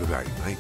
Good night, mate.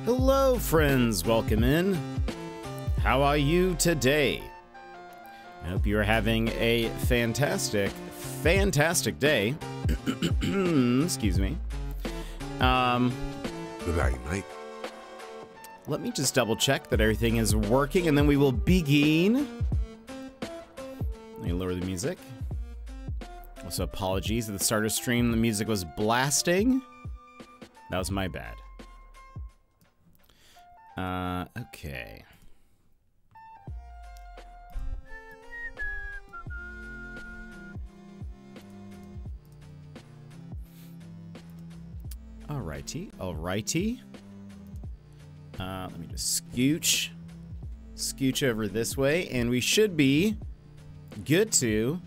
Hello, friends. Welcome in. How are you today? I hope you are having a fantastic day. Excuse me. Good night, mate. Let me just double check that everything is working, and then we will begin. Let me lower the music. Also, apologies at the start of stream. The music was blasting. That was my bad. Okay. Alrighty. Let me just scooch over this way, and we should be good to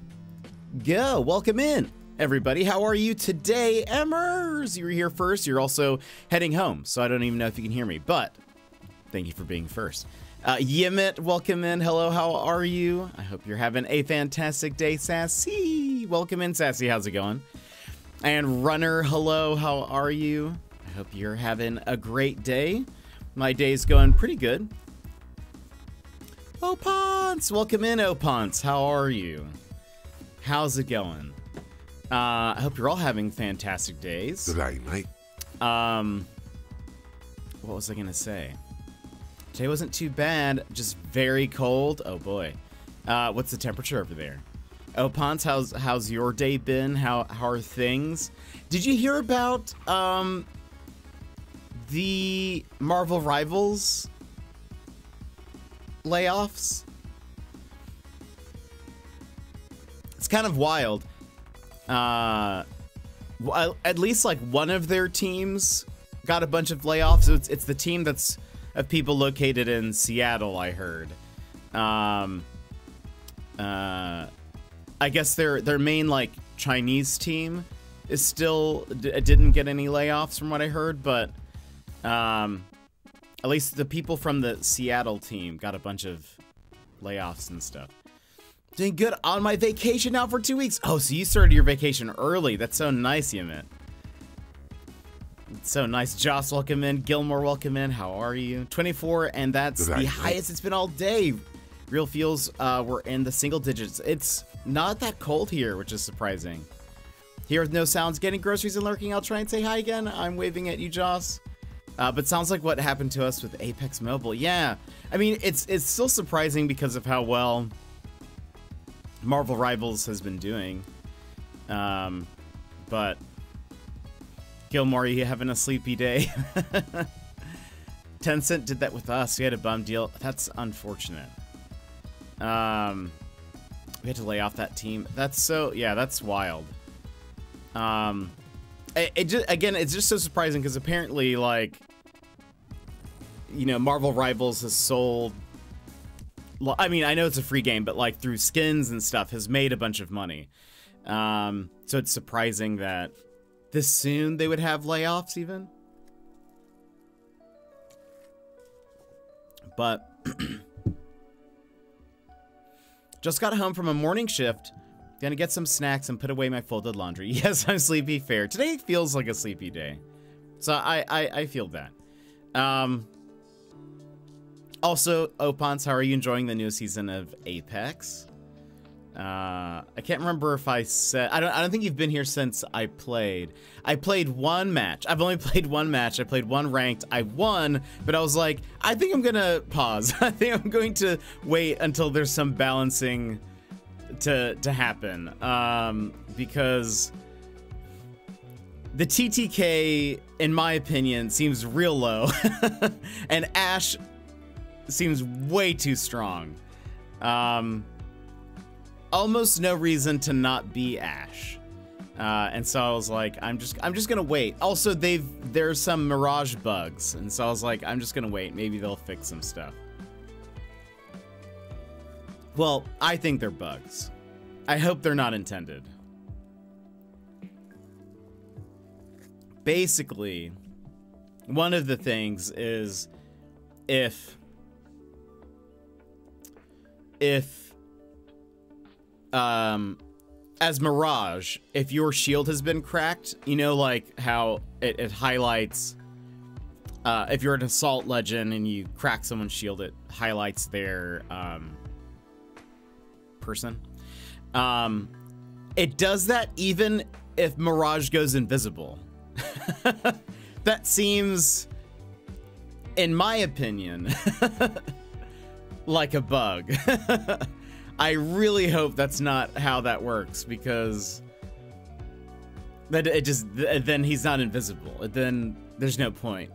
go. Welcome in, everybody. How are you today, Emmers? You were here first. You're also heading home, so I don't even know if you can hear me, but thank you for being first. Yimit, welcome in. Hello, how are you? I hope you're having a fantastic day, Sassy. Welcome in, Sassy. How's it going? And Runner, hello, how are you? I hope you're having a great day. My day's going pretty good. Opons, welcome in, Opons. How are you? How's it going? I hope you're all having fantastic days. Good night, mate. What was I gonna say? Today wasn't too bad, just very cold. Oh boy. What's the temperature over there? Oh, Ponce, how's your day been? How are things? Did you hear about the Marvel Rivals layoffs? It's kind of wild. At least like one of their teams got a bunch of layoffs. So it's the team that's of people located in Seattle, I heard. I guess their main like Chinese team is still didn't get any layoffs from what I heard, but at least the people from the Seattle team got a bunch of layoffs and stuff. Doing good on my vacation now for 2 weeks. Oh, so you started your vacation early. That's so nice, Yimit. It's so nice. Joss, welcome in. Gilmore, welcome in. How are you? 24, and that's the highest it's been all day. Real feels we're in the single digits. It's not that cold here, which is surprising. Here with no sounds, getting groceries and lurking. I'll try and say hi again. I'm waving at you, Joss. But sounds like what happened to us with Apex Mobile. Yeah, I mean, it's still surprising because of how well Marvel Rivals has been doing. But Gilmore, you having a sleepy day? Tencent did that with us. We had a bum deal. That's unfortunate. We had to lay off that team. That's wild. Again, it's just so surprising because apparently, like, you know, Marvel Rivals has sold. I mean, I know it's a free game, but like through skins and stuff, has made a bunch of money. So it's surprising that this soon they would have layoffs even. But just got home from a morning shift. Gonna get some snacks and put away my folded laundry. Yes, I'm sleepy, fair. Today feels like a sleepy day. So I feel that. Also, Opons, how are you enjoying the new season of Apex? I can't remember if I said... I don't think you've been here since I played. I played one match. I've only played one match. I played one ranked. I won, but I was like, I think I'm gonna pause. I think I'm going to wait until there's some balancing to happen. Because the TTK, in my opinion, seems real low. And Ashe seems way too strong. Almost no reason to not be Ashe. And so I was like, I'm just gonna wait. Also, there's some Mirage bugs, and so I was like, I'm just gonna wait. Maybe they'll fix some stuff. Well, I think they're bugs. I hope they're not intended. Basically, one of the things is if as Mirage, if your shield has been cracked, you know, like how it highlights, if you're an Assault Legend and you crack someone's shield, it highlights their person. It does that even if Mirage goes invisible. That seems, in my opinion, like a bug. I really hope that's not how that works, because that then he's not invisible. Then there's no point.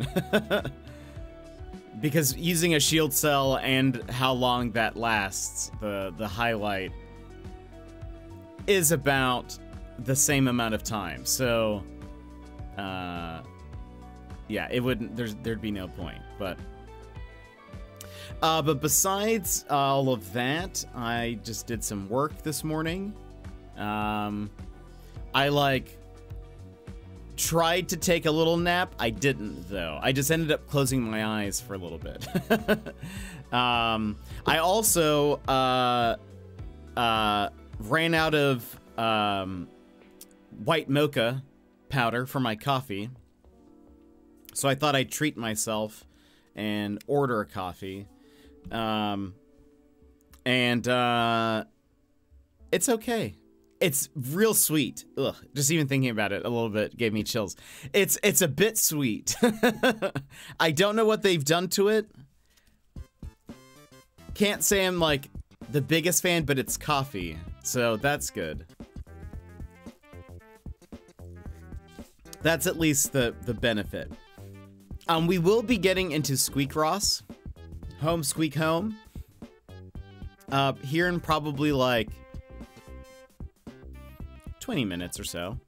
Because using a shield cell and how long that lasts, the highlight is about the same amount of time. So yeah, it wouldn't, there'd be no point. But besides all of that, I just did some work this morning. I like tried to take a little nap. I didn't, though. I just ended up closing my eyes for a little bit. I also ran out of white mocha powder for my coffee. So I thought I'd treat myself and order a coffee. It's okay. It's real sweet. Ugh, just even thinking about it a little bit gave me chills. It's a bit sweet. I don't know what they've done to it. Can't say I'm like the biggest fan, but it's coffee, so that's good. That's at least the benefit. We will be getting into Squeak Ross. Home Squeak Home. Here in probably like 20 minutes or so.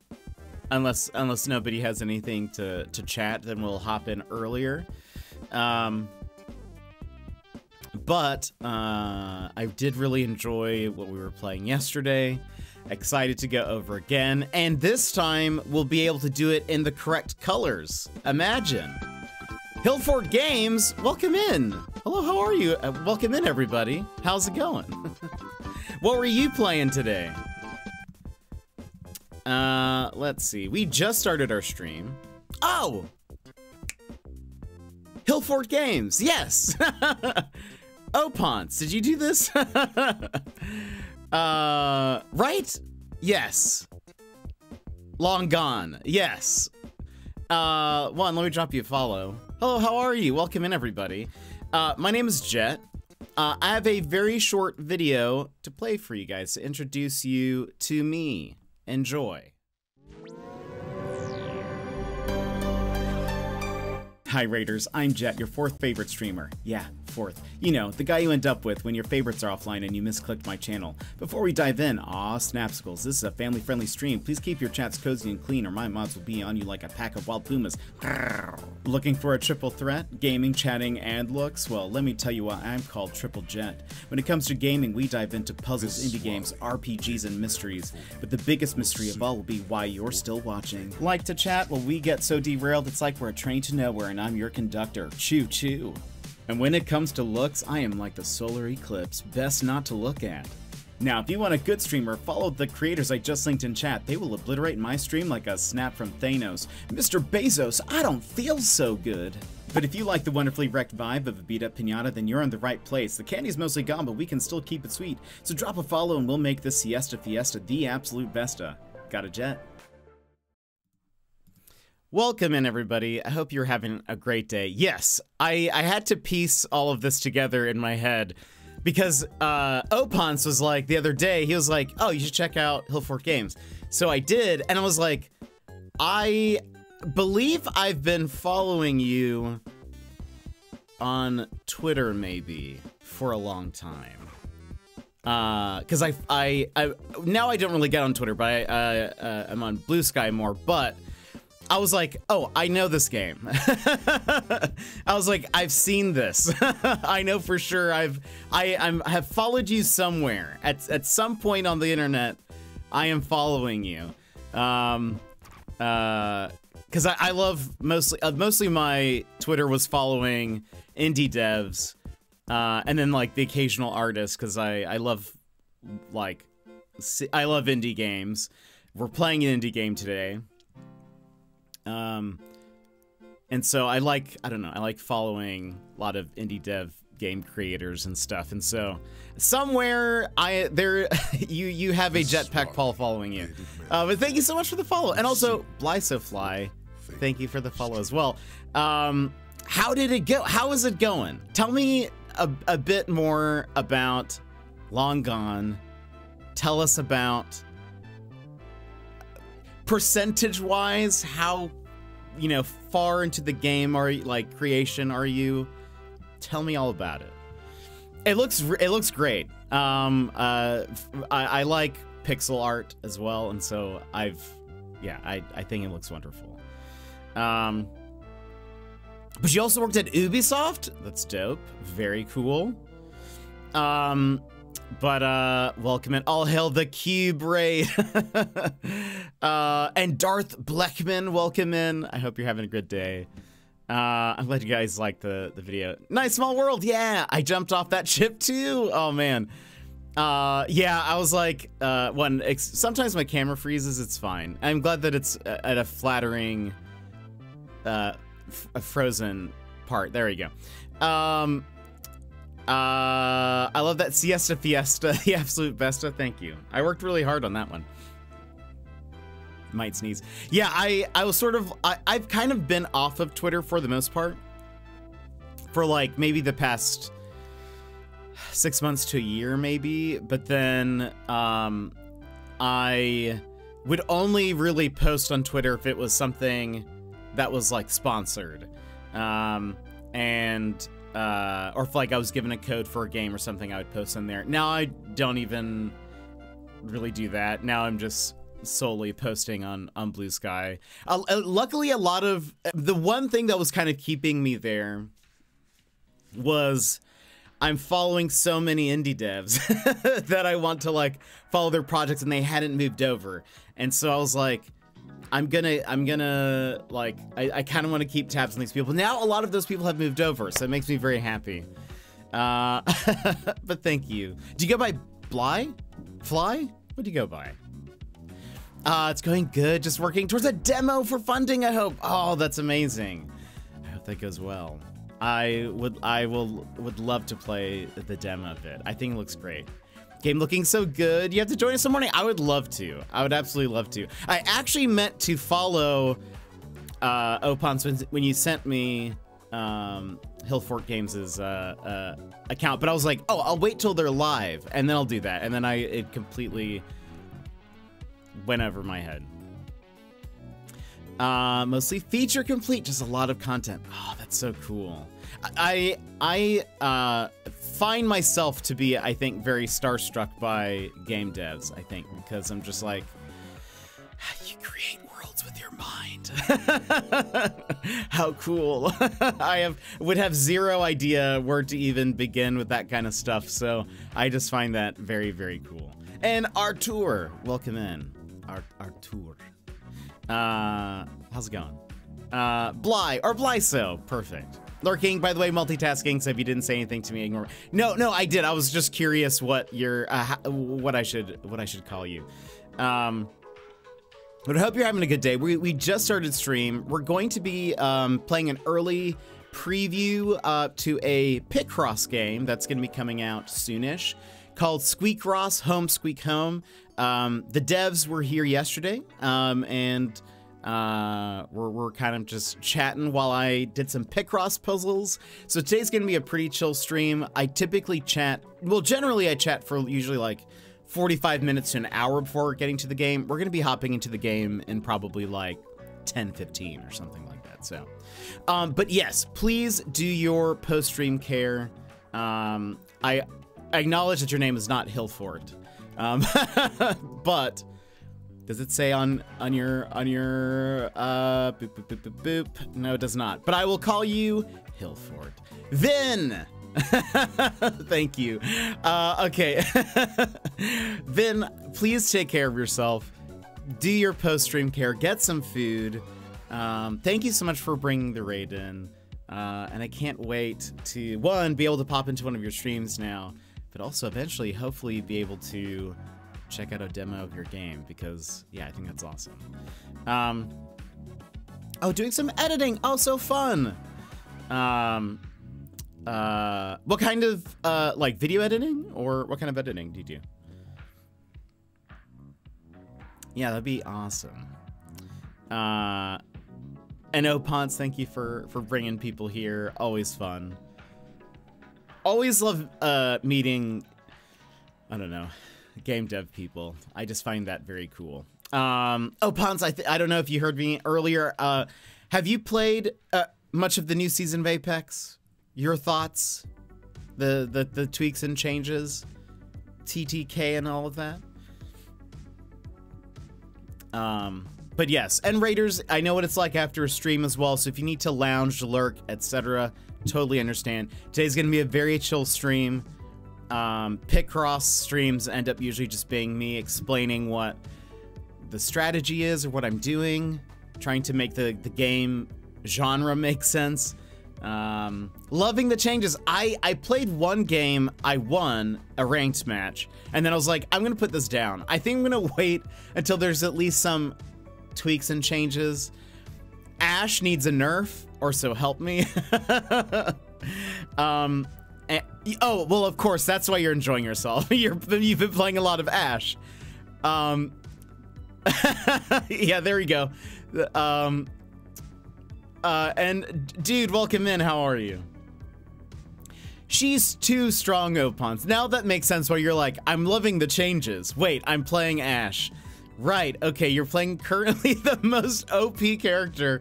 Unless nobody has anything to chat, then we'll hop in earlier. But I did really enjoy what we were playing yesterday. Excited to go over again. And this time, we'll be able to do it in the correct colors. Imagine. Hillfort Games, welcome in. Hello, how are you? Welcome in, everybody. How's it going? What were you playing today? Let's see. We just started our stream. Oh! Hillfort Games, yes! Opons, did you do this? Right? Yes. Long Gone, yes. Let me drop you a follow. Hello, how are you? Welcome in, everybody. My name is Jet. I have a very short video to play for you guys to introduce you to me. Enjoy. Hi Raiders, I'm Jet, your 4th favorite streamer. Yeah, 4th. You know, the guy you end up with when your favorites are offline and you misclicked my channel. Before we dive in, Snapsicles, this is a family-friendly stream. Please keep your chats cozy and clean or my mods will be on you like a pack of wild pumas. Looking for a triple threat? Gaming, chatting, and looks? Well, let me tell you why I'm called Triple Jet. When it comes to gaming, we dive into puzzles, indie games, RPGs, and mysteries. But the biggest mystery of all will be why you're still watching. Like to chat? Well, we get so derailed it's like we're a train to nowhere and I'm your conductor. Choo choo. And when it comes to looks, I am like the solar eclipse, best not to look at. Now, if you want a good streamer, follow the creators I just linked in chat. They will obliterate my stream like a snap from Thanos. Mr. Bezos, I don't feel so good. But if you like the wonderfully wrecked vibe of a beat-up pinata, then you're in the right place. The candy's mostly gone, but we can still keep it sweet. So drop a follow and we'll make this Siesta Fiesta the absolute besta. Got a jet? Welcome in, everybody. I hope you're having a great day. Yes, I had to piece all of this together in my head because Opons was like, the other day, he was like, oh, you should check out Hillfork Games. So I did, and I was like, I believe I've been following you on Twitter maybe for a long time. Because I now I don't really get on Twitter, but I'm on Blue Sky more, but I was like, oh, I know this game. I was like, I've seen this. I know for sure I have followed you somewhere. At some point on the internet, I am following you. Because I love mostly my Twitter was following indie devs, and then like the occasional artists, because I love indie games. We're playing an indie game today. And so I like following a lot of indie dev game creators and stuff. And so somewhere you have a Jetpack Paul following you. But thank you so much for the follow. And also BlySoFly, thank you for the follow as well. How did it go? How is it going? Tell me a bit more about Long Gone. Tell us about percentage-wise, how, far into the game creation are you? Tell me all about it. It looks great. I like pixel art as well, and so I think it looks wonderful. But you also worked at Ubisoft? That's dope. Very cool. But welcome in. All hail the Cube Raid. And Darth Bleckman, welcome in. I hope you're having a good day. I'm glad you guys liked the video. Nice Small World, yeah. I jumped off that ship too. Oh man. Yeah, I was like, sometimes my camera freezes, it's fine. I'm glad that it's at a flattering, a frozen part. There we go. I love that Siesta Fiesta, the absolute besta. Thank you. I worked really hard on that one. Might sneeze. Yeah, I was sort of, I've kind of been off of Twitter for the most part. For like maybe the past 6 months to a year maybe. But then I would only really post on Twitter if it was something that was like sponsored. Or if like I was given a code for a game or something, I would post in there. Now I don't even really do that. Now I'm just solely posting on Blue Sky. Luckily, a lot of the one thing that was kind of keeping me there was I'm following so many indie devs that I want to like follow their projects, and they hadn't moved over. And so I was like, I'm gonna like, I kind of want to keep tabs on these people. Now a lot of those people have moved over, so it makes me very happy. But thank you. Do you go by Fly? What do you go by? It's going good. Just working towards a demo for funding, I hope. Oh, that's amazing. I hope that goes well. I would love to play the demo of it. I think it looks great. Game looking so good. You have to join us some morning. I would love to. I would absolutely love to. I actually meant to follow Opons when you sent me Hillfort Games' account, but I was like, oh, I'll wait till they're live, and then I'll do that. And then it completely went over my head. Mostly feature complete, just a lot of content. Oh, that's so cool. I find myself to be, I think, very starstruck by game devs, I think, because I'm just like, you create worlds with your mind. How cool. I would have zero idea where to even begin with that kind of stuff, so I just find that very, very cool. And Artur, welcome in. Artur. How's it going? Bly, or Blyso, perfect. Lurking, by the way, multitasking, so if you didn't say anything to me, ignore me. No, I did. I was just curious what your, what I should call you. But I hope you're having a good day. We just started stream. We're going to be playing an early preview to a Picross game that's going to be coming out soonish, called Squeakross Home Squeak Home. The devs were here yesterday, and we're kind of just chatting while I did some Picross puzzles. So today's gonna be a pretty chill stream. I typically chat, well, generally I chat for usually like 45 minutes to an hour before getting to the game. We're gonna be hopping into the game in probably like 10-15 or something like that. So, but yes, please do your post-stream care. I acknowledge that your name is not Hillfort. But does it say on your boop, boop, boop, boop, boop? No, it does not. But I will call you Hillfort. Vin! Thank you. Okay. Vin, please take care of yourself. Do your post-stream care. Get some food. Thank you so much for bringing the raid in. And I can't wait to, one, be able to pop into one of your streams now, but also eventually, hopefully, be able to check out a demo of your game, because, yeah, I think that's awesome. Oh, doing some editing. Oh, so fun. What kind of, like, video editing? Or what kind of editing do you do? Yeah, that'd be awesome. And Opons, thank you for bringing people here. Always fun. Always love meeting, I don't know, game dev people. I just find that very cool. Opons, I don't know if you heard me earlier. Have you played much of the new season of Apex? Your thoughts? The tweaks and changes? TTK and all of that? But yes, and Raiders, I know what it's like after a stream as well, so if you need to lounge, lurk, etc., totally understand. Today's gonna be a very chill stream. Picross streams end up usually just being me explaining what the strategy is or what I'm doing, trying to make the game genre make sense. Loving the changes. I played one game, I won a ranked match, and then I was like, I'm gonna put this down. I think I'm gonna wait until there's at least some tweaks and changes. Ash needs a nerf, or so help me. Oh, well, of course, that's why you're enjoying yourself. You've been playing a lot of Ash. Yeah, there we go. And dude, welcome in. How are you? She's too strong, Opons. Now that makes sense why you're like, I'm loving the changes. Wait, I'm playing Ash. Right, okay, you're playing currently the most OP character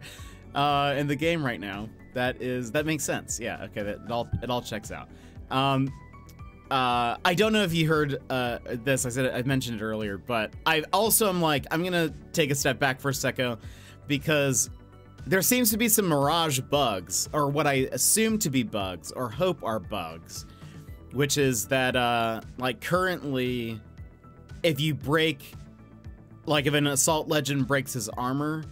in the game right now. That makes sense. Yeah, okay, it all checks out. I don't know if you heard this. I mentioned it earlier, but I also am like, I'm gonna take a step back for a second, because there seems to be some Mirage bugs, or what I assume to be bugs, or hope are bugs, which is that, like, currently, if you break, like, if an Assault Legend breaks his armor,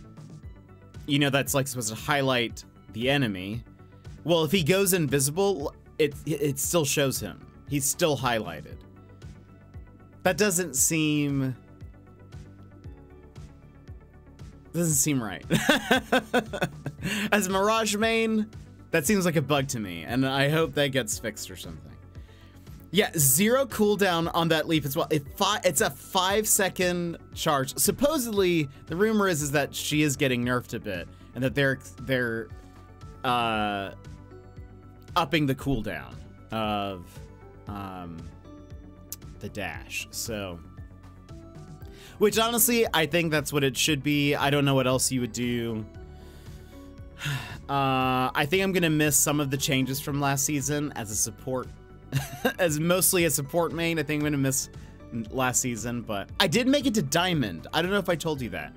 you know, that's, like, supposed to highlight the enemy. Well, if he goes invisible, it still shows him. He's still highlighted. That doesn't seem right. As Mirage main, that seems like a bug to me, and I hope that gets fixed or something. Yeah, 0 cooldown on that leaf as well. It's a 5-second charge. Supposedly, the rumor is that she is getting nerfed a bit, and that they're upping the cooldown of the dash. So, which honestly, I think that's what it should be. I don't know what else you would do. I think I'm gonna miss some of the changes from last season as a support, as mostly a support main. I think I'm gonna miss last season, but I did make it to Diamond. I don't know if I told you that.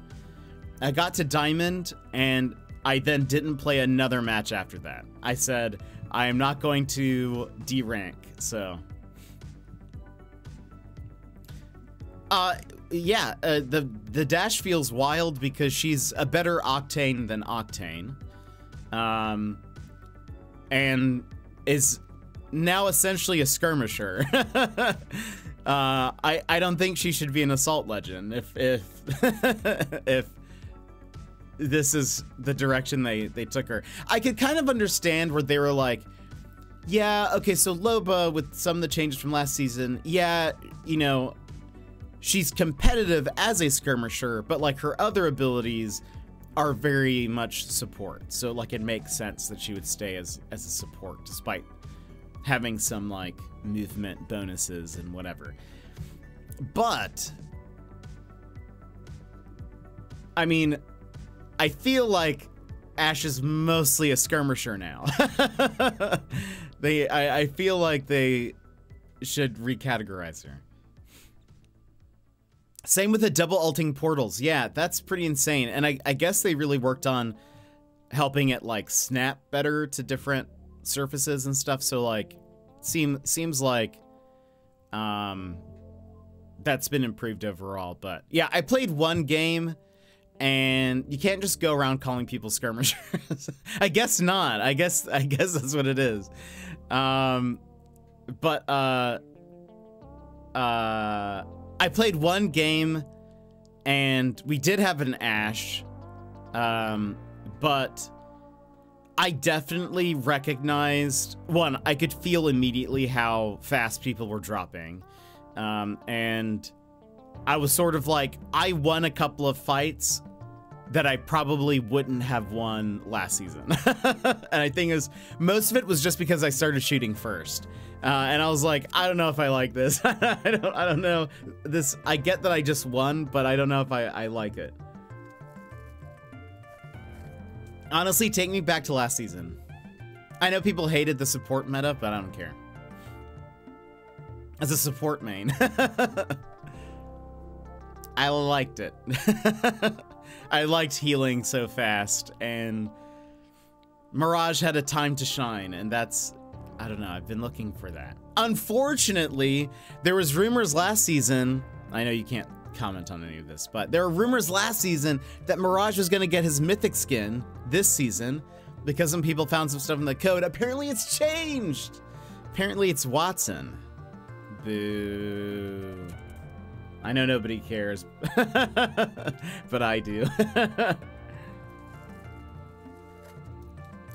I got to Diamond, and I then didn't play another match after that. I said, I am not going to D-rank, so. Yeah, the dash feels wild because she's a better Octane than Octane. And is now essentially a skirmisher. I don't think she should be an assault legend if if this is the direction they took her. I could kind of understand where they were like, yeah, okay, so Loba, with some of the changes from last season, yeah, you know, she's competitive as a skirmisher, but like her other abilities are very much support. So like it makes sense that she would stay as a support despite having some like movement bonuses and whatever. But I mean, I feel like Ashe is mostly a skirmisher now. I feel like they should recategorize her. Same with the double ulting portals. Yeah, that's pretty insane. And I guess they really worked on helping it like snap better to different surfaces and stuff. So like seems like that's been improved overall. But yeah, I played one game and you can't just go around calling people skirmishers. I guess not. I guess that's what it is. I played one game and we did have an Ashe, but I definitely recognized, one, I could feel immediately how fast people were dropping. And I was sort of like, I won a couple of fights that I probably wouldn't have won last season. And I think most of it was just because I started shooting first. And I was like, I don't know if I like this. I don't know this. I get that I just won, but I don't know if I like it. Honestly, take me back to last season. I know people hated the support meta, but I don't care. As a support main, I liked it. I liked healing so fast, and Mirage had a time to shine, and that's, I don't know, I've been looking for that. Unfortunately, there was rumors last season, I know you can't comment on any of this, but there were rumors last season that Mirage was gonna get his mythic skin this season because some people found some stuff in the code. Apparently it's changed. Apparently it's Wattson. Boo. I know nobody cares, but I do. At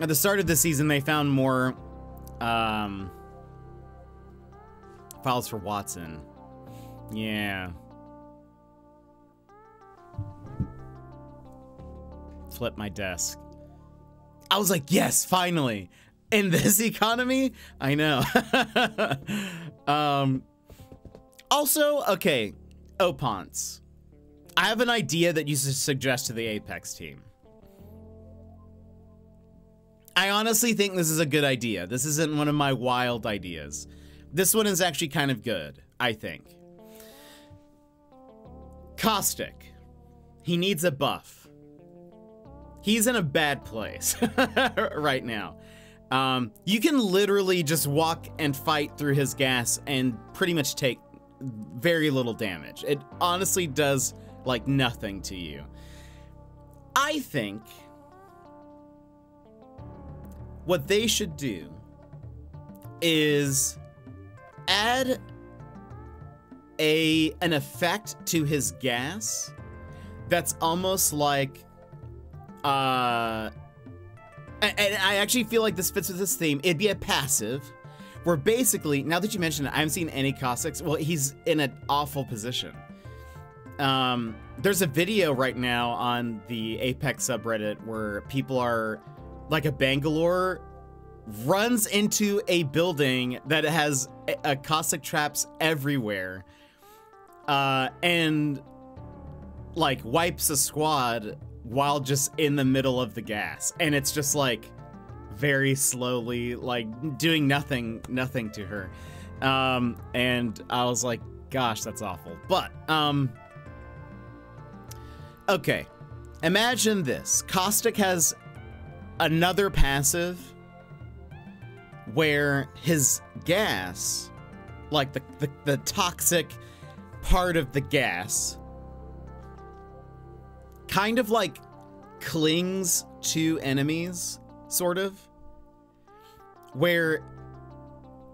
the start of the season, they found more files for Wattson. Yeah. Flip my desk. I was like, yes, finally. In this economy? I know. Also, okay. Opponts. I have an idea that you should suggest to the Apex team. I honestly think this is a good idea. This isn't one of my wild ideas. This one is actually kind of good, I think. Caustic. He needs a buff. He's in a bad place right now. You can literally just walk and fight through his gas and pretty much take very little damage. It honestly does like nothing to you. I think what they should do is add an effect to his gas that's almost like and I actually feel like this fits with this theme. It'd be a passive where basically, now that you mention it, I haven't seen any Caustics. Well, he's in an awful position. There's a video right now on the Apex subreddit where people are like a Bangalore, runs into a building that has a caustic traps everywhere, and like wipes a squad while just in the middle of the gas, and it's just like very slowly, like doing nothing to her. And I was like, gosh, that's awful. But okay, imagine this. Caustic has another passive where his gas, like the toxic part of the gas, kind of like clings to enemies, sort of, where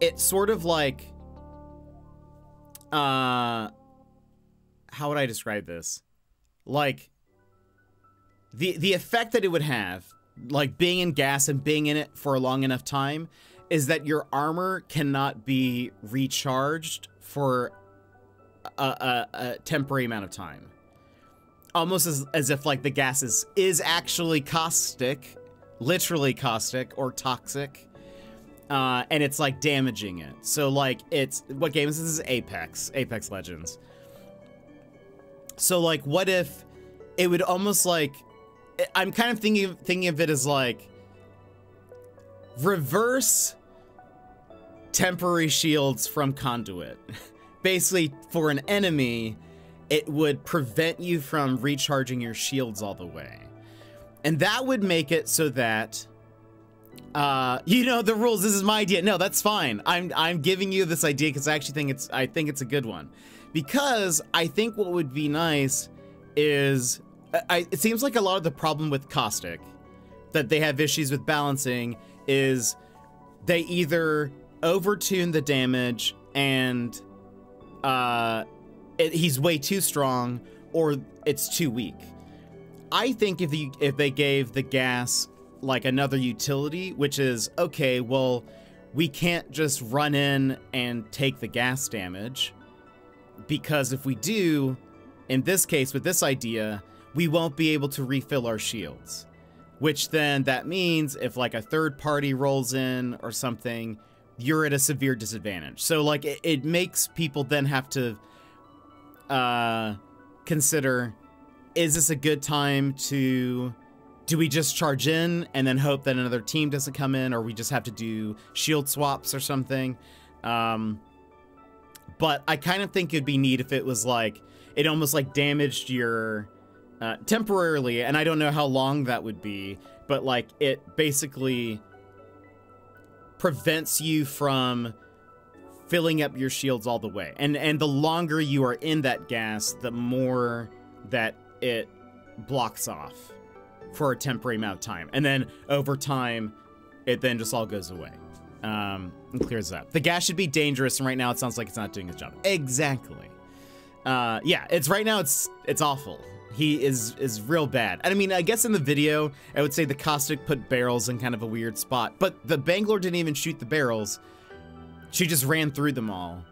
it sort of like, how would I describe this? Like the effect that it would have, like being in gas and being in it for a long enough time, is that your armor cannot be recharged for a temporary amount of time. Almost as if like the gas is actually caustic, literally caustic or toxic, and it's like damaging it. So like it's, what game is this? This is Apex Legends. So like, what if it would almost like, I'm kind of thinking of it as like reverse temporary shields from Conduit. Basically, for an enemy, it would prevent you from recharging your shields all the way. And that would make it so that, you know, the rules, this is my idea. No, that's fine. I'm giving you this idea because I actually think it's a good one. Because I think what would be nice is, it seems like a lot of the problem with Caustic, that they have issues with balancing, is they either overtune the damage and he's way too strong, or it's too weak. I think if they gave the gas like another utility, which is, okay, well, we can't just run in and take the gas damage, because if we do, in this case with this idea, we won't be able to refill our shields, which then that means if like a third party rolls in or something, you're at a severe disadvantage. So like it makes people then have to consider, is this a good time to, do we just charge in and then hope that another team doesn't come in, or we just have to do shield swaps or something? But I kind of think it'd be neat if it was like, it almost like damaged your, temporarily, and I don't know how long that would be, but like it basically prevents you from filling up your shields all the way. And the longer you are in that gas, the more that it blocks off for a temporary amount of time. And then over time, it then just all goes away. And clears up. The gas should be dangerous, and right now it sounds like it's not doing its job. Exactly. Yeah, right now it's awful. He is real bad. And I mean, I guess in the video, I would say the Caustic put barrels in kind of a weird spot, but the Bangalore didn't even shoot the barrels. She just ran through them all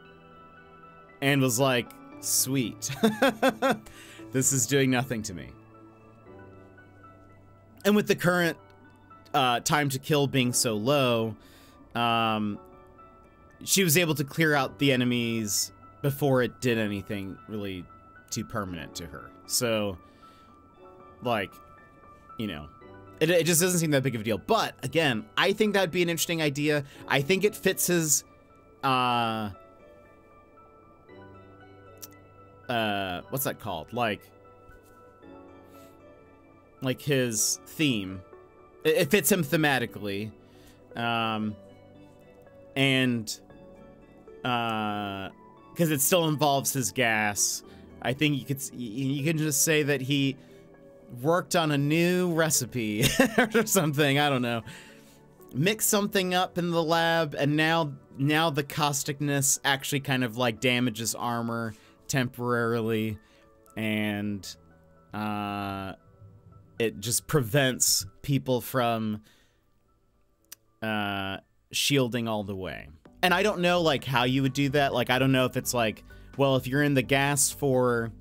and was like, sweet. This is doing nothing to me. And with the current time to kill being so low, she was able to clear out the enemies before it did anything really too permanent to her. So, like, you know, it just doesn't seem that big of a deal. But, again, I think that'd be an interesting idea. I think it fits his, what's that called? Like his theme. It fits him thematically. And, because it still involves his gas. I think you can just say that he worked on a new recipe or something. I don't know. Mix something up in the lab, and now the causticness actually kind of like damages armor temporarily, and it just prevents people from shielding all the way. And I don't know like how you would do that. Like, I don't know if it's like, well, if you're in the gas for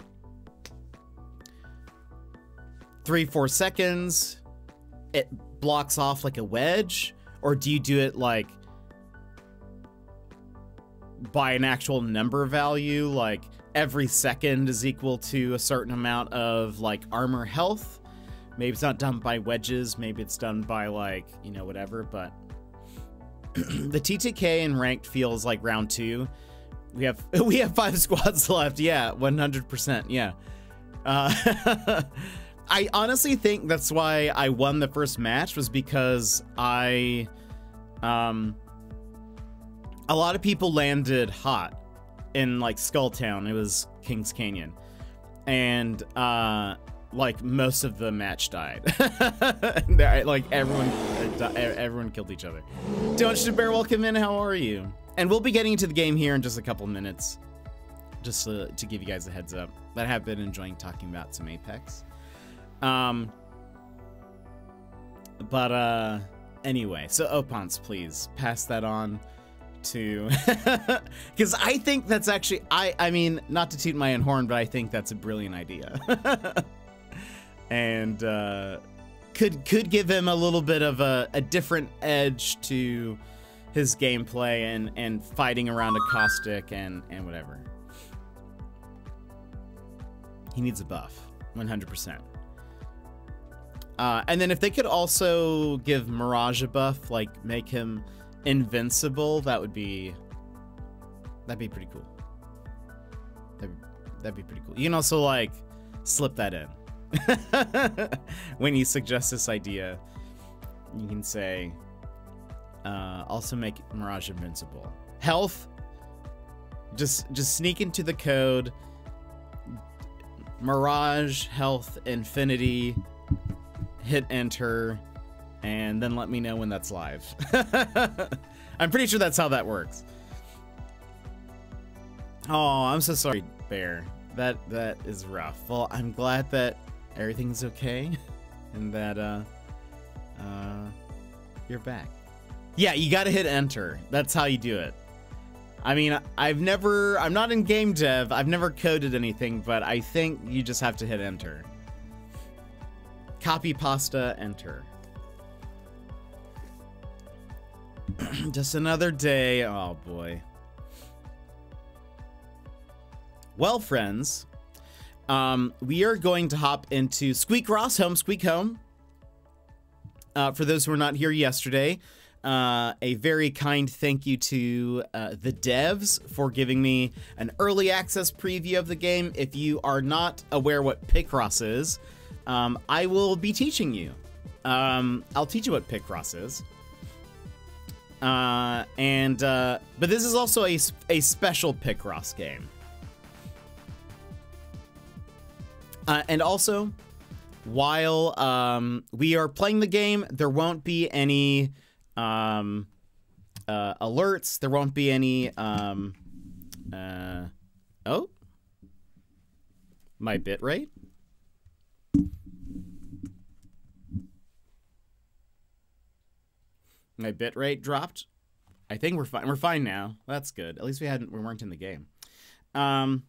3-4 seconds, it blocks off like a wedge, or do you do it like by an actual number value, like every second is equal to a certain amount of like armor health? Maybe it's not done by wedges, maybe it's done by like, you know, whatever, but the TTK in ranked feels like round 2. We have 5 squads left. Yeah, 100%. Yeah. I honestly think that's why I won the first match, was because a lot of people landed hot in like Skulltown. It was Kings Canyon, and like most of the match died. Like everyone killed each other. Don't Bear, welcome in. How are you? And we'll be getting into the game here in just a couple minutes, just to give you guys a heads up that I have been enjoying talking about some Apex. Anyway, so Opons, please pass that on to, because I think that's actually, I mean, not to toot my own horn, but I think that's a brilliant idea. And could give him a little bit of a different edge to his gameplay and fighting around a caustic and whatever. He needs a buff, 100%. And then if they could also give Mirage a buff, like make him invincible, that'd be pretty cool. That'd be pretty cool. You can also like slip that in. When you suggest this idea, you can say, also make Mirage invincible. Health, just sneak into the code, Mirage, health, infinity, hit enter, and then let me know when that's live. I'm pretty sure that's how that works. Oh, I'm so sorry, Bear. That is rough. Well, I'm glad that everything's okay and that you're back. Yeah, you gotta hit enter. That's how you do it. I mean, I'm not in game dev, I've never coded anything, but I think you just have to hit enter. Copy pasta, enter. Just another day. Oh boy. Well, friends, we are going to hop into Squeak Ross Home, Squeak Home. For those who were not here yesterday, a very kind thank you to the devs for giving me an early access preview of the game. If you are not aware what Picross is, I will be teaching you. I'll teach you what Picross is. But this is also a special Picross game. And also, while we are playing the game, there won't be any alerts. There won't be any oh, my bitrate. My bitrate dropped. I think we're fine. We're fine now. That's good. At least we weren't in the game. Let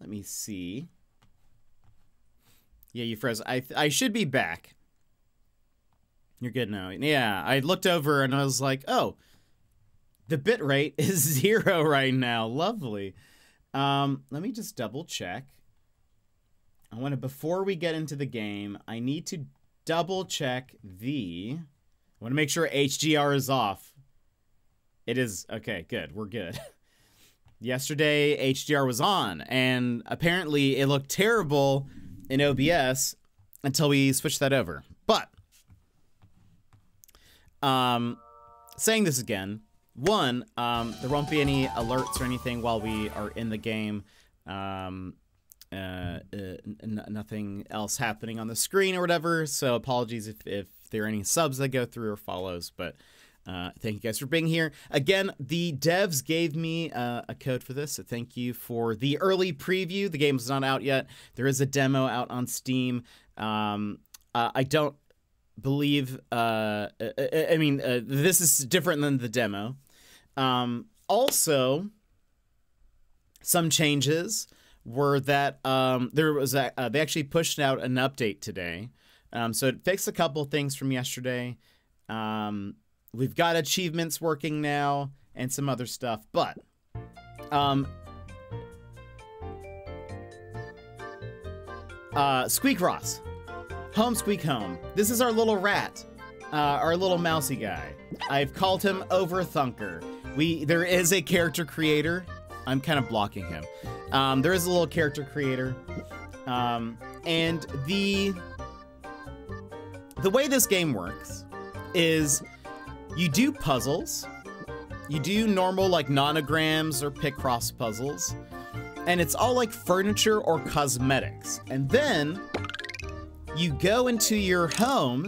me see. Yeah, you froze. I should be back. You're good now. Yeah, I looked over and I was like, oh, the bitrate is 0 right now. Lovely. Let me just double check. Before we get into the game, I need to double check I want to make sure HDR is off. It is. Okay, good. We're good. Yesterday, HDR was on, and apparently it looked terrible in OBS until we switched that over. But, saying this again, one, there won't be any alerts or anything while we are in the game. Nothing else happening on the screen or whatever, so apologies if there are any subs that go through or follows, but thank you guys for being here. Again, the devs gave me a code for this, so thank you for the early preview. The game's not out yet. There is a demo out on Steam. I don't believe, this is different than the demo. Also, some changes were that they actually pushed out an update today So it fixed a couple things from yesterday. We've got achievements working now and some other stuff, but Squeak Ross. Home Squeak Home. This is our little rat. Our little mousy guy. I've called him Overthunker. There is a character creator. I'm kind of blocking him. There is a little character creator. And the way this game works is you do puzzles. You do normal like nonograms or Picross puzzles. And it's all like furniture or cosmetics. And then you go into your home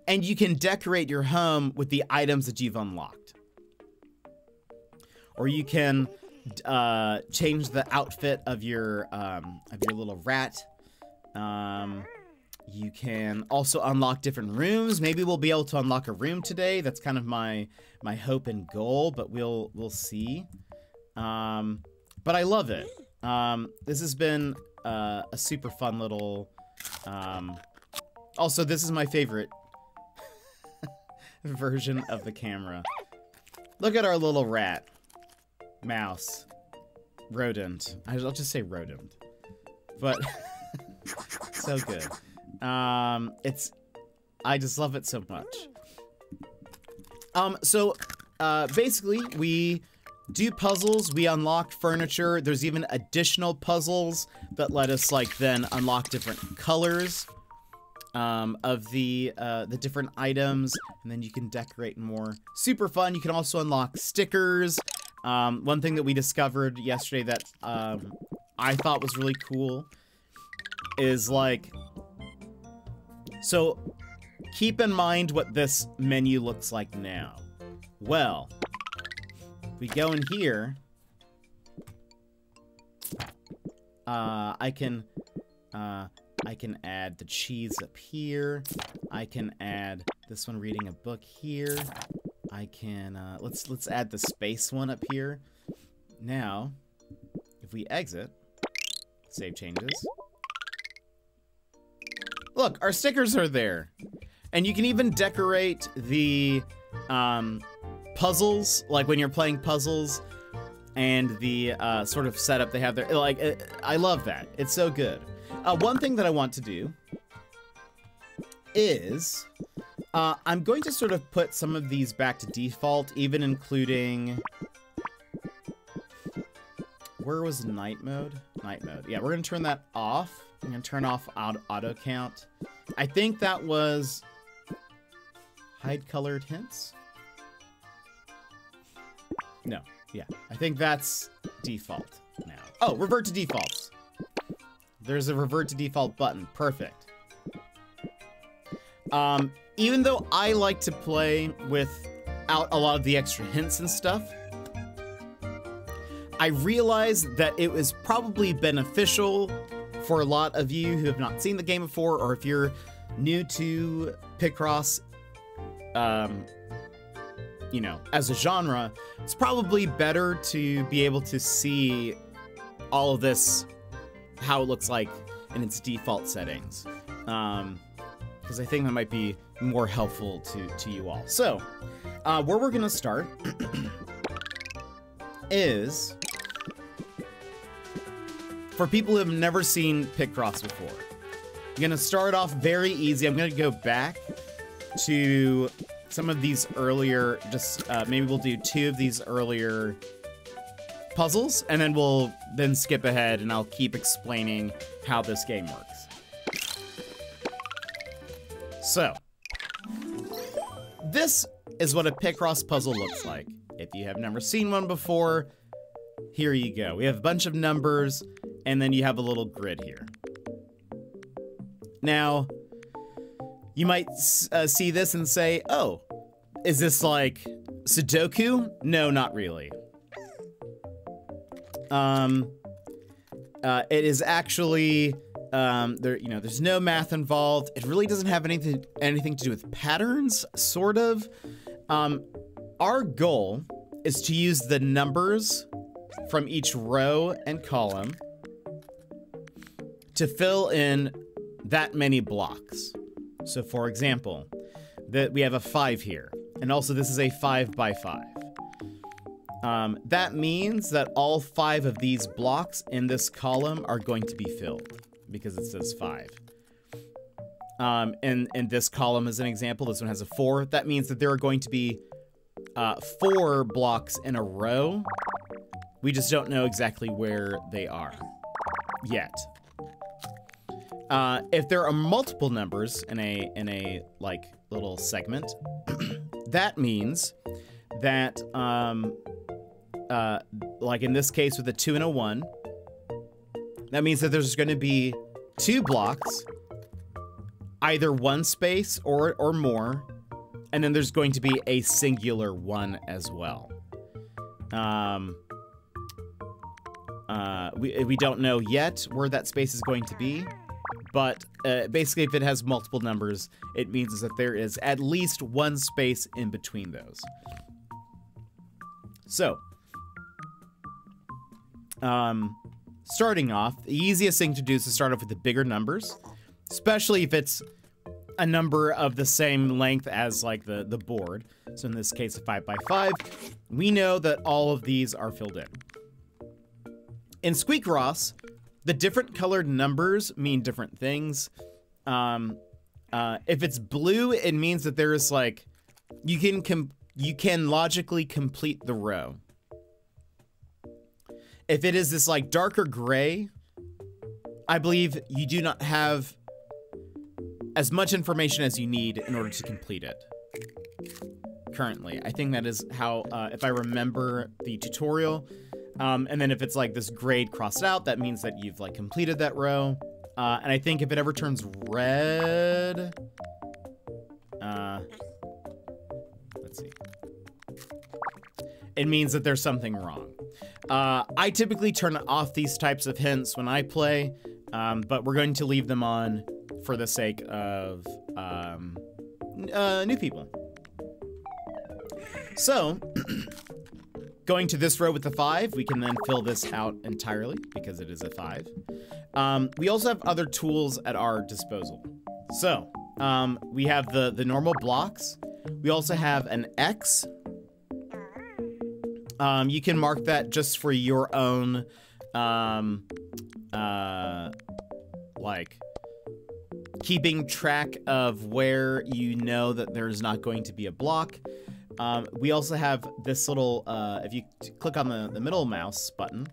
and you can decorate your home with the items that you've unlocked. Or you can change the outfit of your little rat. You can also unlock different rooms. Maybe we'll be able to unlock a room today. That's kind of my hope and goal, but we'll see. But I love it. This has been a super fun little. Also, this is my favorite version of the camera. Look at our little rat, mouse, rodent. I'll just say rodent, but so good. I just love it so much. So basically we do puzzles, we unlock furniture. There's even additional puzzles that let us like then unlock different colors of the different items, and then you can decorate more. Super fun. You can also unlock stickers. One thing that we discovered yesterday that I thought was really cool is like, so keep in mind what this menu looks like now. Well, we go in here. I can add the cheese up here. I can add this one reading a book here. I can let's add the space one up here. Now, if we exit, save changes. Look, our stickers are there. And you can even decorate the puzzles, like when you're playing puzzles, and the sort of setup they have there. Like, I love that. It's so good. One thing that I want to do is I'm going to sort of put some of these back to default, even including... Where was night mode? Night mode. Yeah, we're going to turn that off. I'm going to turn off auto count. I think that was hide colored hints. No, yeah. I think that's default now. Oh, revert to defaults. There's a revert to default button. Perfect. Even though I like to play without a lot of the extra hints and stuff, I realized that it was probably beneficial for a lot of you who have not seen the game before, or if you're new to Picross, you know, as a genre, it's probably better to be able to see all of this, how it looks like in its default settings. Because I think that might be more helpful to you all. So, where we're gonna start is, for people who have never seen Picross before, I'm gonna start off very easy. I'm gonna go back to some of these earlier, just maybe we'll do 2 of these earlier puzzles, and then we'll then skip ahead and I'll keep explaining how this game works. So, this is what a Picross puzzle looks like. If you have never seen one before, here you go. We have a bunch of numbers, and then you have a little grid here. Now, you might see this and say, oh, is this like Sudoku? No, not really. It is actually, there's no math involved. It really doesn't have anything to do with patterns, sort of. Our goal is to use the numbers from each row and column to fill in that many blocks. So for example, we have a 5 here, and also this is a 5 by 5. That means that all 5 of these blocks in this column are going to be filled because it says 5. And this column is an example. This one has a 4. That means that there are going to be 4 blocks in a row. We just don't know exactly where they are yet. If there are multiple numbers in a like little segment, that means that like in this case with a 2 and a 1, that means that there's going to be 2 blocks, either 1 space or more, and then there's going to be a singular 1 as well. We don't know yet where that space is going to be, but basically if it has multiple numbers, it means that there is at least 1 space in between those. So, starting off, the easiest thing to do is to start off with the bigger numbers, especially if it's a number of the same length as like the board. So in this case, a 5 by 5, we know that all of these are filled in. In Squeakross, the different colored numbers mean different things. If it's blue, it means that there is like, you can logically complete the row. If it is this like darker gray, I believe you do not have as much information as you need in order to complete it. Currently, I think that is how, if I remember the tutorial, and then if it's like this grade crossed out, that means that you've like completed that row. And I think if it ever turns red, let's see. It means that there's something wrong. I typically turn off these types of hints when I play, but we're going to leave them on for the sake of new people. So, going to this row with the 5, we can then fill this out entirely because it is a 5. We also have other tools at our disposal. So, we have the normal blocks. We also have an X. You can mark that just for your own, like, keeping track of where you know that there's not going to be a block. We also have this little, if you click on the middle mouse button,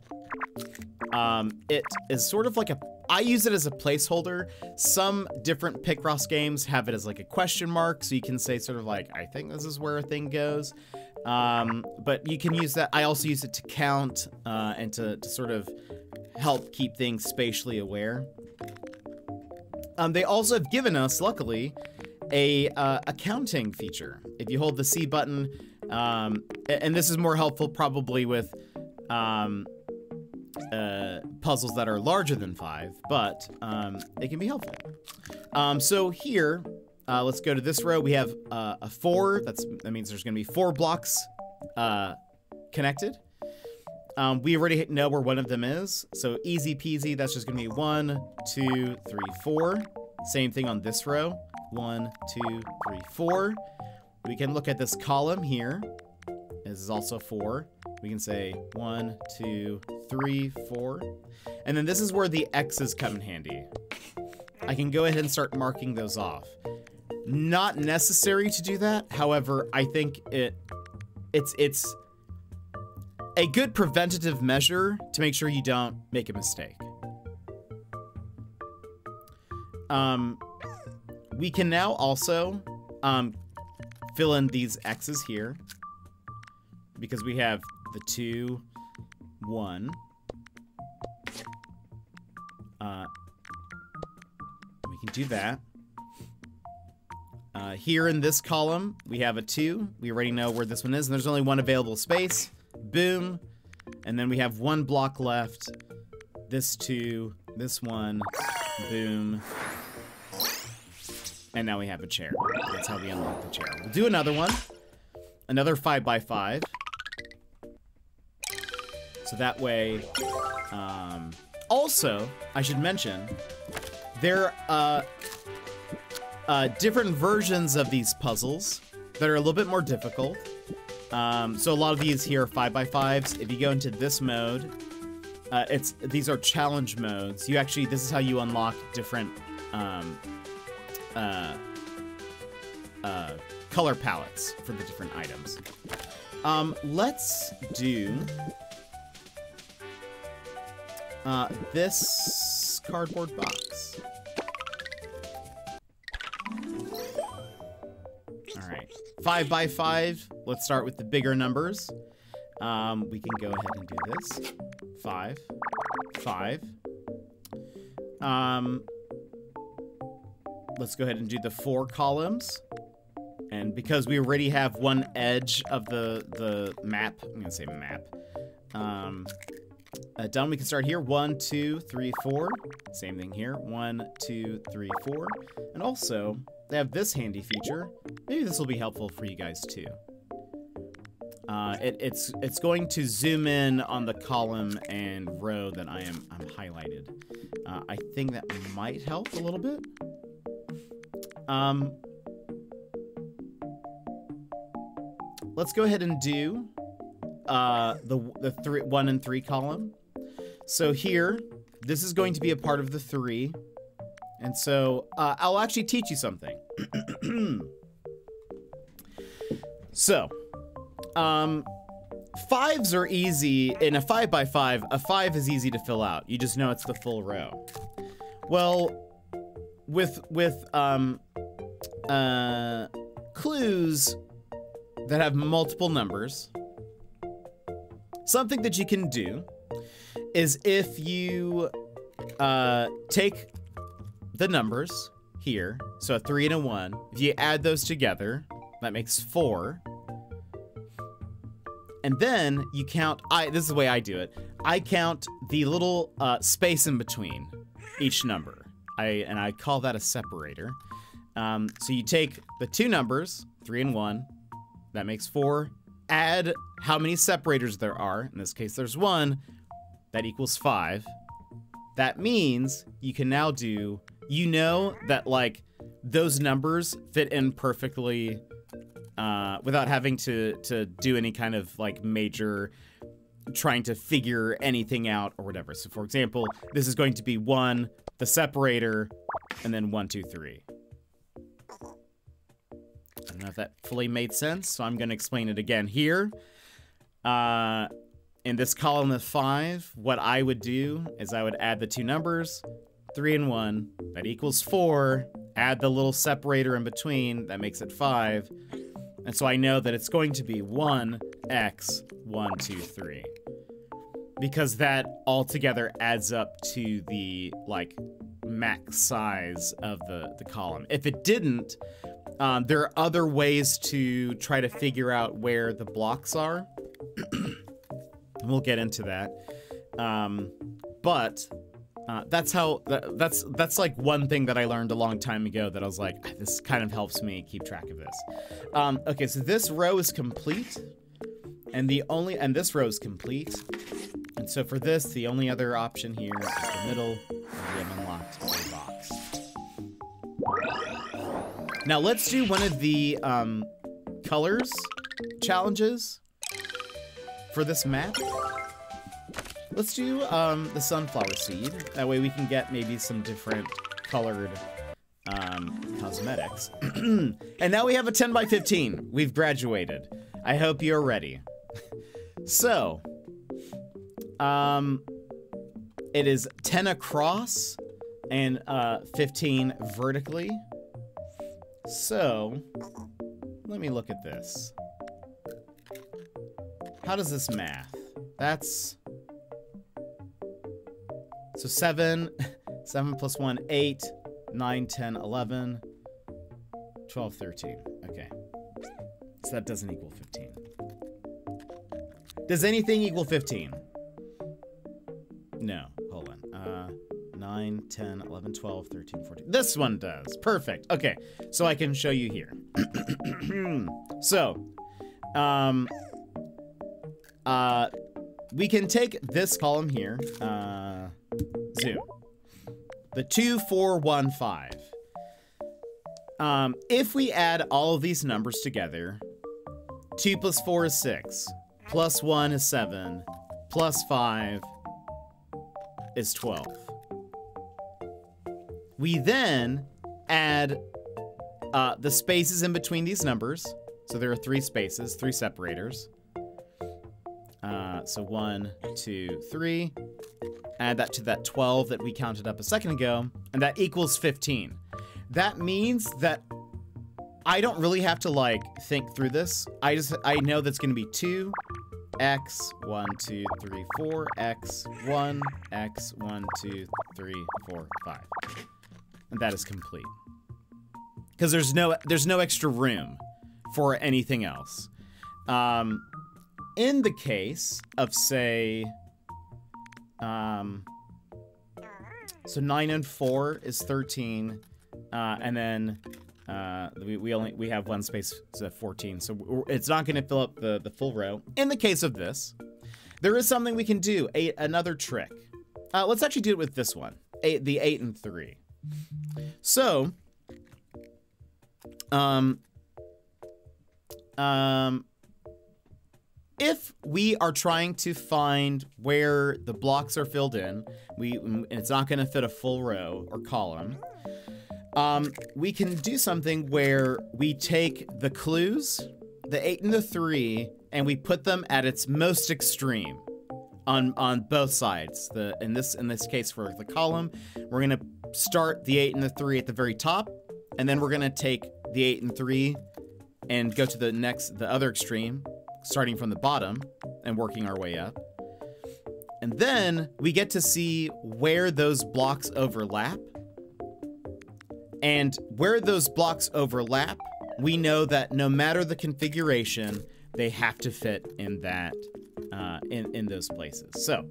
it is sort of like I use it as a placeholder. Some different Picross games have it as like a question mark, so you can say sort of like, I think this is where a thing goes. But you can use that. I also use it to count, and to sort of help keep things spatially aware. They also have given us, luckily, a counting feature. If you hold the C button, and this is more helpful probably with puzzles that are larger than 5, but it can be helpful. So here, let's go to this row. We have a 4. That means there's going to be 4 blocks connected. We already know where one of them is, so easy peasy. That's just going to be 1, 2, 3, 4. Same thing on this row. 1, 2, 3, 4. We can look at this column here. This is also 4. We can say 1, 2, 3, 4. And then this is where the X's come in handy. I can go ahead and start marking those off. Not necessary to do that. However, I think it's a good preventative measure to make sure you don't make a mistake. We can now also fill in these X's here because we have the 2, 1. We can do that. Here in this column, we have a 2. We already know where this one is, and there's only one available space. Boom. And then we have 1 block left. This 2, this 1, boom. And now we have a chair. That's how we unlock the chair. We'll do another one. Another 5 by 5. So that way, also, I should mention, there, different versions of these puzzles that are a little bit more difficult. So a lot of these here are 5x5s. If you go into this mode, these are challenge modes. This is how you unlock different color palettes for the different items. Let's do this cardboard box. All right, 5x5. Let's start with the bigger numbers. We can go ahead and do this. 5, 5. Let's go ahead and do the 4 columns. And because we already have one edge of the map, I'm gonna say map, done, we can start here. 1, 2, 3, 4. Same thing here. 1, 2, 3, 4. And also, they have this handy feature. Maybe this will be helpful for you guys too. It's going to zoom in on the column and row that I'm highlighted. I think that might help a little bit. Let's go ahead and do the 1 and 3 column. So here, this is going to be a part of the 3. And so I'll actually teach you something. So, 5s are easy. In a 5x5, a 5 is easy to fill out. You just know it's the full row. Well, with clues that have multiple numbers, something that you can do is if you take the numbers here, so a 3 and a 1, if you add those together, that makes 4. And then you count, this is the way I do it, I count the little space in between each number. And I call that a separator. So you take the 2 numbers, 3 and 1, that makes 4. Add how many separators there are. In this case, there's 1. That equals 5. That means you can now do, you know that like those numbers fit in perfectly without having to do any kind of like major trying to figure anything out or whatever. So for example, this is going to be 1, the separator, and then 1, 2, 3. I don't know if that fully made sense, so I'm going to explain it again here. In this column of 5, what I would do is I would add the 2 numbers, 3 and 1, that equals 4, add the little separator in between, that makes it 5, and so I know that it's going to be 1x 1, 2, 3. Because that altogether adds up to the, like, max size of the column. If it didn't, there are other ways to try to figure out where the blocks are. We'll get into that. But that's how, that's like one thing that I learned a long time ago that I was like, this kind of helps me keep track of this. Okay, so this row is complete. And this row is complete. And so for this, the only other option here is the middle, and we have unlocked a box. Now let's do one of the colors challenges for this map. Let's do the sunflower seed. That way we can get maybe some different colored cosmetics. And now we have a 10 by 15. We've graduated. I hope you're ready. So, it is 10 across and 15 vertically. So, let me look at this. How does this math? That's... So 7 plus 1, 8, 9, 10, 11, 12, 13. Okay. So that doesn't equal 15. Does anything equal 15? No. Hold on. 9, 10, 11, 12, 13, 14. This one does. Perfect. Okay. So I can show you here. So, we can take this column here. Zoom. The 2, 4, 1, 5. If we add all of these numbers together, 2 plus 4 is 6, plus 1 is 7, plus 5 is 12. We then add the spaces in between these numbers. So there are 3 spaces, 3 separators. So 1, 2, 3. Add that to that 12 that we counted up a second ago, and that equals 15. That means that I don't really have to like think through this. I know that's going to be 2 x 1 2 3 4 x 1 x 1 2 3 4 5, and that is complete. Because there's no extra room for anything else. In the case of, say, so 9 and 4 is 13, and then we have one space, so 14. So it's not going to fill up the full row. In the case of this, there is something we can do. Another trick. Let's actually do it with this one. The 8 and 3. So, if we are trying to find where the blocks are filled in, it's not going to fit a full row or column. We can do something where we take the clues, the 8 and the 3, and we put them at its most extreme on both sides. In this case, for the column, we're going to start the 8 and the 3 at the very top, and then we're going to take the 8 and 3 and go to the other extreme, starting from the bottom and working our way up. And then we get to see where those blocks overlap. And where those blocks overlap, we know that no matter the configuration, they have to fit in that in those places. So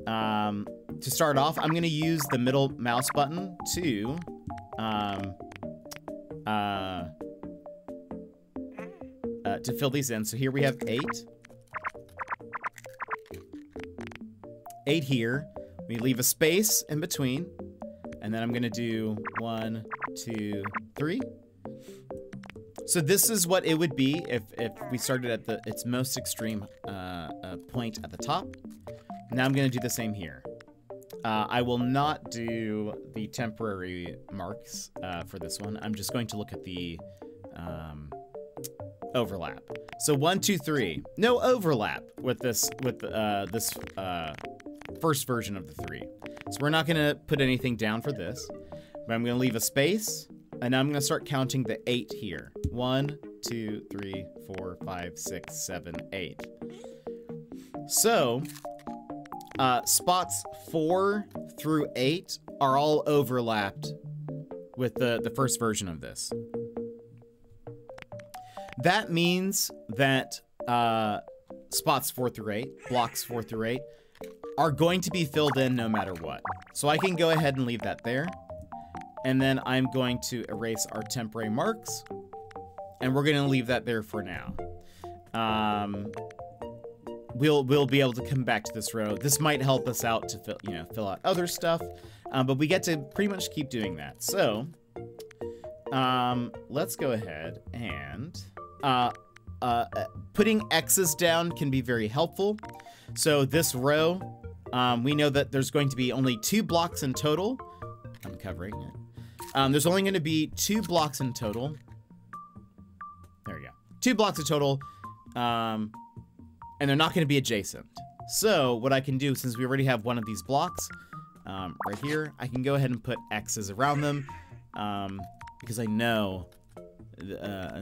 to start off, I'm going to use the middle mouse button to fill these in. So here we have 8. 8 here. We leave a space in between. And then I'm going to do 1, 2, 3. So this is what it would be if we started at its most extreme point at the top. Now I'm going to do the same here. I will not do the temporary marks for this one. I'm just going to look at the overlap. So 1, 2, 3. No overlap with this first version of the 3. So we're not going to put anything down for this, but I'm going to leave a space, and I'm going to start counting the 8 here. 1, 2, 3, 4, 5, 6, 7, 8. So spots 4 through 8 are all overlapped with the first version of this. That means that spots 4 through 8, blocks 4 through 8, are going to be filled in no matter what. So I can go ahead and leave that there. And then I'm going to erase our temporary marks. And we're going to leave that there for now. We'll be able to come back to this row. This might help us out to fill out other stuff. But we get to pretty much keep doing that. So let's go ahead and putting X's down can be very helpful. So this row, we know that there's going to be only 2 blocks in total. I'm covering it. There's only going to be 2 blocks in total. There we go. 2 blocks in total. And they're not going to be adjacent. So what I can do, since we already have one of these blocks right here, I can go ahead and put X's around them because I know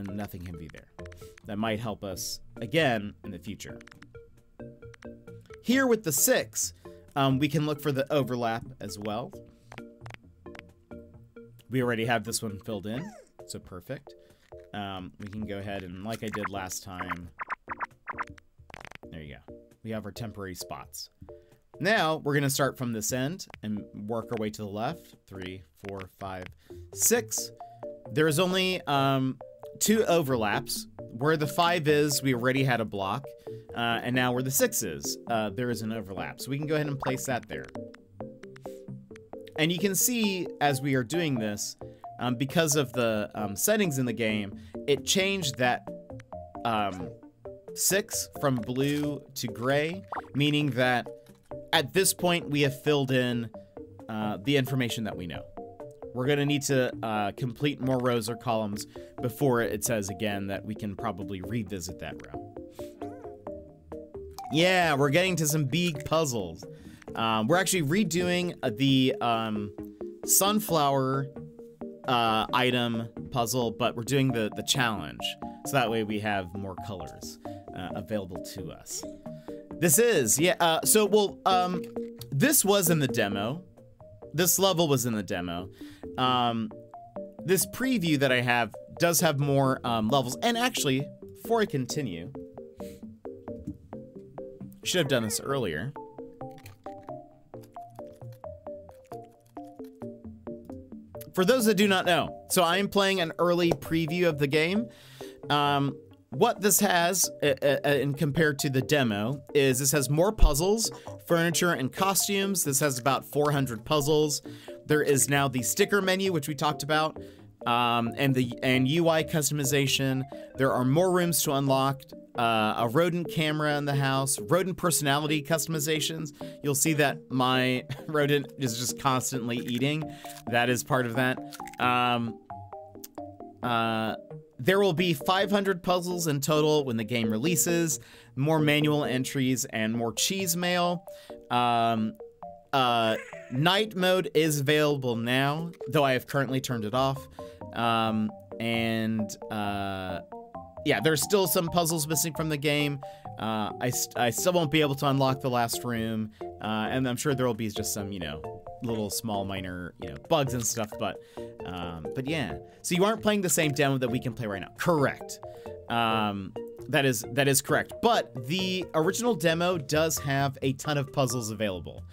nothing can be there. That might help us again in the future. Here with the 6, we can look for the overlap as well. We already have this one filled in, so perfect. We can go ahead and, like I did last time, there you go. We have our temporary spots. Now, we're going to start from this end and work our way to the left. 3, 4, 5, 6. There's only 2 overlaps. Where the 5 is, we already had a block. And now where the 6 is, there is an overlap. So we can go ahead and place that there. And you can see, as we are doing this, because of the settings in the game, it changed that 6 from blue to gray, meaning that at this point we have filled in the information that we know. We're going to need to complete more rows or columns before it says again that we can probably revisit that row. Yeah, we're getting to some big puzzles. We're actually redoing the sunflower item puzzle, but we're doing the challenge. So that way we have more colors available to us. This is, yeah, this was in the demo. This level was in the demo. This preview that I have does have more levels. And actually, before I continue, should have done this earlier. For those that do not know, so I am playing an early preview of the game. What this has, compared to the demo, is this has more puzzles, furniture, and costumes. This has about 400 puzzles. There is now the sticker menu, which we talked about, and UI customization. There are more rooms to unlock, a rodent camera in the house, rodent personality customizations. You'll see that my rodent is just constantly eating. That is part of that. There will be 500 puzzles in total when the game releases, more manual entries, and more cheese mail. Night mode is available now, though I have currently turned it off. Yeah, there's still some puzzles missing from the game. I still won't be able to unlock the last room, and I'm sure there will be just some, little small minor, bugs and stuff, but yeah. So you aren't playing the same demo that we can play right now. Correct. That is correct. But the original demo does have a ton of puzzles available.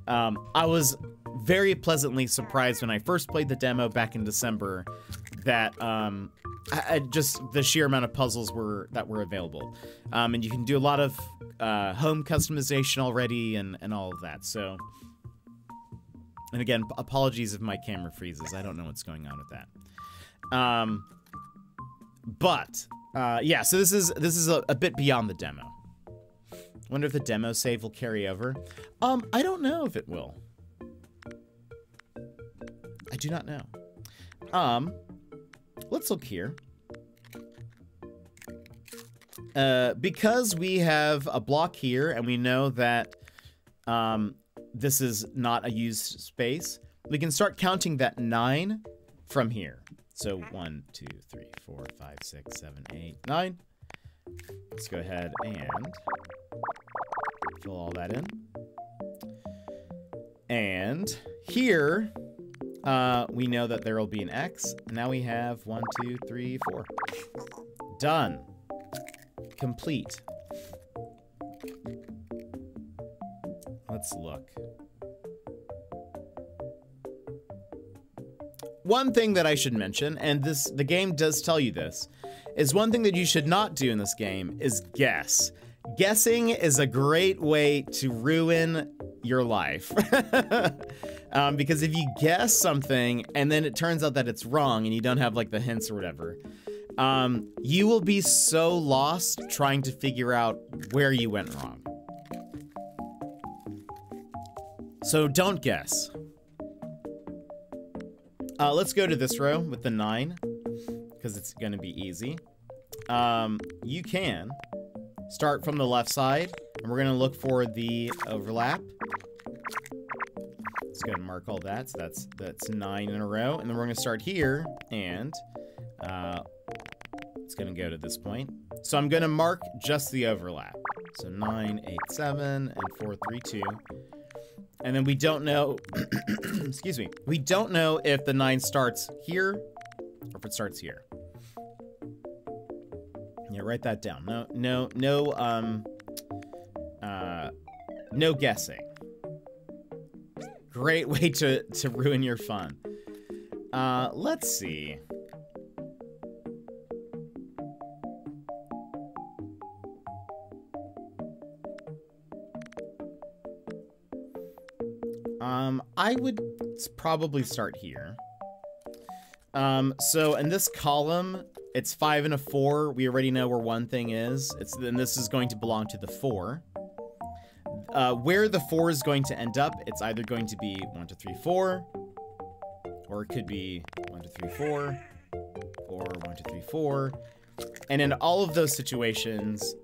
I was very pleasantly surprised when I first played the demo back in December that just the sheer amount of puzzles that were available. And you can do a lot of home customization already and all of that. So, and again, apologies if my camera freezes. I don't know what's going on with that. Yeah, so this is a bit beyond the demo. Wonder if the demo save will carry over. I don't know if it will. I do not know. Let's look here. Because we have a block here and we know that this is not a used space, we can start counting that 9 from here. So 1, 2, 3, 4, 5, 6, 7, 8, 9. Let's go ahead and fill all that in. And here, we know that there will be an X. Now we have 1, 2, 3, 4. Done. Complete. Let's look. One thing that I should mention, and the game does tell you this, is one thing that you should not do in this game is guess. Guessing is a great way to ruin your life. Because if you guess something and then it turns out that it's wrong and you don't have like the hints or whatever, you will be so lost trying to figure out where you went wrong. So don't guess. Let's go to this row with the 9, because it's going to be easy. You can start from the left side, and we're going to look for the overlap. Let's go ahead and mark all that. So that's 9 in a row, and then we're going to start here, and it's going to go to this point. So I'm going to mark just the overlap. So 9, 8, 7, and 4, 3, 2. And then we don't know, excuse me, we don't know if the 9 starts here or if it starts here. Yeah, write that down. No guessing. Great way to ruin your fun. Let's see. I would probably start here. So in this column, it's 5 and a 4. We already know where one thing is. Then this is going to belong to the 4. Where the 4 is going to end up, it's either going to be 1, 2, 3, 4, or it could be 1, 2, 3, 4, or 1, 2, 3, 4. And in all of those situations,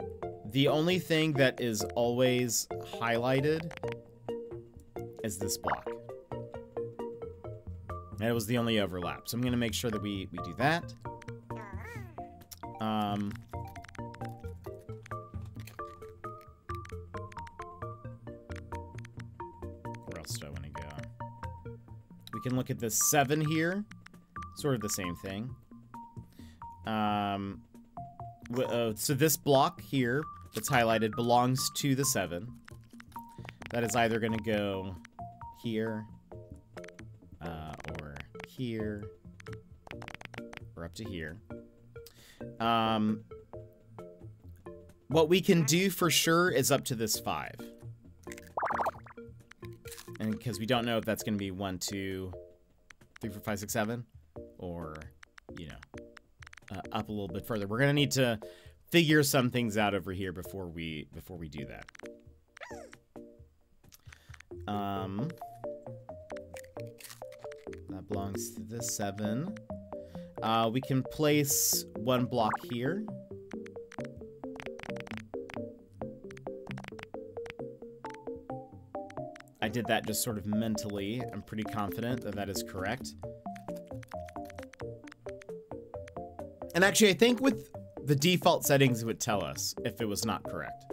the only thing that is always highlighted is this block. And it was the only overlap. So I'm going to make sure that we do that. Where else do I want to go? We can look at this 7 here. Sort of the same thing. So this block here that's highlighted belongs to the 7. That is either going to go here, or here, or up to here. What we can do for sure is up to this 5. And because we don't know if that's going to be 1, 2, 3, 4, 5, 6, 7, or, you know, up a little bit further. We're going to need to figure some things out over here before we do that. That belongs to the 7. We can place one block here. I did that just sort of mentally. I'm pretty confident that that is correct. And actually, I think with the default settings, it would tell us if it was not correct.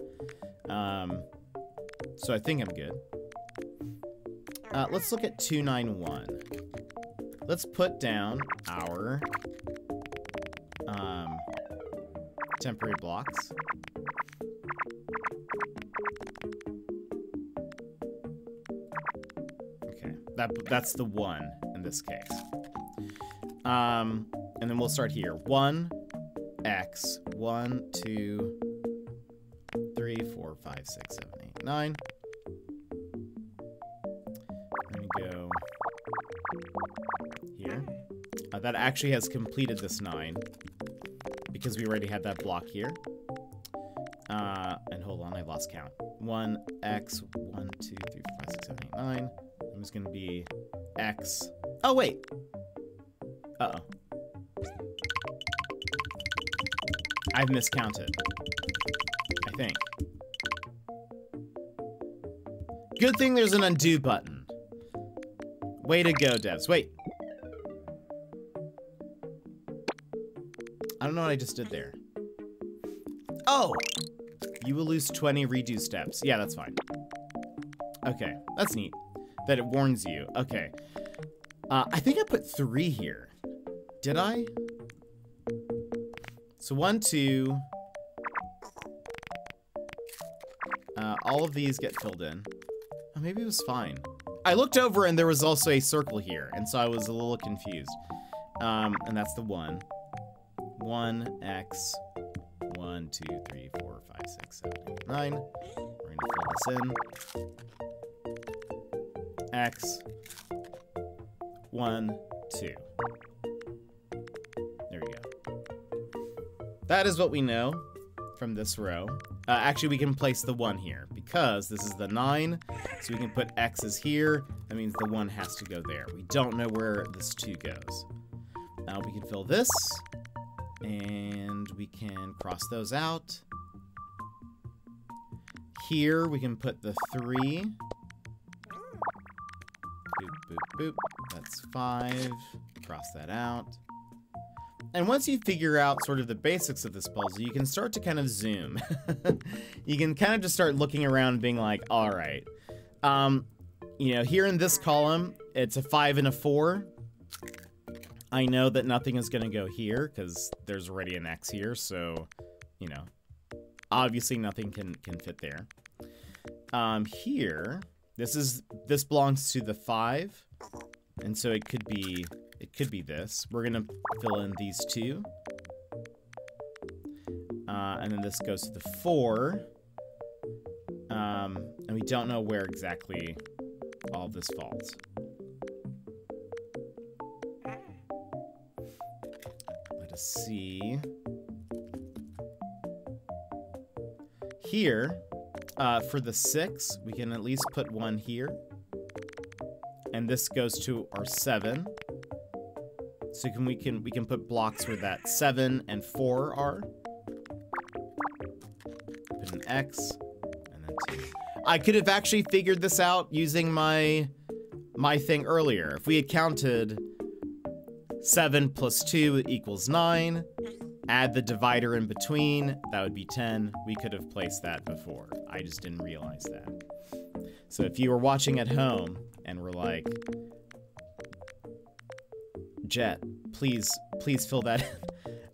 So I think I'm good. Let's look at 291. Let's put down our temporary blocks. Okay, that's the 1 in this case. And then we'll start here. 1, X, 1, 2, 3, 4, 5, 6, 7, 8, 9. We're gonna go here. That actually has completed this 9 because we already had that block here. And hold on, I lost count. 1, X, 1, 2, 3, 4, 5, 6, 7, 8, 9. It was gonna be X. Oh, wait. Uh-oh. I've miscounted. I think. Good thing there's an undo button. Way to go, devs. Wait. I don't know what I just did there. Oh! You will lose 20 redo steps. Yeah, that's fine. Okay, that's neat. That it warns you. Okay. I think I put 3 here. Did I? So 1, 2. All of these get filled in. Oh, maybe it was fine. I looked over and there was also a circle here, and so I was a little confused. And that's the 1. 1, X, 1, 2, 3, 4, 5, 6, 7, 8, 9. We're gonna fill this in. X, 1, 2. There we go. That is what we know from this row. Actually, we can place the 1 here because this is the 9, so we can put X's here. That means the 1 has to go there. We don't know where this 2 goes. Now we can fill this, and we can cross those out. Here we can put the 3. Boop, boop, boop. That's 5. Cross that out. And once you figure out sort of the basics of this puzzle, you can start to kind of zoom. You can kind of just start looking around and being like, all right. You know, here in this column, it's a 5 and a 4. I know that nothing is going to go here because there's already an X here. So, you know, obviously nothing can fit there. Here, this belongs to the 5. And so it could be this. We're gonna fill in these 2. And then this goes to the 4. And we don't know where exactly all of this falls. see. Here, for the 6, we can at least put 1 here. And this goes to our 7. So we can put blocks where that 7 and 4 are. Put an X, and then 2. I could have actually figured this out using my thing earlier. If we had counted 7 plus 2 equals 9, add the divider in between, that would be 10. We could have placed that before. I just didn't realize that. So if you were watching at home and were like, Jet, please fill that in.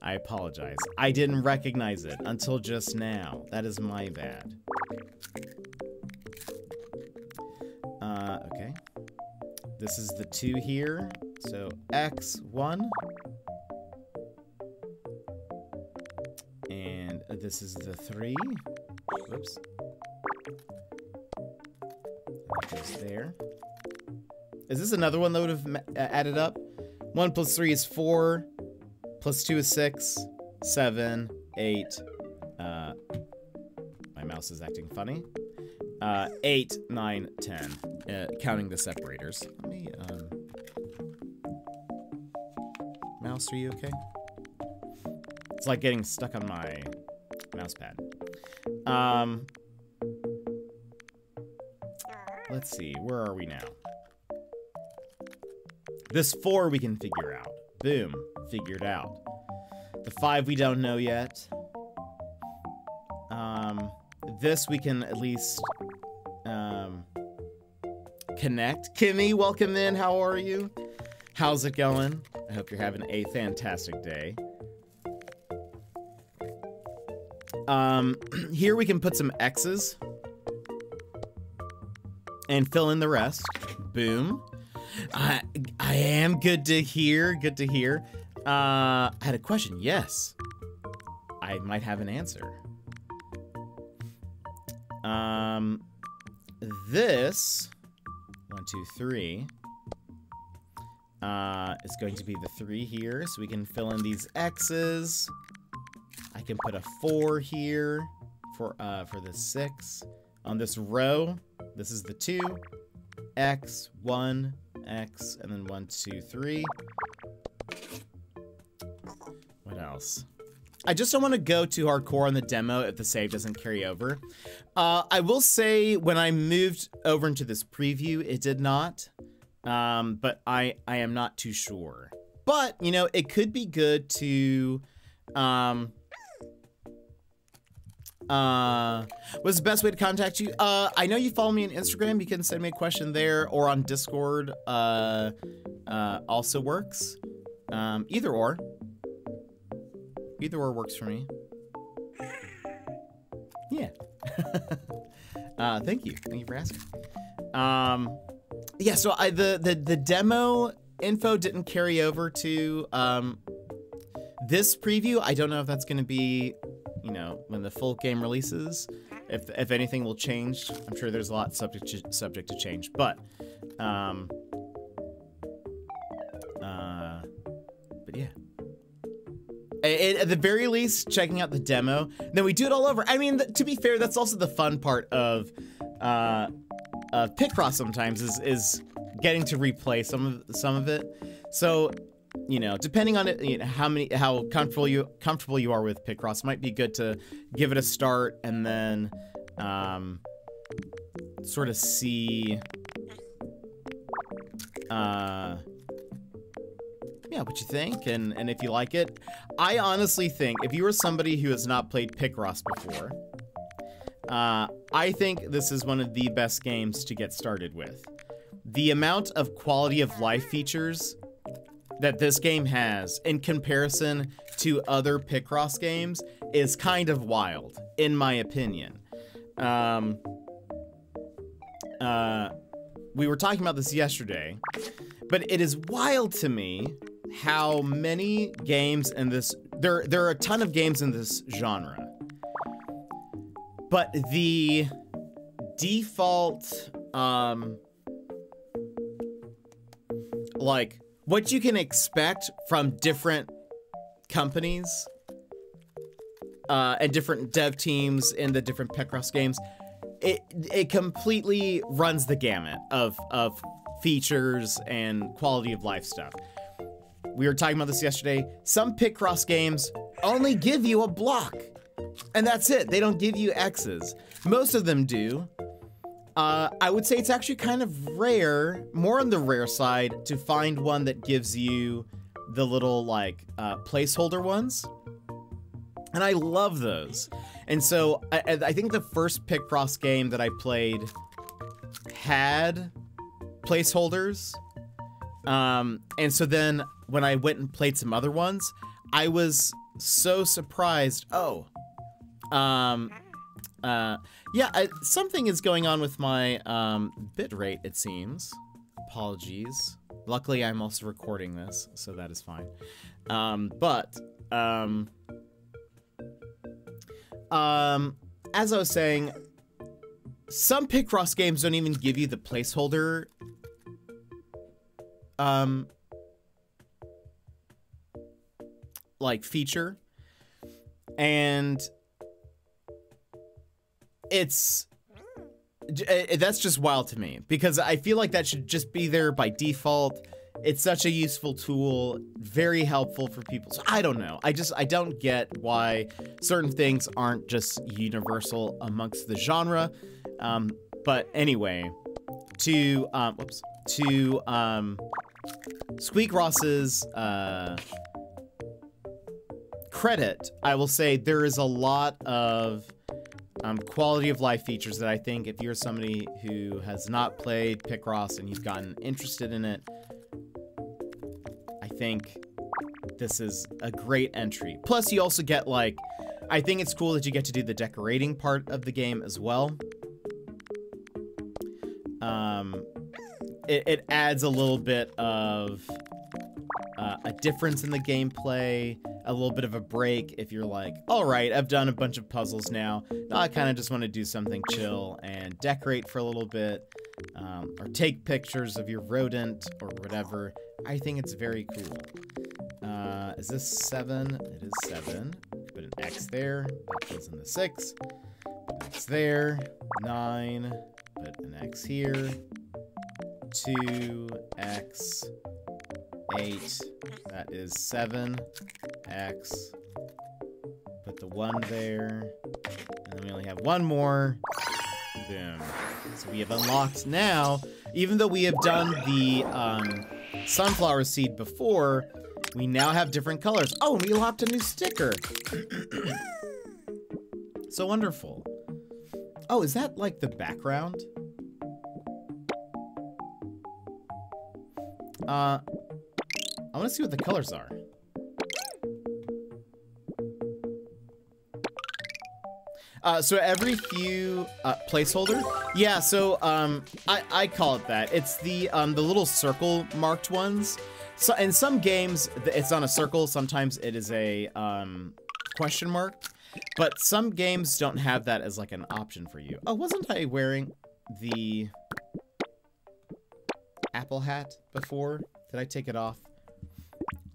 I apologize. I didn't recognize it until just now. That is my bad. Okay. This is the 2 here. So X1. And this is the 3. Whoops. That goes there. Is this another one that would have added up? 1 plus 3 is 4. Plus 2 is 6. 7, 8. My mouse is acting funny. 8, 9, 10. Counting the separators. Let me, mouse, are you okay? It's like getting stuck on my mouse pad. Let's see, where are we now? This 4 we can figure out. Boom, figured out. The 5 we don't know yet. This we can at least connect. Kimmy, welcome in. How are you? How's it going? I hope you're having a fantastic day. Here we can put some X's and fill in the rest. Boom. I am good to hear. Good to hear. I had a question. Yes. I might have an answer. This 1, 2, 3 is going to be the 3 here, so we can fill in these X's. I can put a 4 here for the 6 on this row. This is the 2, X, 1, X, and then 1, 2, 3. What else? I just don't want to go too hardcore on the demo if the save doesn't carry over. I will say when I moved over into this preview, it did not. But I am not too sure. But, you know, it could be good to... what's the best way to contact you? I know you follow me on Instagram. You can send me a question there, or on Discord. Also works. Either or. Either or works for me. Yeah. Thank you. Thank you for asking. Yeah, so the demo info didn't carry over to this preview. I don't know if that's going to be, you know, when the full game releases, if anything will change. I'm sure there's a lot subject to change, but yeah. At the very least, checking out the demo, then we do it all over. I mean, to be fair, that's also the fun part of Picross sometimes is getting to replay some of it. So, you know, depending on it, you know, how comfortable you are with Picross, it might be good to give it a start and then sort of see yeah, what you think, and if you like it. I honestly think if you are somebody who has not played Picross before, I think this is one of the best games to get started with. The amount of quality of life features that this game has in comparison to other Picross games is kind of wild, in my opinion. We were talking about this yesterday, but it is wild to me how many games in this... There are a ton of games in this genre. But the default, like, what you can expect from different companies and different dev teams in the different Picross games, it completely runs the gamut of features and quality of life stuff. We were talking about this yesterday. Some Picross games only give you a block, and that's it. They don't give you X's. Most of them do. I would say it's actually kind of rare, more on the rare side, to find one that gives you the little, like, placeholder ones. And I love those. And so, I think the first Picross game that I played had placeholders. And so then, when I went and played some other ones, I was so surprised. Oh. Yeah, something is going on with my bitrate, it seems. Apologies. Luckily, I'm also recording this, so that is fine. As I was saying, some Picross games don't even give you the placeholder like feature, and that's just wild to me, because I feel like that should just be there by default. It's such a useful tool, very helpful for people. So I don't know. I don't get why certain things aren't just universal amongst the genre. But anyway, to Squeakross's credit, I will say there is a lot of quality of life features that I think if you're somebody who has not played Picross and you've gotten interested in it, I think this is a great entry. Plus, you also get, like, I think it's cool that you get to do the decorating part of the game as well. It adds a little bit of a difference in the gameplay, a little bit of a break if you're like, all right, I've done a bunch of puzzles now. I kind of just want to do something chill and decorate for a little bit, or take pictures of your rodent or whatever. I think it's very cool. Is this 7? It is 7. Put an X there. That goes in the 6. X there. 9. Put an X here. 2. X. 8. That is 7. X. Put the 1 there. And then we only have one more. Boom. So we have unlocked now, even though we have done the sunflower seed before, we now have different colors. Oh, and we unlocked a new sticker. So wonderful. Oh, is that like the background? I want to see what the colors are. So every few placeholder, yeah. So I call it that. It's the little circle marked ones. So in some games it's on a circle. Sometimes it is a question mark. But some games don't have that as like an option for you. Oh, wasn't I wearing the apple hat before? Did I take it off?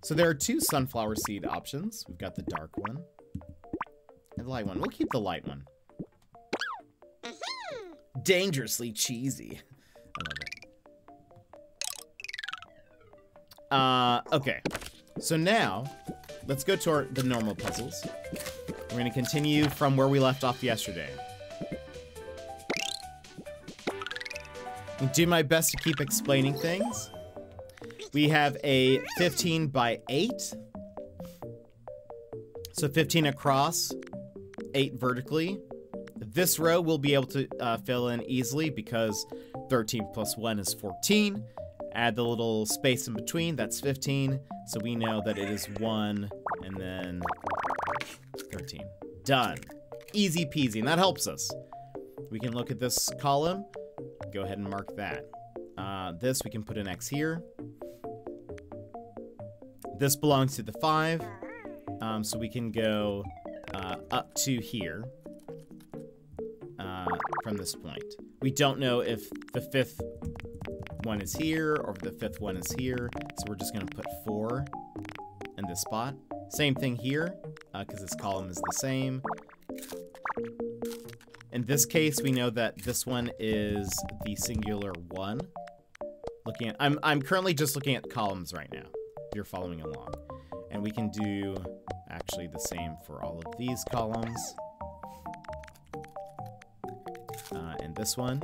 So there are 2 sunflower seed options. We've got the dark one and the light one. We'll keep the light one. Dangerously cheesy. I love it. Okay. So now, let's go to the normal puzzles. We're going to continue from where we left off yesterday. I'll do my best to keep explaining things. We have a 15 by 8. So 15 across, 8 vertically. This row we'll be able to fill in easily because 13 plus 1 is 14. Add the little space in between, that's 15. So we know that it is 1 and then 13. Done. Easy peasy, and that helps us. We can look at this column, go ahead and mark that. This, we can put an X here. This belongs to the 5, so we can go up to here from this point. We don't know if the 5th one is here or if the 5th one is here, so we're just going to put 4 in this spot. Same thing here, because this column is the same. In this case, we know that this one is the singular 1. Looking at, I'm currently just looking at columns right now, if you're following along. And we can do actually the same for all of these columns. And this one.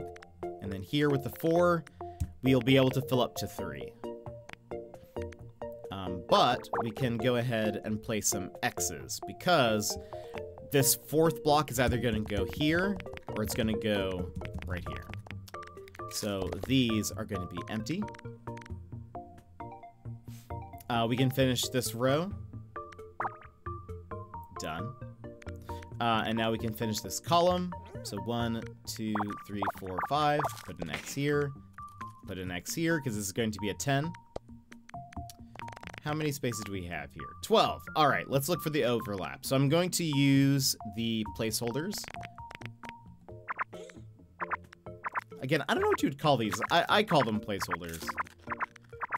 And then here with the 4, we'll be able to fill up to 3. But we can go ahead and place some X's, because this 4th block is either going to go here or it's going to go right here. So these are going to be empty. We can finish this row. Done. And now we can finish this column. So 1, 2, 3, 4, 5. Put an X here. Put an X here, because this is going to be a 10. How many spaces do we have here? 12. All right, let's look for the overlap. So I'm going to use the placeholders. Again, I don't know what you would call these. I call them placeholders.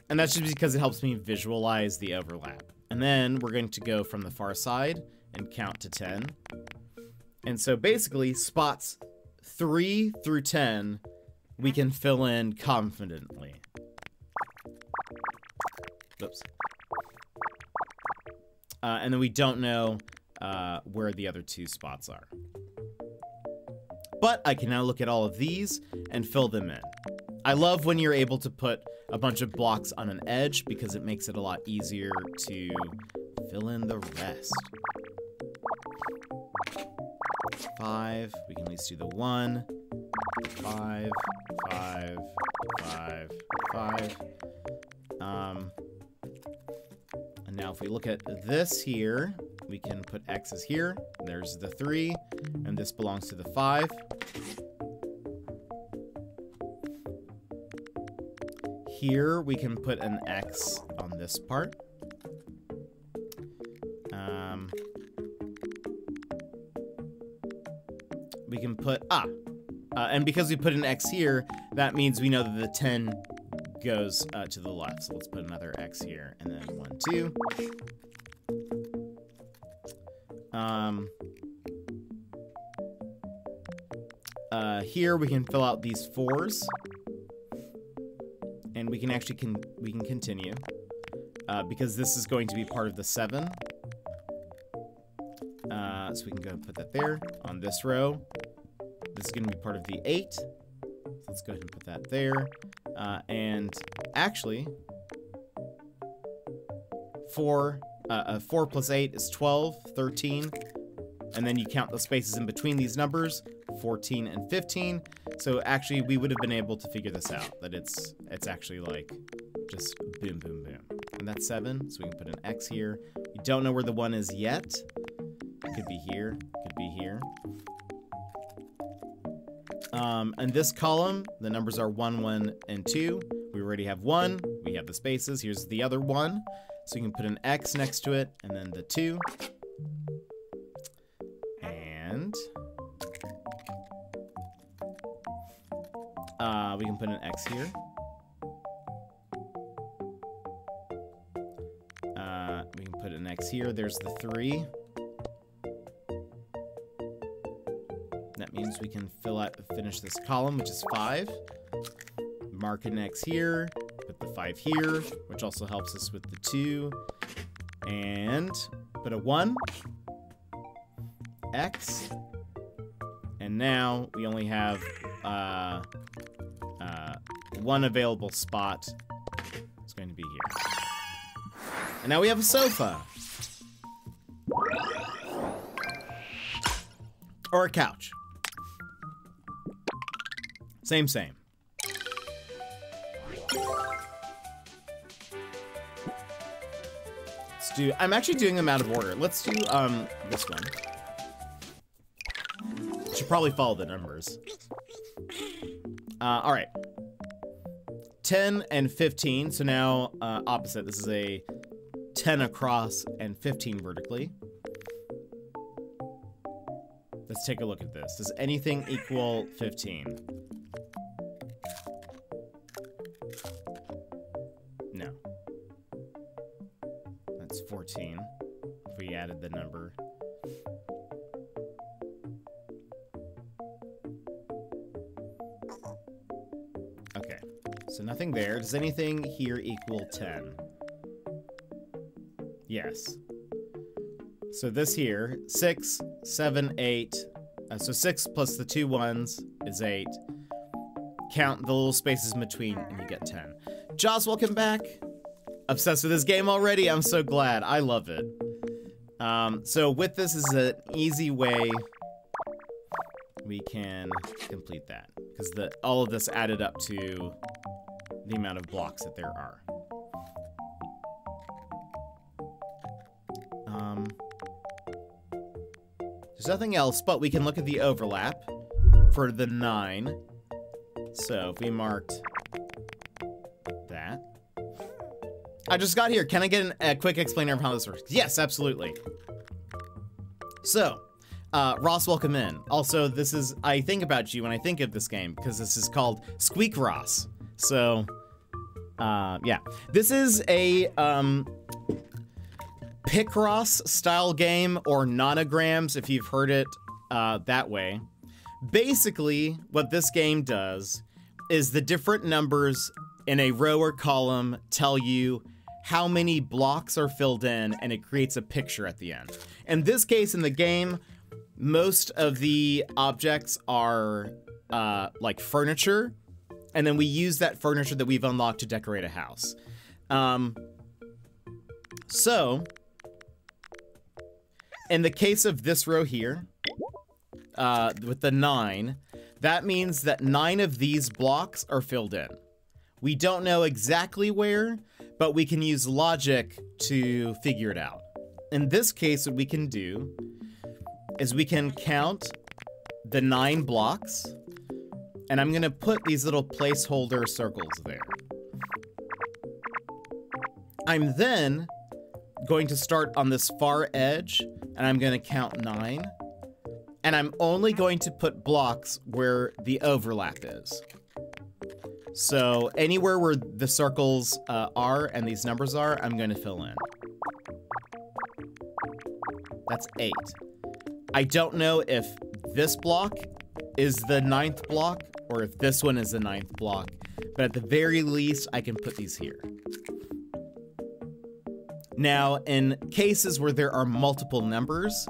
And that's just because it helps me visualize the overlap. And then we're going to go from the far side and count to 10. And so basically, spots 3 through 10, we can fill in confidently. Oops. And then we don't know where the other 2 spots are. But I can now look at all of these and fill them in. I love when you're able to put a bunch of blocks on an edge, because it makes it a lot easier to fill in the rest. 5, we can at least do the 1. 5, 5, 5, 5. And now if we look at this here, we can put X's here. There's the 3, and this belongs to the 5. Here we can put an X on this part. We can put, and because we put an X here, that means we know that the 10 goes to the left. So let's put another X here, and then 1, 2. Here we can fill out these 4s, and we can actually continue because this is going to be part of the 7. So we can go and put that there on this row. This is going to be part of the 8. So let's go ahead and put that there. And actually, 4 plus 8 is 12, 13. And then you count the spaces in between these numbers, 14 and 15. So actually, we would have been able to figure this out, that it's actually like just boom, boom, boom. And that's 7, so we can put an X here. We don't know where the 1 is yet. It could be here, could be here. And this column, the numbers are 1, 1, and 2. We already have 1. We have the spaces. Here's the other 1. So you can put an X next to it, and then the 2. And we can put an X here. We can put an X here. There's the 3. That means we can finish this column, which is 5. Mark an X here, put the 5 here, which also helps us with the 2. And put a 1. X. And now we only have 1 available spot. It's going to be here. And now we have a sofa. Or a couch. Same. Let's do, I'm actually doing them out of order. Let's do this one. Should probably follow the numbers. All right. 10 and 15. So now opposite. This is a 10 across and 15 vertically. Let's take a look at this. Does anything equal 15? No. That's 14. we added the number. Okay, so nothing there. Does anything here equal 10? Yes. So this here, 6, 7, 8. So 6 plus the 2 ones is 8. Count the little spaces in between and you get 10. Joss, welcome back. Obsessed with this game already. I'm so glad. I love it. So with this is an easy way we can complete that. Because all of this added up to the amount of blocks that there are. There's nothing else, but we can look at the overlap for the 9. So if we marked that. I just got here. Can I get a quick explainer of how this works? Yes, absolutely. So, Ross, welcome in. Also, this is, I think about you when I think of this game, because this is called Squeak Ross. So, yeah. This is a, Picross style game, or Nonograms, if you've heard it that way. Basically, what this game does is the different numbers in a row or column tell you how many blocks are filled in, and it creates a picture at the end. In this case, in the game, most of the objects are like furniture, and then we use that furniture that we've unlocked to decorate a house. So, in the case of this row here, with the 9, that means that 9 of these blocks are filled in. We don't know exactly where, but we can use logic to figure it out. In this case, what we can do is we can count the 9 blocks, and I'm gonna put these little placeholder circles there. I'm then going to start on this far edge, and I'm gonna count 9. And I'm only going to put blocks where the overlap is. So anywhere where the circles are and these numbers are, I'm going to fill in. That's 8. I don't know if this block is the 9th block or if this one is the 9th block, but at the very least, I can put these here. Now, in cases where there are multiple numbers,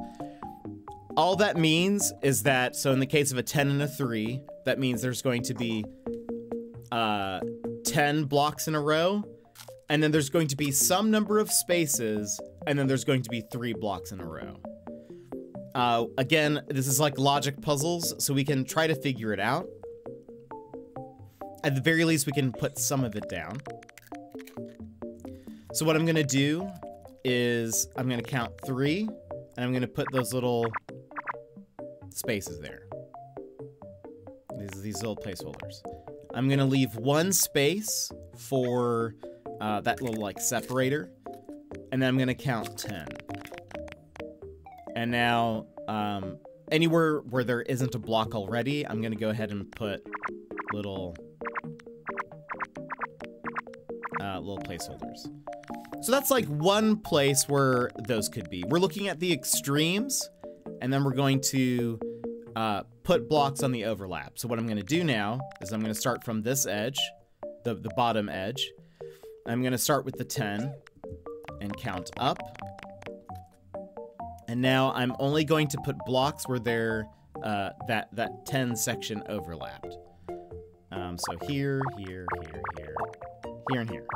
all that means is that, so in the case of a 10 and a 3, that means there's going to be 10 blocks in a row, and then there's going to be some number of spaces, and then there's going to be 3 blocks in a row. Again, this is like logic puzzles, so we can try to figure it out. At the very least, we can put some of it down. So what I'm gonna do is I'm gonna count 3, and I'm gonna put those little spaces there. These little placeholders. I'm gonna leave 1 space for that little like separator, and then I'm gonna count 10. And now anywhere where there isn't a block already, I'm gonna go ahead and put little placeholders. So that's like one place where those could be. We're looking at the extremes, and then we're going to put blocks on the overlap. So what I'm going to do now is I'm going to start from this edge, the bottom edge. I'm going to start with the 10 and count up. And now I'm only going to put blocks where they're that 10 section overlapped. So here, here, here, here, here, and here.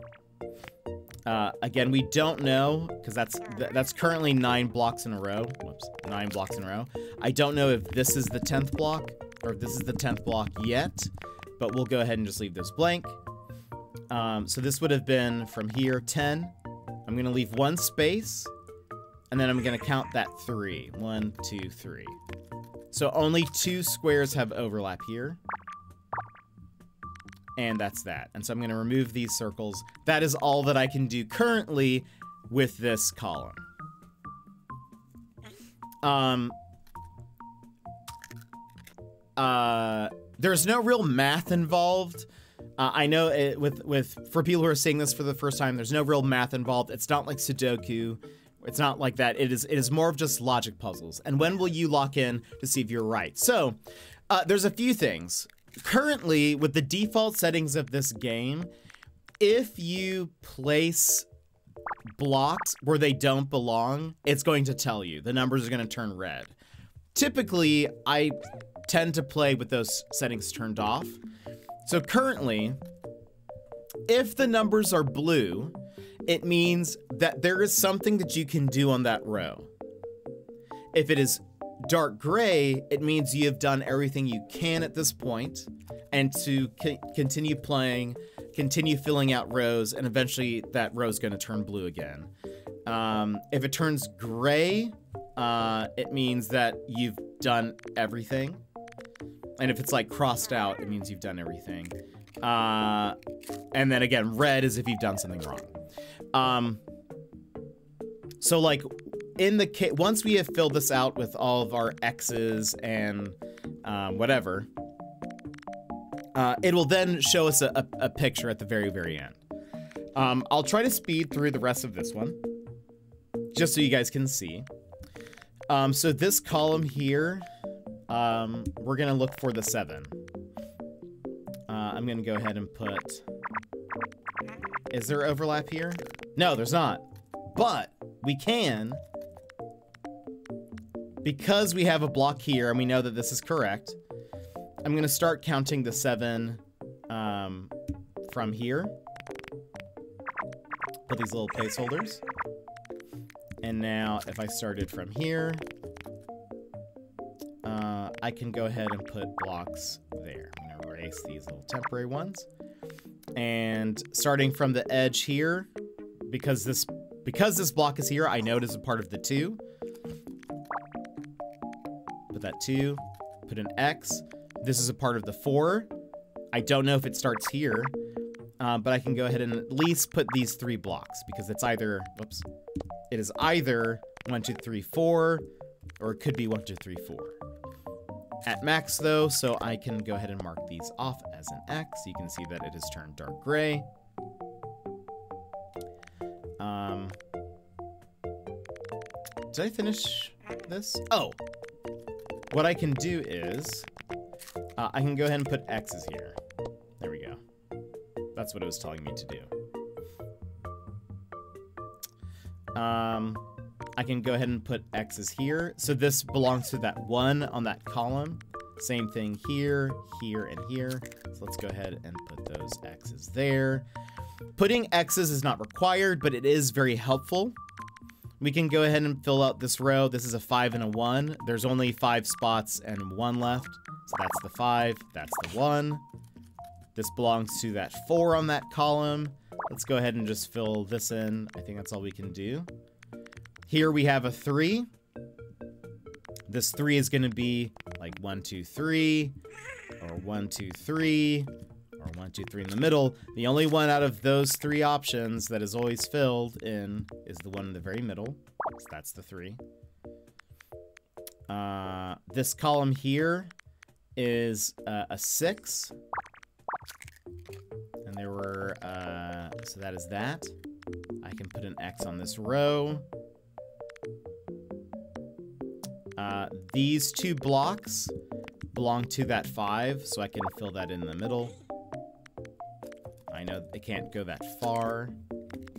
Again, we don't know, because that's currently 9 blocks in a row. Whoops, 9 blocks in a row. I don't know if this is the 10th block, or if this is the 10th block yet, but we'll go ahead and just leave this blank. So this would have been from here, 10. I'm going to leave 1 space, and then I'm going to count that 3. 1, 2, 3. So only 2 squares have overlap here. And that's that. And so I'm going to remove these circles. That is all that I can do currently with this column. There's no real math involved. I know for people who are seeing this for the first time, there's no real math involved. It's not like Sudoku, It's not like that. It is more of just logic puzzles. And when will you lock in to see if you're right? So there's a few things. Currently, with the default settings of this game, if you place blocks where they don't belong, it's going to tell you. The numbers are going to turn red. Typically, I tend to play with those settings turned off. So currently, if the numbers are blue, it means that there is something that you can do on that row. If it is dark gray, it means you have done everything you can at this point, and to continue playing, continue filling out rows, and eventually that row is going to turn blue again. If it turns gray, it means that you've done everything. And if it's like crossed out, it means you've done everything. And then again, red is if you've done something wrong. So like in the case, once we have filled this out with all of our X's and whatever, it will then show us a picture at the very, very end. I'll try to speed through the rest of this one, just so you guys can see. So this column here, we're gonna look for the 7. I'm gonna go ahead and put, is there overlap here? No, there's not, but we can, because we have a block here and we know that this is correct. I'm gonna start counting the 7 from here. Put these little placeholders. And now if I started from here, I can go ahead and put blocks there. I'm gonna erase these little temporary ones. And starting from the edge here, because this block is here, I know it is a part of the 2. Put that 2, put an X. This is a part of the 4. I don't know if it starts here, but I can go ahead and at least put these 3 blocks, because it's either, whoops, it is either 1, 2, 3, 4, or it could be 1, 2, 3, 4. At max though, so I can go ahead and mark these off as an X. You can see that it has turned dark gray. Did I finish this? Oh, what I can do is, I can go ahead and put X's here. There we go. That's what it was telling me to do. I can go ahead and put X's here. So this belongs to that 1 on that column. Same thing here, here, and here. So let's go ahead and put those X's there. Putting X's is not required, but it is very helpful. We can go ahead and fill out this row. This is a 5 and a 1. There's only 5 spots and 1 left. So that's the 5, that's the 1. This belongs to that 4 on that column. Let's go ahead and just fill this in. I think that's all we can do. Here we have a 3. This 3 is going to be like 1, 2, 3, or 1, 2, 3, or 1, 2, 3 in the middle. The only one out of those 3 options that is always filled in is the one in the very middle. So that's the 3. This column here is a 6. And there were, so that is that. I can put an X on this row. These 2 blocks belong to that 5, so I can fill that in the middle. I know they can't go that far.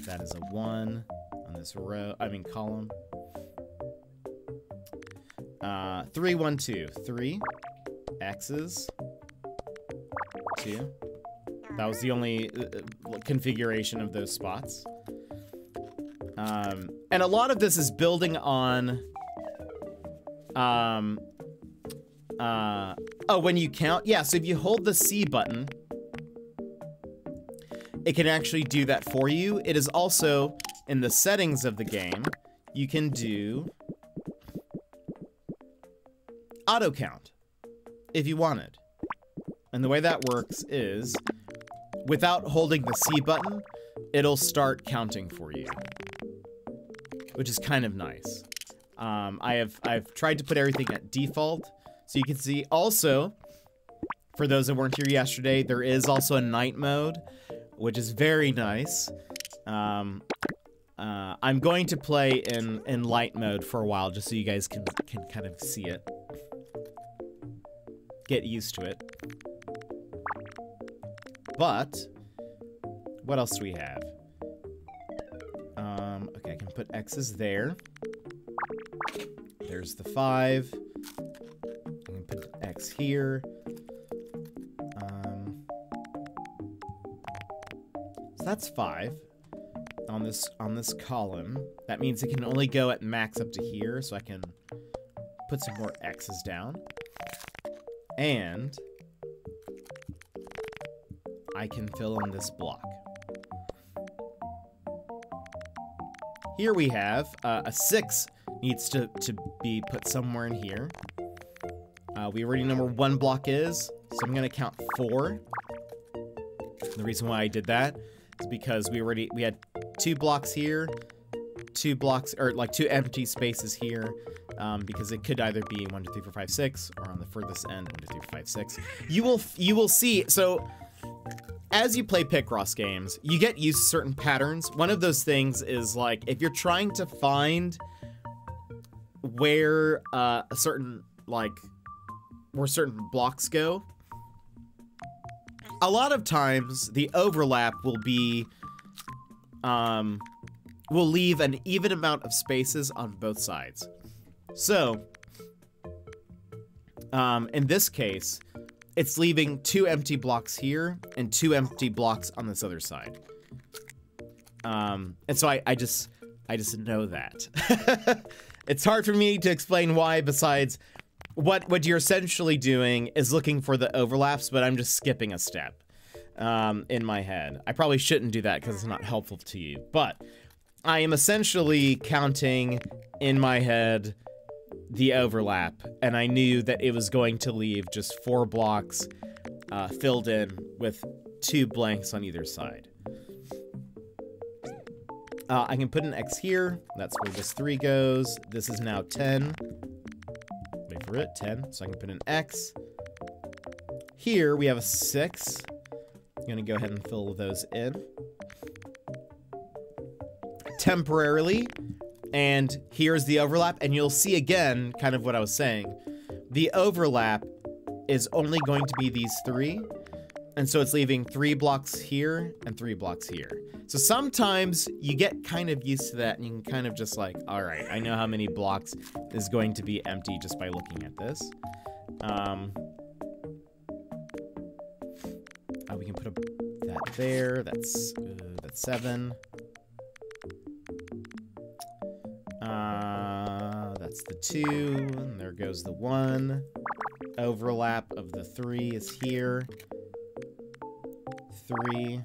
That is a 1 on this row, column. 3, 1, 2, 3 X's, 2. That was the only configuration of those spots. And a lot of this is building on, when you count, yeah, so if you hold the C button, it can actually do that for you. It is also, in the settings of the game, you can do auto count if you wanted. And the way that works is, without holding the C button, it'll start counting for you, which is kind of nice. I've tried to put everything at default, so you can see. Also, for those that weren't here yesterday, there is also a night mode, which is very nice. I'm going to play in light mode for a while, just so you guys can kind of see it. Get used to it. But what else do we have? Okay, I can put X's there. There's the 5. I can put an X here. So that's 5 on this column. That means it can only go at max up to here, so I can put some more X's down. And I can fill in this block. Here we have a 6 needs to be put somewhere in here. We already know where 1 block is, so I'm gonna count 4. The reason why I did that is because we had 2 blocks here, 2 blocks, or like 2 empty spaces here, because it could either be 1, 2, 3, 4, 5, 6, or on the furthest end 1, 2, 3, 4, 5, 6. You will see. So as you play Picross games, you get used to certain patterns. One of those things is like if you're trying to find where certain blocks go, a lot of times the overlap will be will leave an even amount of spaces on both sides. So in this case, it's leaving 2 empty blocks here and 2 empty blocks on this other side. And so I just know that. It's hard for me to explain why, besides what you're essentially doing is looking for the overlaps, but I'm just skipping a step in my head. I probably shouldn't do that because it's not helpful to you, but I am essentially counting in my head the overlap, and I knew that it was going to leave just 4 blocks filled in with 2 blanks on either side. I can put an X here. That's where this 3 goes. This is now 10. Wait for it, 10. So I can put an X. Here we have a 6. I'm gonna go ahead and fill those in temporarily. And here's the overlap, and you'll see again kind of what I was saying. The overlap is only going to be these 3, and so it's leaving 3 blocks here and 3 blocks here. So sometimes you get kind of used to that, and you can kind of just like, all right, I know how many blocks is going to be empty just by looking at this. We can put that there. That's 7. That's the 2, and there goes the 1. Overlap of the 3 is here. 3.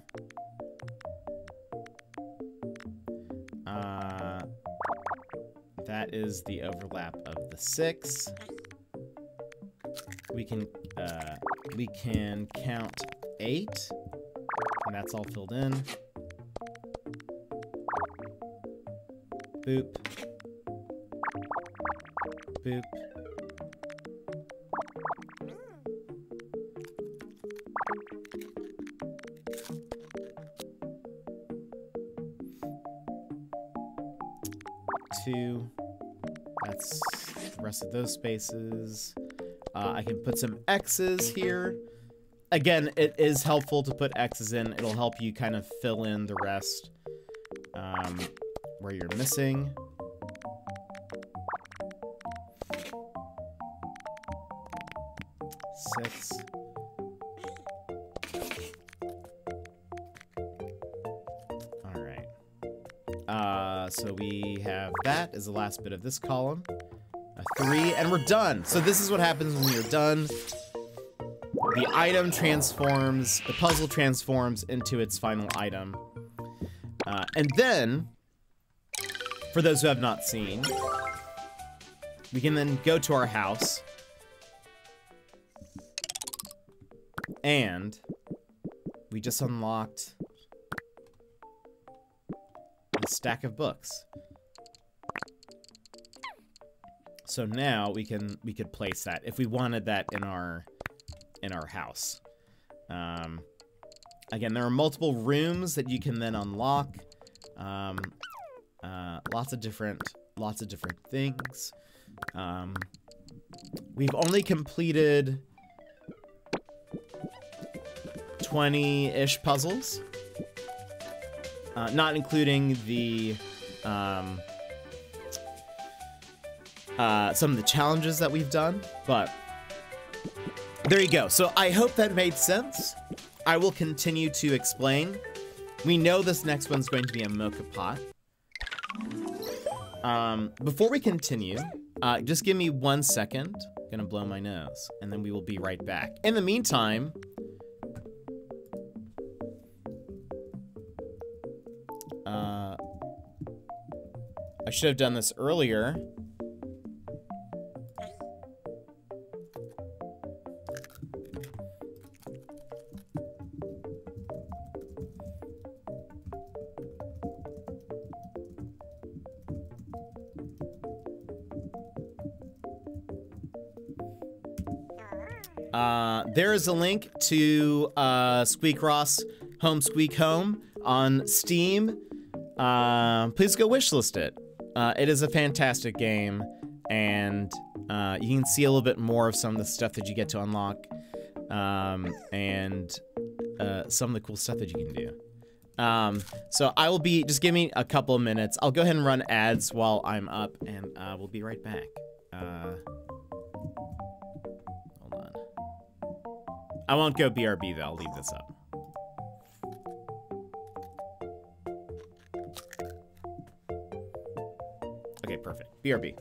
That is the overlap of the 6. We can count 8, and that's all filled in. Boop. Boop. Two. That's the rest of those spaces. I can put some X's here. Again, it is helpful to put X's in. It'll help you kind of fill in the rest where you're missing. Six. All right. So we have that as the last bit of this column. A 3, and we're done. So this is what happens when you're done. The item transforms, the puzzle transforms into its final item. And then, for those who have not seen, we can then go to our house. And we just unlocked a stack of books. So now we could place that if we wanted that in our house. Again, there are multiple rooms that you can then unlock. Lots of different things. We've only completed 20-ish puzzles, not including the some of the challenges that we've done, but there you go. So I hope that made sense. I will continue to explain. We know this next one's going to be a mocha pot. Before we continue, just give me 1 second. I'm gonna blow my nose, and then we will be right back. In the meantime, I should have done this earlier. There is a link to Squeak Ross Home Squeak Home on Steam. Please go wishlist it. It is a fantastic game, and you can see a little bit more of some of the stuff that you get to unlock, and some of the cool stuff that you can do. So I will be, just give me a couple of minutes. I'll go ahead and run ads while I'm up, and we'll be right back. I won't go BRB though, I'll leave this up. Okay, perfect. BRB.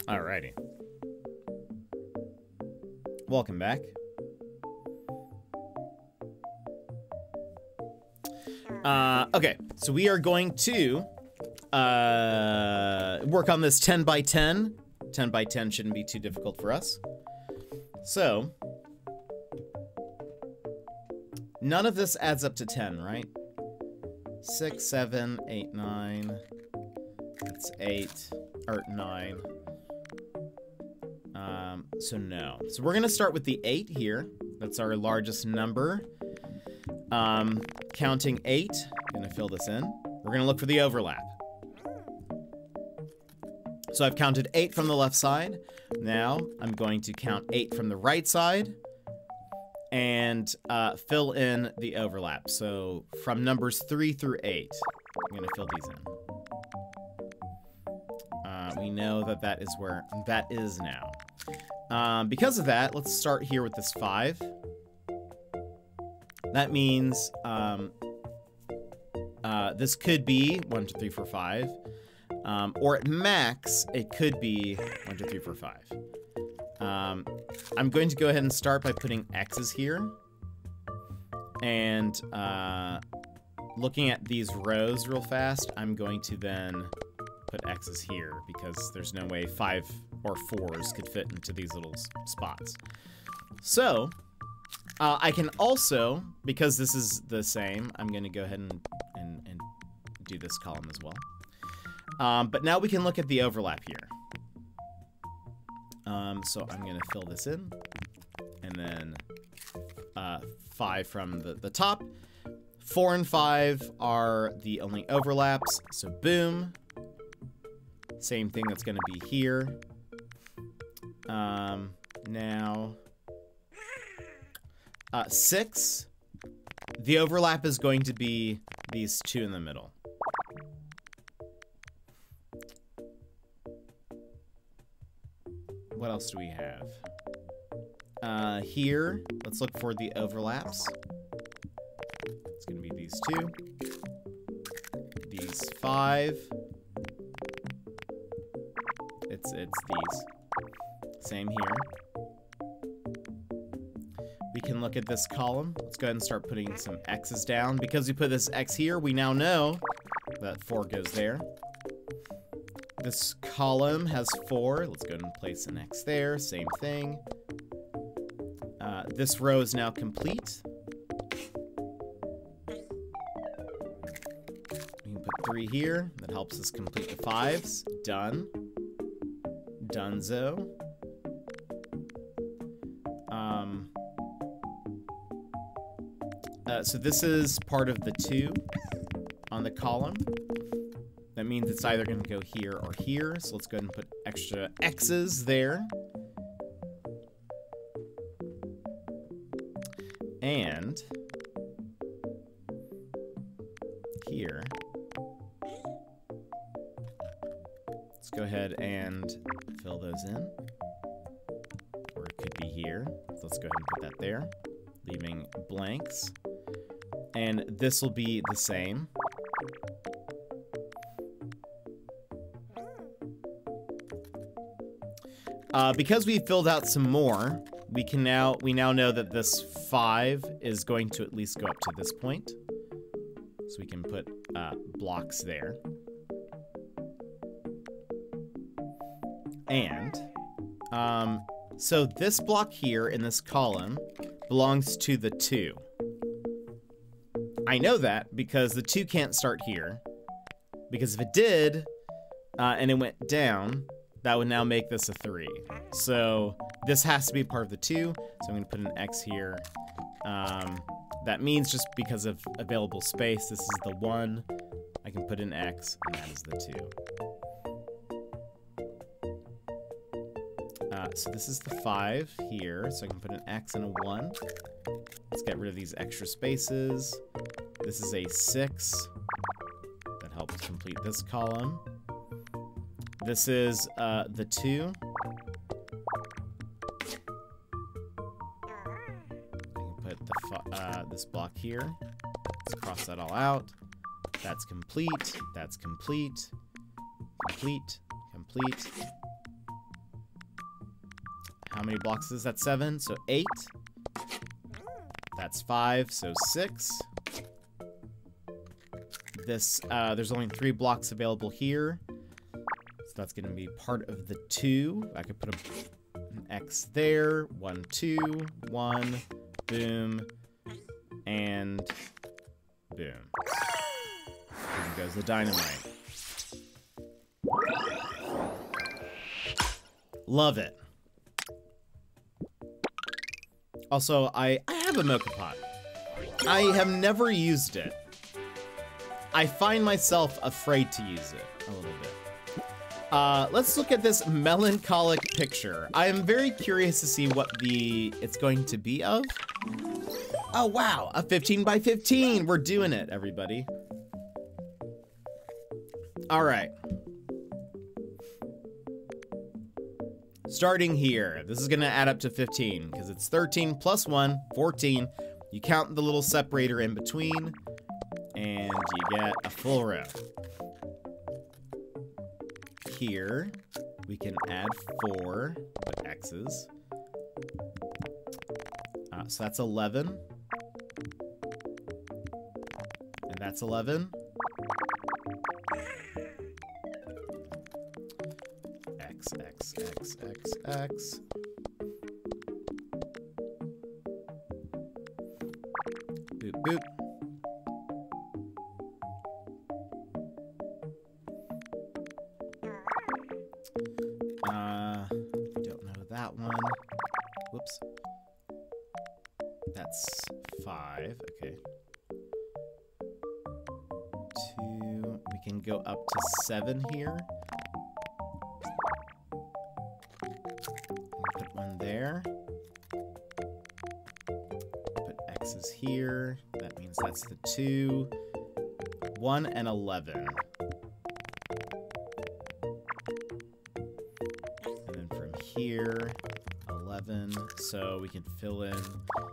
Alrighty. Welcome back. Okay, so we are going to work on this 10 by 10. 10 by 10 shouldn't be too difficult for us. So, none of this adds up to 10, right? 6, 7, 8, 9. That's 8, or 9. So no. So we're gonna start with the 8 here. That's our largest number. Counting 8. I'm gonna fill this in. We're gonna look for the overlap. So I've counted 8 from the left side. Now I'm going to count 8 from the right side and fill in the overlap. So from numbers 3 through 8, I'm gonna fill these in. We know that that is where that is now. Because of that, let's start here with this 5. That means this could be 1, 2, 3, 4, 5. Or at max, it could be 1, 2, 3, 4, 5. I'm going to go ahead and start by putting X's here. And looking at these rows real fast, I'm going to then put X's here because there's no way 5 or 4s could fit into these little spots. So, I can also, because this is the same, I'm going to go ahead and do this column as well. But now we can look at the overlap here. So I'm going to fill this in, and then 5 from the top. 4 and 5 are the only overlaps, so boom. Same thing that's going to be here. Now, 6, the overlap is going to be these 2 in the middle. What else do we have? Here, let's look for the overlaps. It's going to be these 2. These 5. It's these. Same here. We can look at this column. Let's go ahead and start putting some X's down. Because we put this X here, we now know that 4 goes there. This column has 4. Let's go ahead and place an X there. Same thing. This row is now complete. We can put 3 here. That helps us complete the 5s. Done. Dunzo. So this is part of the 2 on the column. That means it's either going to go here or here. So let's go ahead and put extra X's there. And here. Let's go ahead and fill those in. Or it could be here. So let's go ahead and put that there, leaving blanks. And this will be the same. Because we filled out some more, we now know that this 5 is going to at least go up to this point. So we can put blocks there. And so this block here in this column belongs to the 2. I know that because the 2 can't start here. Because if it did, and it went down, that would now make this a 3. So this has to be part of the 2. So I'm going to put an X here. That means just because of available space, this is the 1. I can put an X, and that is the 2. So this is the 5 here. So I can put an X and a 1. Let's get rid of these extra spaces. This is a 6. That helps complete this column. This is the 2. I can put this block here. Let's cross that all out. That's complete. That's complete. Complete. Complete. How many blocks is that? 7. So 8. That's 5. So 6. This there's only 3 blocks available here. So that's going to be part of the 2. I could put an X there. 1, 2, 1, boom, and boom. There goes the dynamite. Love it. Also, I have a Mocha Pot. I have never used it. I find myself afraid to use it a little bit. Let's look at this melancholic picture. I am very curious to see what it's going to be of. Oh wow, a 15 by 15. We're doing it, everybody. All right. starting here. This is gonna add up to 15 because it's 13 plus 1, 14. You count the little separator in between, and you get a full row. Here, we can add 4 with X's. So that's 11. And that's 11. X, X, X, X, X. Boop, boop. Don't know that one. Whoops. That's 5, okay. 2, we can go up to 7 here. Put 1 there. Put X's here. That means that's the 2. 1 and 11. And then from here, 11. So we can fill in all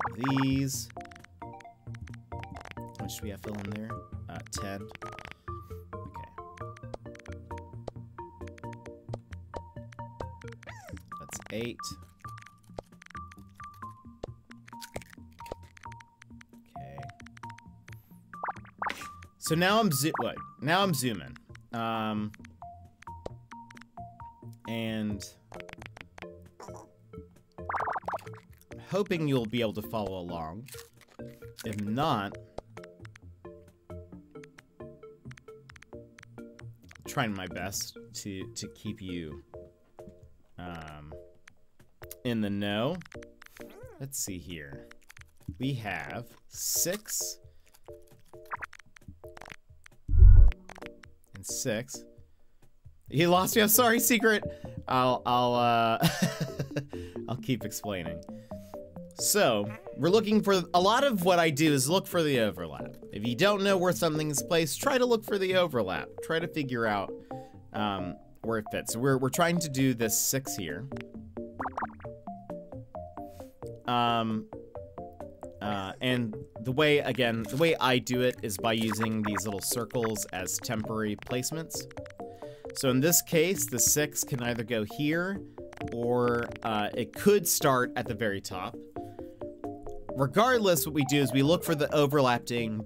of these. How much do we have fill in there? 10. Okay. That's 8. Okay. So now I'm zooming. And I'm hoping you'll be able to follow along. If not, trying my best to keep you in the know. Let's see here. We have 6 and 6. You lost me. I'm sorry, Secret. I'll I'll keep explaining. So, we're looking for, a lot of what I do is look for the overlap. If you don't know where something is placed, try to look for the overlap. Try to figure out where it fits. So we're trying to do this 6 here. And the way I do it is by using these little circles as temporary placements. So in this case, the 6 can either go here, or it could start at the very top. Regardless, what we do is we look for the overlapping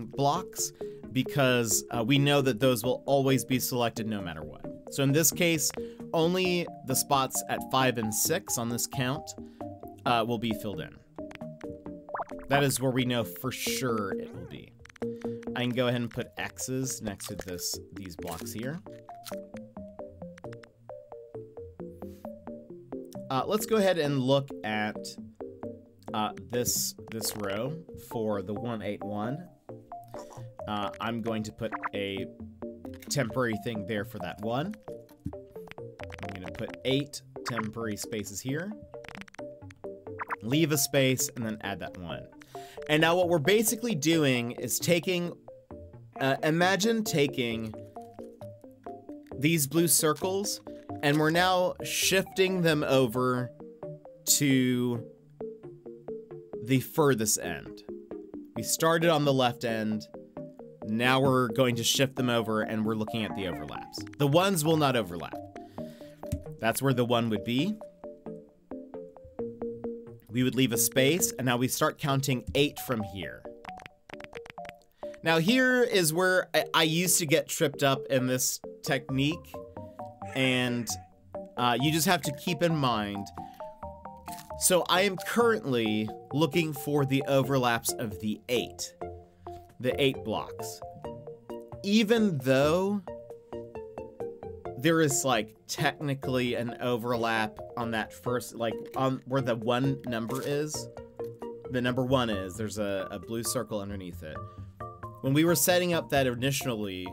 blocks, because we know that those will always be selected no matter what. So in this case, only the spots at 5 and 6 on this count will be filled in. That is where we know for sure it will be. I can go ahead and put X's next to these blocks here. Let's go ahead and look at this row for the 181. I'm going to put a temporary thing there for that 1. I'm going to put 8 temporary spaces here. Leave a space, and then add that 1. And now what we're basically doing is taking, imagine taking these blue circles, and we're now shifting them over to the furthest end. We started on the left end. Now we're going to shift them over, and we're looking at the overlaps. The ones will not overlap. That's where the 1 would be. We would leave a space, and now we start counting 8 from here. Now here is where I used to get tripped up in this technique, and you just have to keep in mind. So I am currently looking for the overlaps of the 8 blocks. Even though there is like technically an overlap on that first, like on where the 1 number is, the number 1 is, there's a blue circle underneath it. When we were setting up that initially,